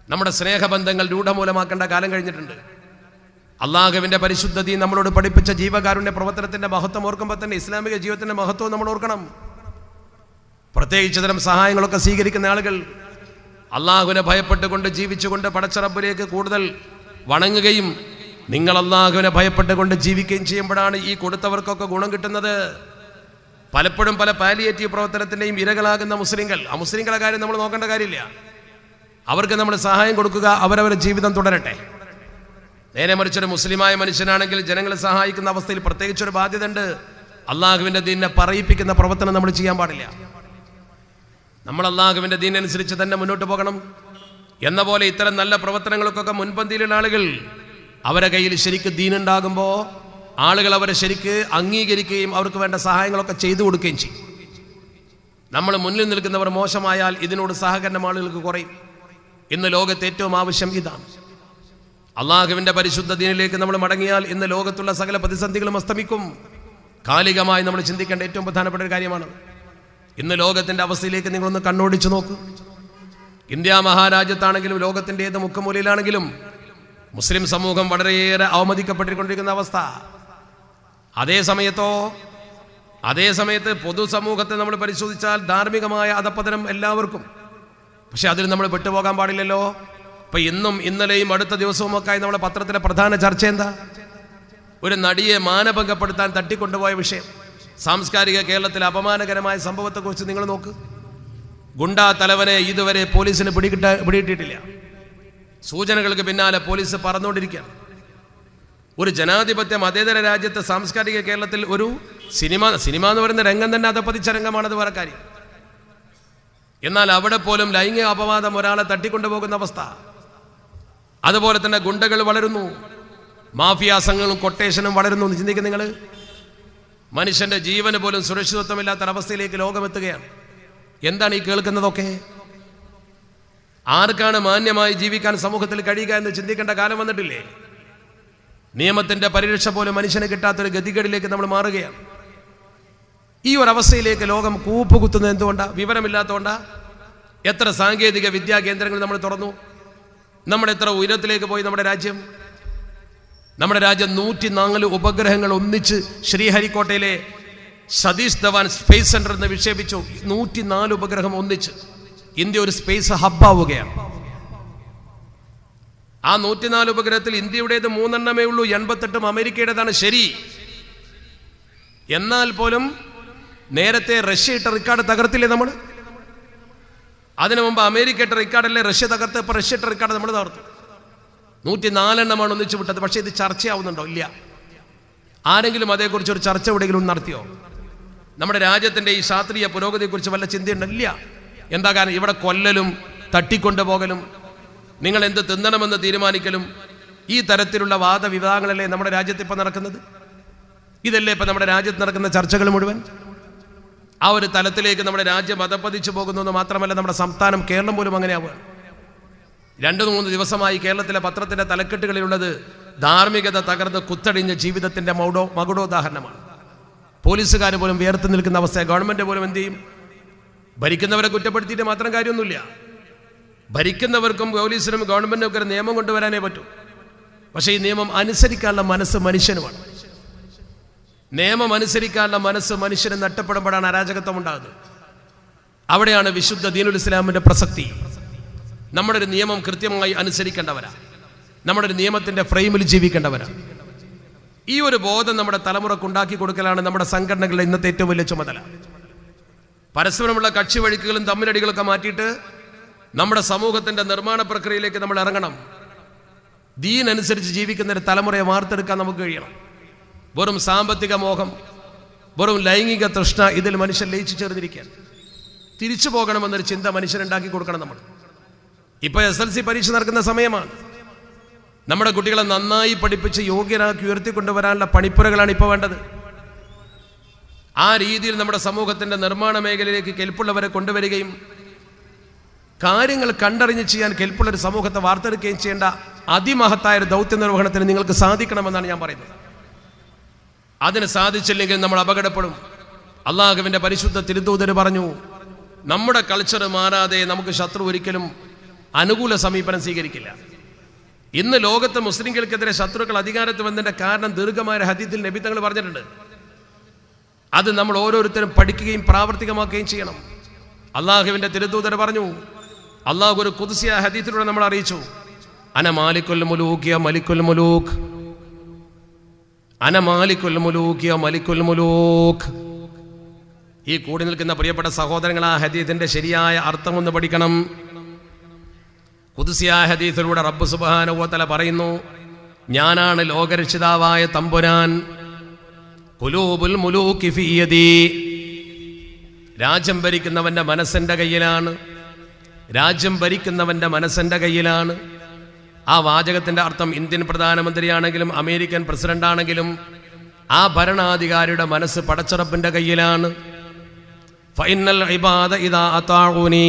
നമ്മുടെ സ്നേഹബന്ധങ്ങൾ രൂഢമൂലമാക്കേണ്ട കാലം കഴിഞ്ഞിട്ടുണ്ട്. അള്ളാഹുവിൻ്റെ പരിശുദ്ധതി നമ്മളോട് പഠിപ്പിച്ച ജീവകാരുണ്യ പ്രവർത്തനത്തിൻ്റെ മഹത്വം ഓർക്കുമ്പോൾ തന്നെ ഇസ്ലാമിക ജീവിതത്തിൻ്റെ മഹത്വം നമ്മൾ ഓർക്കണം. പ്രത്യേകിച്ച് തരം സഹായങ്ങളൊക്കെ സ്വീകരിക്കുന്ന ആളുകൾ അള്ളാഹുവിനെ ഭയപ്പെട്ടുകൊണ്ട് ജീവിച്ചുകൊണ്ട് പടച്ച റബ്ബിലേക്ക് കൂടുതൽ വണങ്ങുകയും നിങ്ങൾ അള്ളാഹുവിനെ ഭയപ്പെട്ടുകൊണ്ട് ജീവിക്കുകയും ചെയ്യുമ്പോഴാണ് ഈ കൊടുത്തവർക്കൊക്കെ ഗുണം കിട്ടുന്നത്. പലപ്പോഴും പല പാലിയേറ്റീവ് പ്രവർത്തനത്തിൻ്റെയും ഇരകളാകുന്ന മുസ്ലിങ്ങൾ, ആ മുസ്ലിങ്ങളുടെ കാര്യം നമ്മൾ നോക്കേണ്ട കാര്യമില്ല. അവർക്ക് നമ്മൾ സഹായം കൊടുക്കുക, അവരവരുടെ ജീവിതം തുടരട്ടെ. നേരെ മറിച്ചൊരു മുസ്ലിമായ മനുഷ്യനാണെങ്കിൽ ജനങ്ങളെ സഹായിക്കുന്ന അവസ്ഥയിൽ പ്രത്യേകിച്ചൊരു ബാധ്യത ഉണ്ട്. അള്ളാഹുവിൻ്റെ ദീനിനെ പറയിപ്പിക്കുന്ന പ്രവർത്തനം നമ്മൾ ചെയ്യാൻ പാടില്ല. നമ്മൾ അള്ളാഹുവിൻ്റെ ദീനനുസരിച്ച് തന്നെ മുന്നോട്ട് പോകണം. എന്ന പോലെ ഇത്തരം നല്ല പ്രവർത്തനങ്ങൾക്കൊക്കെ മുൻപന്തിയിലുള്ള ആളുകൾ, അവരെ കയ്യിൽ ശരിക്ക് ദീനുണ്ടാകുമ്പോൾ ആളുകൾ അവരെ ശരിക്ക് അംഗീകരിക്കുകയും അവർക്ക് വേണ്ട സഹായങ്ങളൊക്കെ ചെയ്തു കൊടുക്കുകയും ചെയ്യും. നമ്മൾ മുന്നിൽ നിൽക്കുന്നവർ മോശമായാൽ ഇതിനോട് സഹകരണം ആളുകൾക്ക് കുറയും. ഇന്ന് ലോകത്ത് ഏറ്റവും ആവശ്യം ഇതാണ്. അള്ളാഹുവിൻ്റെ പരിശുദ്ധ ദീനിലേക്ക് നമ്മൾ മടങ്ങിയാൽ ഇന്ന് ലോകത്തുള്ള സകല പ്രതിസന്ധികളും അസ്തമിക്കും. കാലികമായി നമ്മൾ ചിന്തിക്കേണ്ട ഏറ്റവും പ്രധാനപ്പെട്ട ഒരു കാര്യമാണ്. ഇന്ന് ലോകത്തിൻ്റെ അവസ്ഥയിലേക്ക് നിങ്ങളൊന്ന് കണ്ണോടിച്ചു നോക്കൂ. ഇന്ത്യ മഹാരാജ്യത്താണെങ്കിലും ലോകത്തിൻ്റെ ഏത് മുക്കുമൂലയിലാണെങ്കിലും മുസ്ലിം സമൂഹം വളരെയേറെ അവമതിക്കപ്പെട്ടിരിക്കൊണ്ടിരിക്കുന്ന അവസ്ഥ. അതേ സമയത്ത് പൊതുസമൂഹത്തെ നമ്മൾ പരിശോധിച്ചാൽ ധാർമ്മികമായ അധപ്പതനം എല്ലാവർക്കും. പക്ഷെ അതിൽ നമ്മൾ വിട്ടുപോകാൻ പാടില്ലല്ലോ. ഇപ്പം ഇന്നും ഇന്നലെയും അടുത്ത ദിവസവുമൊക്കെയായി നമ്മുടെ പത്രത്തിലെ പ്രധാന ചർച്ച എന്താ? ഒരു നടിയെ മാനഭംഗപ്പെടുത്താൻ തട്ടിക്കൊണ്ടുപോയ വിഷയം. സാംസ്കാരിക കേരളത്തിലെ അപമാനകരമായ സംഭവത്തെക്കുറിച്ച് നിങ്ങൾ നോക്ക്. ഗുണ്ടാ തലവനെ ഇതുവരെ പോലീസിന് പിടികിട്ടിയിട്ടില്ല. സൂചനകൾക്ക് പിന്നാലെ പോലീസ് പറന്നുകൊണ്ടിരിക്കുകയാണ്. ഒരു ജനാധിപത്യ മതേതര രാജ്യത്തെ സാംസ്കാരിക കേരളത്തിൽ ഒരു സിനിമ എന്ന് പറയുന്ന രംഗം തന്നെ അധപ്പതിച്ച രംഗമാണത് വേറെ കാര്യം. എന്നാൽ അവിടെ പോലും ലൈംഗിക അപവാദം ഒരാളെ തട്ടിക്കൊണ്ടുപോകുന്ന അവസ്ഥ. അതുപോലെ തന്നെ ഗുണ്ടകൾ വളരുന്നു, മാഫിയ സംഘങ്ങളും കൊട്ടേഷനും വളരുന്നു. ചിന്തിക്കും നിങ്ങൾ, മനുഷ്യന്റെ ജീവന് പോലും സുരക്ഷിതത്വമില്ലാത്തൊരവസ്ഥയിലേക്ക് ലോകമെത്തുകയാണ്. എന്താണ് ഈ കേൾക്കുന്നതൊക്കെ? ആർക്കാണ് മാന്യമായി ജീവിക്കാൻ സമൂഹത്തിൽ കഴിയുക എന്ന് ചിന്തിക്കേണ്ട കാലം വന്നിട്ടില്ലേ? നിയമത്തിന്റെ പരിരക്ഷ പോലും മനുഷ്യന് കിട്ടാത്തൊരു ഗതികേടിലേക്ക് നമ്മൾ മാറുകയാണ്. ഈ ഒരവസ്ഥയിലേക്ക് ലോകം കൂപ്പുകുത്തുന്നത് എന്തുകൊണ്ടാണ്? വിവരമില്ലാത്തതുകൊണ്ടാ? എത്ര സാങ്കേതിക വിദ്യാ കേന്ദ്രങ്ങൾ നമ്മൾ തുറന്നു, നമ്മുടെ എത്ര ഉയരത്തിലേക്ക് പോയി നമ്മുടെ രാജ്യം. 104 ഉപഗ്രഹങ്ങൾ ഒന്നിച്ച് ശ്രീഹരിക്കോട്ടയിലെ സതീഷ് ധവാൻ സ്പേസ് സെന്റർ എന്ന് വിക്ഷേപിച്ചു. 104 ഉപഗ്രഹം ഒന്നിച്ച് ഇന്ത്യ ഒരു സ്പേസ് ഹബ്ബാവുകയാണ്. ആ 104 ഉപഗ്രഹത്തിൽ ഇന്ത്യയുടേത് 3 എണ്ണമേ ഉള്ളൂ, 88 അമേരിക്കയുടേതാണ്. ശരി, എന്നാൽ പോലും നേരത്തെ റഷ്യ ഇട്ട റെക്കോർഡ് തകർത്തില്ലേ നമ്മൾ? അതിനു മുമ്പ് അമേരിക്ക ഇട്ട റെക്കോർഡല്ലേ റഷ്യ തകർത്ത്? ഇപ്പൊ റഷ്യ ഇട്ട റെക്കോർഡ് നമ്മൾ തകർത്തു. 104 എണ്ണമാണ് ഒന്നിച്ചു വിട്ടത്. പക്ഷേ ഇത് ചർച്ചയാവുന്നുണ്ടോ? ഇല്ല. ആരെങ്കിലും അതേക്കുറിച്ച് ഒരു ചർച്ച എവിടെയെങ്കിലും നടത്തിയോ? നമ്മുടെ രാജ്യത്തിന്റെ ഈ ശാസ്ത്രീയ പുരോഗതിയെക്കുറിച്ച് വല്ല ചിന്തയുണ്ടോ? ഇല്ല. എന്താ കാരണം? ഇവിടെ കൊല്ലലും തട്ടിക്കൊണ്ടുപോകലും നിങ്ങൾ എന്ത് തിന്നണമെന്ന് തീരുമാനിക്കലും ഈ തരത്തിലുള്ള വാദവിവാദങ്ങളല്ലേ നമ്മുടെ രാജ്യത്ത് ഇപ്പം നടക്കുന്നത്? ഇതല്ലേ ഇപ്പം നമ്മുടെ രാജ്യത്ത് നടക്കുന്ന ചർച്ചകൾ മുഴുവൻ? ആ ഒരു തലത്തിലേക്ക് നമ്മുടെ രാജ്യം അധപ്പതിച്ചു പോകുന്നു എന്ന് മാത്രമല്ല, നമ്മുടെ സംസ്ഥാനം കേരളം പോലും അങ്ങനെയാവുകയാണ്. 2-3 ദിവസമായി കേരളത്തിലെ പത്രത്തിന്റെ തലക്കെട്ടുകളിലുള്ളത് ധാർമ്മികത തകർന്ന് കുത്തടിഞ്ഞ ജീവിതത്തിന്റെ മകുടോദാഹരണമാണ്. പോലീസുകാർ പോലും വിയർത്ത് നിൽക്കുന്ന അവസ്ഥ. ഗവൺമെന്റ് പോലും എന്ത് ചെയ്യും? ഭരിക്കുന്നവരെ കുറ്റപ്പെടുത്തിയിട്ട് മാത്രം കാര്യമൊന്നുമില്ല. ഭരിക്കുന്നവർക്കും പോലീസിനും ഗവൺമെന്റിനും ഒക്കെ ഒരു നിയമം കൊണ്ടുവരാനേ പറ്റൂ. പക്ഷേ ഈ നിയമം അനുസരിക്കാനുള്ള മനസ്സ് മനുഷ്യനുമാണ്. നിയമം അനുസരിക്കാനുള്ള മനസ്സ് മനുഷ്യന് നഷ്ടപ്പെടുമ്പോഴാണ് അരാജകത്വം ഉണ്ടാകുന്നത്. അവിടെയാണ് വിശുദ്ധ ദീനുൽ ഇസ്ലാമിന്റെ പ്രസക്തി. നമ്മുടെ ഒരു നിയമം കൃത്യമായി അനുസരിക്കേണ്ടവരാ, നമ്മുടെ ഒരു നിയമത്തിന്റെ ഫ്രെയിമിൽ ജീവിക്കേണ്ടവരാ. ഈ ഒരു ബോധം നമ്മുടെ തലമുറക്ക് ഉണ്ടാക്കി കൊടുക്കലാണ് നമ്മുടെ സംഘടനകളുടെ ഇന്നത്തെ ഏറ്റവും വലിയ ചുമതല. പരസ്പരമുള്ള കക്ഷി വഴിക്കുകളും തമ്മിലടികളൊക്കെ മാറ്റിയിട്ട് നമ്മുടെ സമൂഹത്തിന്റെ നിർമ്മാണ പ്രക്രിയയിലേക്ക് നമ്മൾ ഇറങ്ങണം. ദീൻ അനുസരിച്ച് ജീവിക്കുന്ന ഒരു തലമുറയെ വാർത്തെടുക്കാൻ നമുക്ക് കഴിയണം. വെറും സാമ്പത്തിക മോഹം, വെറും ലൈംഗിക തൃഷ്ണ, ഇതിൽ മനുഷ്യൻ ലയിച്ചു ചേർന്നിരിക്കുകയാണ്. തിരിച്ചു പോകണമെന്നൊരു ചിന്ത മനുഷ്യനുണ്ടാക്കി കൊടുക്കണം നമ്മൾ. ഇപ്പൊ SLC പരീക്ഷ നടക്കുന്ന സമയമാണ്. നമ്മുടെ കുട്ടികളെ നന്നായി പഠിപ്പിച്ച് യോഗ്യരാക്കി ഉയർത്തിക്കൊണ്ടുവരാനുള്ള പണിപ്പുരകളാണ് ഇപ്പോൾ വേണ്ടത്. ആ രീതിയിൽ നമ്മുടെ സമൂഹത്തിന്റെ നിർമ്മാണ മേഖലയിലേക്ക് കെൽപ്പുള്ളവരെ കൊണ്ടുവരികയും കാര്യങ്ങൾ കണ്ടറിഞ്ഞ് ചെയ്യാൻ കെൽപ്പുള്ളൊരു സമൂഹത്തെ വാർത്തെടുക്കുകയും ചെയ്യേണ്ട അതിമഹത്തായ ഒരു ദൗത്യ നിർവഹണത്തിന് നിങ്ങൾക്ക് സാധിക്കണമെന്നാണ് ഞാൻ പറയുന്നത്. അതിന് സാധിച്ചില്ലെങ്കിൽ നമ്മൾ അപകടപ്പെടും. അള്ളാഹുവിന്റെ പരിശുദ്ധ തിരുദൂതർ പറഞ്ഞു, നമ്മുടെ കൾച്ചർ മാറാതെ നമുക്ക് ശത്രു ഒരിക്കലും അനുകൂല സമീപനം സ്വീകരിക്കില്ല. ഇന്ന് ലോകത്ത് മുസ്ലിംകൾക്കെതിരെ ശത്രുക്കൾ അധികാരത്തിൽ വന്നതിന്റെ കാരണം ദീർഘമായ ഹദീസിൽ നബി തങ്ങൾ പറഞ്ഞിട്ടുണ്ട്. അത് നമ്മൾ ഓരോരുത്തരും പഠിക്കുകയും പ്രാവർത്തികമാക്കുകയും ചെയ്യണം. അള്ളാഹുവിന്റെ തിരുദൂതർ പറഞ്ഞു, അള്ളാഹു ഒരു ഖുദ്സിയ ഹദീസിലൂടെ നമ്മൾ അറിയിച്ചു, അന മാലിക്കുൽ മുലൂക്ക് യാ മലിക്കുൽ മുലൂക്ക്, അന മാലിക്കുൽ മുലൂക്ക് യാ മലിക്കുൽ മുലൂക്ക്. ഈ കൂടി നിൽക്കുന്ന പ്രിയപ്പെട്ട സഹോദരങ്ങൾ, ആ ഹദീസിന്റെ ശരിയായ അർത്ഥമൊന്ന് പഠിക്കണം. ഖുദ്സിയ ഹദീസിലൂടെ റബ്ബ് സുബ്ഹാനഹു വ തആല പറയുന്നു, ഞാനാണ് ലോകരക്ഷിതാവായ തമ്പുരാൻ. ഖുലൂബുൽ മുലൂക്കി ഫീ യദി, രാജ്യം ഭരിക്കുന്നവന്റെ മനസ്സെന്റെ കയ്യിലാണ്. രാജ്യം ഭരിക്കുന്നവന്റെ മനസ്സെന്റെ കയ്യിലാണ്. ആ വാചകത്തിന്റെ അർത്ഥം ഇന്ത്യൻ പ്രധാനമന്ത്രിയാണെങ്കിലും അമേരിക്കൻ പ്രസിഡന്റ് ആണെങ്കിലും ആ ഭരണാധികാരിയുടെ മനസ്സ് പടച്ചറപ്പിന്റെ കയ്യിലാണ്. ഫഇന്നൽ ഇബാദ ഇദാ അതാഉനി,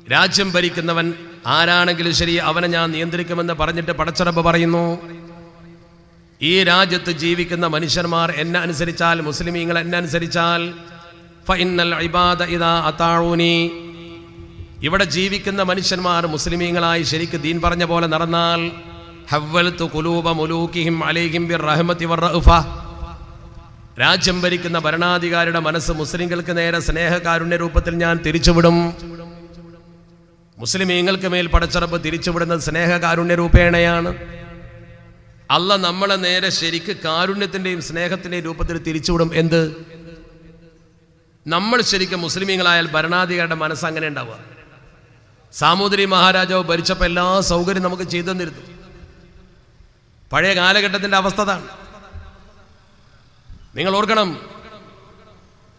രാജ്യം ഭരിക്കുന്നവൻ ആരാണെങ്കിലും ശരി അവനെ ഞാൻ നിയന്ത്രിക്കുമെന്ന് പറഞ്ഞിട്ട് പടച്ചറപ്പ് പറയുന്നു, ഈ രാജ്യത്ത് ജീവിക്കുന്ന മനുഷ്യന്മാർ എന്നെ അനുസരിച്ചാൽ, മുസ്ലിമീങ്ങൾ എന്നെ അനുസരിച്ചാൽ, ഫഇന്നൽ ഇബാദ ഇദാ അതാഊനി, ഇവിടെ ജീവിക്കുന്ന മനുഷ്യന്മാർ മുസ്ലിമീങ്ങളായി ശരിക്ക് ദീൻ പറഞ്ഞ പോലെ നടന്നാൽ ഹവ്വൽതു ഖുലൂബ മുലൂകിഹിം അലൈഹിം ബിർറഹ്മതി വറഅഫ, രാജ്യം ഭരിക്കുന്ന ഭരണാധികാരിയുടെ മനസ്സ് മുസ്ലിങ്ങൾക്ക് നേരെ സ്നേഹകാരുണ്യ രൂപത്തിൽ ഞാൻ തിരിച്ചുവിടും. മുസ്ലിമീങ്ങൾക്ക് മേൽ പടച്ചറപ്പ് തിരിച്ചുവിടുന്നത് സ്നേഹകാരുണ്യ രൂപേണയാണ്. അല്ല നമ്മളെ നേരെ ശരിക്ക് കാരുണ്യത്തിന്റെയും സ്നേഹത്തിന്റെയും രൂപത്തിൽ തിരിച്ചുവിടും. എന്ത്? നമ്മൾ ശരിക്കും മുസ്ലിമീങ്ങളായാൽ ഭരണാധികാരിയുടെ മനസ്സ് അങ്ങനെ ഉണ്ടാവുക. സാമൂതിരി മഹാരാജാവ് ഭരിച്ചപ്പോൾ എല്ലാ സൗകര്യം നമുക്ക് ചെയ്തു തന്നിരുന്നു. പഴയ കാലഘട്ടത്തിന്റെ അവസ്ഥ അതാണ്. നിങ്ങൾ ഓർക്കണം,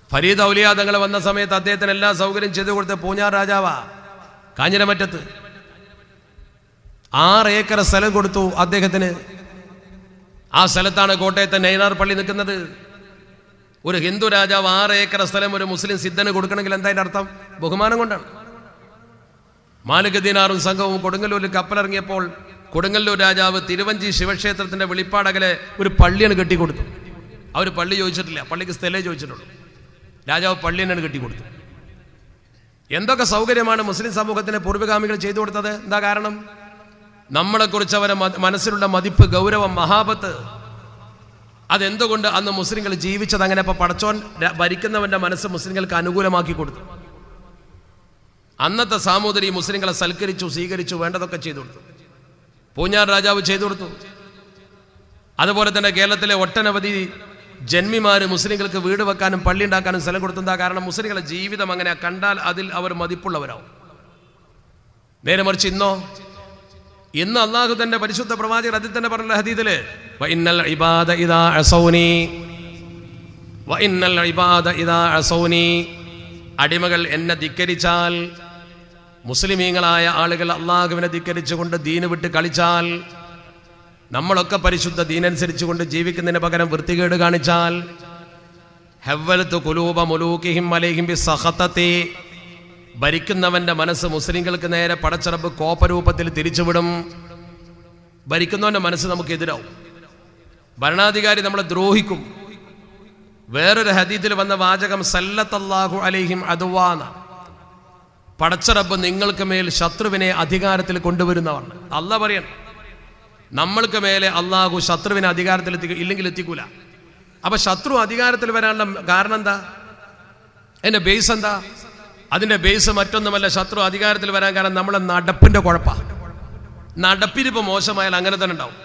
ഫരീദ് ഔലിയ തങ്ങൾ വന്ന സമയത്ത് അദ്ദേഹത്തിന് എല്ലാ സൗകര്യം ചെയ്തു കൊടുത്ത പൂഞ്ഞാർ രാജാവാ. കാഞ്ഞിരമറ്റത്ത് 6 ഏക്കർ സ്ഥലം കൊടുത്തു അദ്ദേഹത്തിന്. ആ സ്ഥലത്താണ് കോട്ടയത്തെ നൈനാർ പള്ളി നിൽക്കുന്നത്. ഒരു ഹിന്ദു രാജാവ് 6 ഏക്കർ സ്ഥലം ഒരു മുസ്ലിം സിദ്ധന് കൊടുക്കണമെങ്കിൽ എന്താ അതിന്റെ അർത്ഥം? ബഹുമാനം കൊണ്ടാണ്. മാലിക് ദീനാറും സംഘവും കൊടുങ്ങല്ലൂരിൽ കപ്പലിറങ്ങിയപ്പോൾ കൊടുങ്ങല്ലൂർ രാജാവ് തിരുവഞ്ചി ശിവക്ഷേത്രത്തിന്റെ വെളിപ്പാടകലെ ഒരു പള്ളിയാണ് കെട്ടിക്കൊടുത്തു. അവർ പള്ളി ചോദിച്ചിട്ടില്ല, പള്ളിക്ക് സ്ഥലേ ചോദിച്ചിട്ടുള്ളൂ. രാജാവ് പള്ളി തന്നെയാണ് കെട്ടിക്കൊടുത്തു. എന്തൊക്കെ സൗകര്യമാണ് മുസ്ലിം സമൂഹത്തിന് പൂർവ്വഗാമികൾ ചെയ്തു കൊടുത്തത്? എന്താ കാരണം? നമ്മളെക്കുറിച്ച് അവരെ മനസ്സിലുള്ള മതിപ്പ്, ഗൗരവം, മഹാബത്ത്, അതെന്തുകൊണ്ട് അന്ന് മുസ്ലിങ്ങൾ ജീവിച്ചത് അങ്ങനെ. അപ്പൊ പടച്ചോൻ ഭരിക്കുന്നവന്റെ മനസ്സ് മുസ്ലിങ്ങൾക്ക് അനുകൂലമാക്കി കൊടുത്തു. അന്നത്തെ സാമൂതിരി മുസ്ലിങ്ങളെ സൽക്കരിച്ചു, സ്വീകരിച്ചു, വേണ്ടതൊക്കെ ചെയ്തു കൊടുത്തു. പൂഞ്ഞാർ രാജാവ് ചെയ്തു കൊടുത്തു. അതുപോലെ തന്നെ കേരളത്തിലെ ഒട്ടനവധി ജന്മിമാര് മുസ്ലിങ്ങൾക്ക് വീട് വെക്കാനും പള്ളി ഉണ്ടാക്കാനും സ്ഥലം കൊടുത്തെന്താ കാരണം? മുസ്ലിങ്ങളുടെ ജീവിതം അങ്ങനെ കണ്ടാൽ അതിൽ അവർ മതിപ്പുള്ളവരാവും. നേരെ മറിച്ച് ഇന്ന് അള്ളാഹു തന്റെ പരിശുദ്ധ പ്രവാചകർ അതിൽ തന്നെ പറഞ്ഞ ഹദീസില് വഇന്നൽ ഇബാദ ഇദാ അസൗനി, അടിമകൾ എന്നെ ധിക്കരിച്ചാൽ, മുസ്ലിമീങ്ങളായ ആളുകൾ അള്ളാഹുവിനെ ധിക്കരിച്ചുകൊണ്ട് ദീന് വിട്ട് കളിച്ചാൽ, നമ്മളൊക്കെ പരിശുദ്ധ ദീനനുസരിച്ച് കൊണ്ട് ജീവിക്കുന്നതിന് പകരം വൃത്തികേട് കാണിച്ചാൽ, ഹവ്വൽതു ഖുലൂബ മുലൂകിഹിം അലൈഹിം ബിസഖതതി, ഭരിക്കുന്നവന്റെ മനസ്സ് മുസ്ലിങ്ങൾക്ക് നേരെ പടച്ചറബ് കോപരൂപത്തിൽ തിരിച്ചുവിടും. ഭരിക്കുന്നവന്റെ മനസ്സ് നമുക്ക് എതിരാവും. ഭരണാധികാരി നമ്മളെ ദ്രോഹിക്കും. വേറൊരു ഹദീസിൽ വന്ന വാചകം സല്ലത്തല്ലാഹു അലൈഹിം അദുവാന, പടച്ചറബ് നിങ്ങൾക്ക് മേൽ ശത്രുവിനെ അധികാരത്തിൽ കൊണ്ടുവരുന്നവർ. അല്ലാഹ് പറയണം, നമ്മൾക്ക് മേലെ അള്ളാഹു ശത്രുവിനെ അധികാരത്തിൽ ഇല്ലെങ്കിൽ എത്തിക്കൂല. അപ്പൊ ശത്രു അധികാരത്തിൽ വരാനുള്ള കാരണം എന്താ? അതിന്റെ ബേസ് എന്താ? അതിന്റെ ബേസ് മറ്റൊന്നുമല്ല, ശത്രു അധികാരത്തിൽ വരാൻ കാരണം നമ്മളെ നടപ്പിന്റെ കുഴപ്പമാണ്. നടപ്പിരിപ്പ് മോശമായാൽ അങ്ങനെ തന്നെ ഉണ്ടാവും.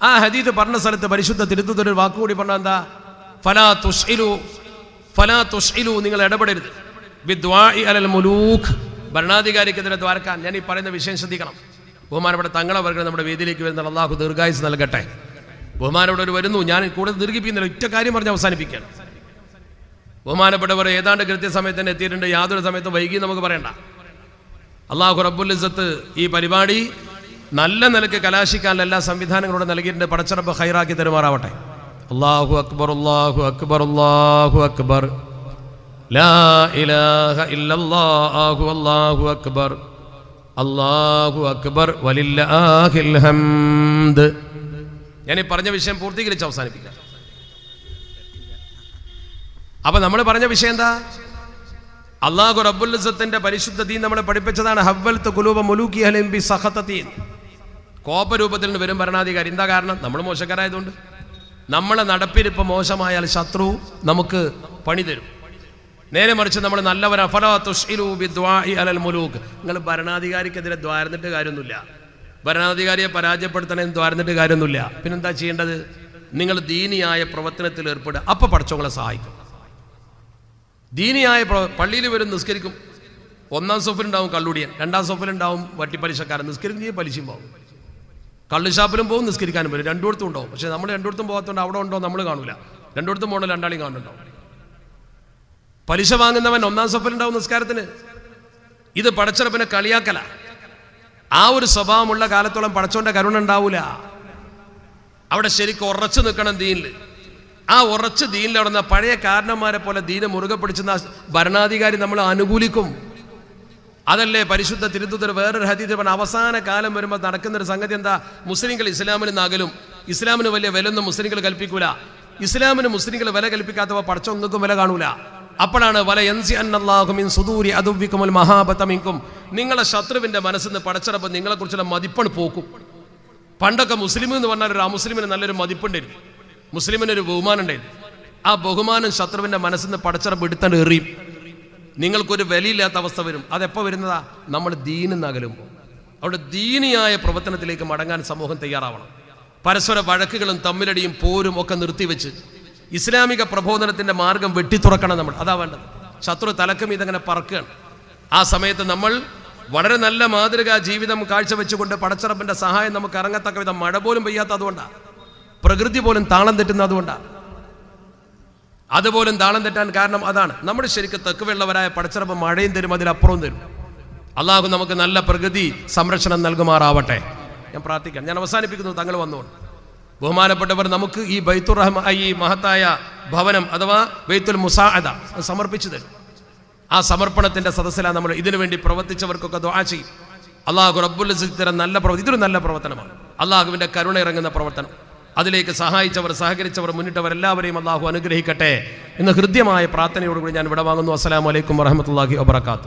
ആ ഹദീസ് പറഞ്ഞ സ്ഥലത്ത് പരിശുദ്ധ തിരുത്തുതൊരു വാക്കുകൂടി പറഞ്ഞ എന്താ? ഫലാ തുഷ്ഇലു, നിങ്ങൾ ഇടപെടരുത്. ബിദ്വാഇ അലൽ മുലൂക്ക്, ഭരണാധികാരിക്കെതിരെ ദ്വാരക്കാൻ. ഞാൻ ഈ പറയുന്ന വിഷയം ശ്രദ്ധിക്കണം. ബഹുമാനപ്പെട്ട തങ്ങളവർക്ക് നമ്മുടെ വേദിയിലേക്ക് വരുന്ന അള്ളാഹു ദീർഘായുസ് നൽകട്ടെ. ബഹുമാനപ്പെട്ടവർ വരുന്നു, ഞാൻ കൂടുതൽ ദീർഘിപ്പിക്കുന്നില്ല, ഒറ്റ കാര്യം പറഞ്ഞ് അവസാനിപ്പിക്കുകയാണ്. ബഹുമാനപ്പെട്ടവർ ഏതാണ്ട് കൃത്യസമയത്ത് തന്നെ എത്തിയിട്ടുണ്ട്. യാതൊരു സമയത്തും വൈകി നമുക്ക് പറയണ്ട. അള്ളാഹു റബ്ബുൽ ഇസ്സത്ത് ഈ പരിപാടി നല്ല നിലക്ക് കലാശിക്കാൻ എല്ലാ സംവിധാനങ്ങളോട് നൽകിയിട്ടുണ്ട്. പടച്ചറബ് ഖൈറാക്കി തരുമാറാവട്ടെ. അല്ലാഹു അക്ബർ, അല്ലാഹു അക്ബർ, അല്ലാഹു അക്ബർ, ലാ ഇലാഹ ഇല്ലല്ലാഹു, അല്ലാഹു അക്ബർ, അല്ലാഹു അക്ബർ, വലില്ലാഹിൽ ഹംദ്. ഞാൻ ഈ പറഞ്ഞ വിഷയം പൂർത്തീകരിച്ച് അവസാനിപ്പിക്കാം. അപ്പൊ നമ്മൾ പറഞ്ഞ വിഷയം എന്താ? അല്ലാഹു റബ്ബുൽ ഇസ്സത്തിന്റെ പരിശുദ്ധ ദീൻ നമ്മളെ പഠിപ്പിച്ചതാണ് ഹവ്വൽതു ഖുലൂബ മുലൂകിഹിം ബിസഖതതി. കോപരൂപത്തിൽ നിന്ന് വരും ഭരണാധികാരി. എന്താ കാരണം? നമ്മൾ മോശക്കാരായതുകൊണ്ട്. നമ്മളെ നടപ്പിരിപ്പ് മോശമായാൽ ശത്രു നമുക്ക് പണി തരും. നേരെ മറിച്ച് നമ്മൾ നല്ലവരാ. ഫലാ തുഷ്ഇലു ബിദ്വാഇ അലൽ മുലൂക്ക്, നിങ്ങൾ ഭരണാധികാരിക്കെതിരെ ദ്വാരന്നിട്ട് കാര്യമൊന്നുമില്ല. ഭരണാധികാരിയെ പരാജയപ്പെടുത്തണമെന്ന് ദ്വാരന്നിട്ട് കാര്യമൊന്നുമില്ല. പിന്നെന്താ ചെയ്യേണ്ടത്? നിങ്ങൾ ദീനിയായ പ്രവർത്തനത്തിൽ ഏർപ്പെടുക. അപ്പൊ പടച്ചോങ്ങളെ സഹായിക്കും. ദീനിയായ പള്ളിയിൽ വരും, നിസ്കരിക്കും. 1-ാം സോഫിലുണ്ടാവും കള്ളുടിയൻ, 2-ാം സോഫിലുണ്ടാവും വട്ടിപ്പലിശക്കാരൻ. നിസ്കരിക്കും, പലിശയും പോകും. കള്ളുഷാപ്പിലും പോകും, നിസ്കരിക്കാനും വരും. രണ്ടിടത്തും ഉണ്ടാവും. പക്ഷെ നമ്മൾ രണ്ടിടത്തും പോകാത്തതുകൊണ്ട് അവിടെ ഉണ്ടോ നമ്മൾ കാണൂല. രണ്ടിടത്തും പോകണോ രണ്ടാളെയും കാണുന്നുണ്ടാവും. പലിശ വാങ്ങുന്നവൻ 1-ാം സോഫിലുണ്ടാവും നിസ്കാരത്തിന്. ഇത് പടച്ചറപ്പിനെ കളിയാക്കല. ആ ഒരു സ്വഭാവമുള്ള കാലത്തോളം പടച്ചോന്റെ കരുണ ഉണ്ടാവൂല. അവിടെ ശരിക്കും ഉറച്ചു നിൽക്കണം ദീനിൽ. ആ ഉറച്ച് ദീനിൽ നടന്ന പഴയ കാരണന്മാരെ പോലെ ദീനെ മുറുകെ പിടിച്ചുന്ന ഭരണാധികാരി നമ്മൾ അനുകൂലിക്കും. അതല്ലേ പരിശുദ്ധ തിരുത്തുതർ വേറൊരു ഹദീസ് പറഞ്ഞ അവസാന കാലം വരുമ്പോൾ നടക്കുന്നൊരു സംഗതി എന്താ? മുസ്ലിങ്ങൾ ഇസ്ലാമിൽ നിന്ന് അകലും. ഇസ്ലാമിന് വലിയ വിലൊന്നും മുസ്ലിങ്ങൾ കൽപ്പിക്കൂല. ഇസ്ലാമിന് മുസ്ലിങ്ങൾ വില കൽപ്പിക്കാത്തവ പടച്ചൊന്നും വില കാണൂല. അപ്പോഴാണ് വല യൻസി അന്നല്ലാഹു മിൻ സുദൂരി അദുവിക്കുൽ മഹാബത മിൻകും, നിങ്ങളെ ശത്രുവിന്റെ മനസ്സിൽ നിന്ന് പടച്ചിറപ്പ് നിങ്ങളെക്കുറിച്ചുള്ള മതിപ്പണ് പോക്കും. പണ്ടൊക്കെ മുസ്ലിം എന്ന് പറഞ്ഞാൽ ഒരു അമുസ്ലിമിന് നല്ലൊരു മതിപ്പുണ്ടായിരുന്നു, മുസ്ലിമിനൊരു ബഹുമാനം ഉണ്ടായിരുന്നു. ആ ബഹുമാനം ശത്രുവിന്റെ മനസ്സിൽ നിന്ന് പടച്ചിറപ്പ് എടുത്താണ്ട് എറിയും. നിങ്ങൾക്കൊരു വിലയില്ലാത്ത അവസ്ഥ വരും. അതെപ്പോൾ വരുന്നതാ? നമ്മൾ ദീനിൽ നിന്ന് അകലുമ്പോൾ. അവിടെ ദീനിയായ പ്രവർത്തനത്തിലേക്ക് മടങ്ങാൻ സമൂഹം തയ്യാറാവണം. പരസ്പര വഴക്കുകളും തമ്മിലടിയും പോരും ഒക്കെ നിർത്തിവെച്ച് ഇസ്ലാമിക പ്രബോധനത്തിന്റെ മാർഗം വെട്ടിത്തുറക്കണം നമ്മൾ. അതാ വേണ്ടത്. ശത്രു തലക്കും ഇതങ്ങനെ പറക്കുകയാണ്. ആ സമയത്ത് നമ്മൾ വളരെ നല്ല മാതൃകാ ജീവിതം കാഴ്ചവെച്ചുകൊണ്ട് പടച്ചിറപ്പിന്റെ സഹായം നമുക്ക് ഇറങ്ങത്തക്ക വിധം, മഴ പോലും പെയ്യാത്ത അതുകൊണ്ടാണ്, പ്രകൃതി പോലും താളം തെറ്റുന്ന അതുകൊണ്ടാണ്. അതുപോലും താളം തെറ്റാൻ കാരണം അതാണ്. നമ്മുടെ ശരിക്കും തെക്കുവെള്ളവരായ പടച്ചിറപ്പ് മഴയും തരും, അതിലപ്പുറവും തരും. അള്ളാഹു നമുക്ക് നല്ല പ്രകൃതി സംരക്ഷണം നൽകുമാറാവട്ടെ. ഞാൻ പ്രാർത്ഥിക്കാം. ഞാൻ അവസാനിപ്പിക്കുന്നു. തങ്ങൾ വന്നുകൊണ്ട് ബഹുമാനപ്പെട്ടവർ നമുക്ക് ഈ ബൈത്തുർ റഹ്മ, ഈ മഹത്തായ ഭവനം അഥവാ ബൈത്തുൽ മുസാഅദ സമർപ്പിച്ചു തരും. ആ സമർപ്പണത്തിന്റെ സദസ്സിലാണ് നമ്മൾ. ഇതിനു വേണ്ടി പ്രവർത്തിച്ചവർക്കൊക്കെ ദുആ ചെയ്യും. അള്ളാഹു റബ്ബുൽ ഇസ്സത്ത് തരം നല്ല പ്രവർത്തനം, ഇതൊരു നല്ല പ്രവർത്തനമാണ്, അള്ളാഹുവിന്റെ കരുണ ഇറങ്ങുന്ന പ്രവർത്തനം. അതിലേക്ക് സഹായിച്ചവർ, സഹകരിച്ചവർ, മുന്നിട്ടവർ എല്ലാവരെയും അള്ളാഹു അനുഗ്രഹിക്കട്ടെ എന്ന ഹൃദ്യമായ പ്രാർത്ഥനയോടുകൂടി ഞാൻ വിടവാങ്ങുന്നു. അസ്സലാമു അലൈക്കും വറഹ്മത്തുള്ളാഹി വബറകാതുഹു.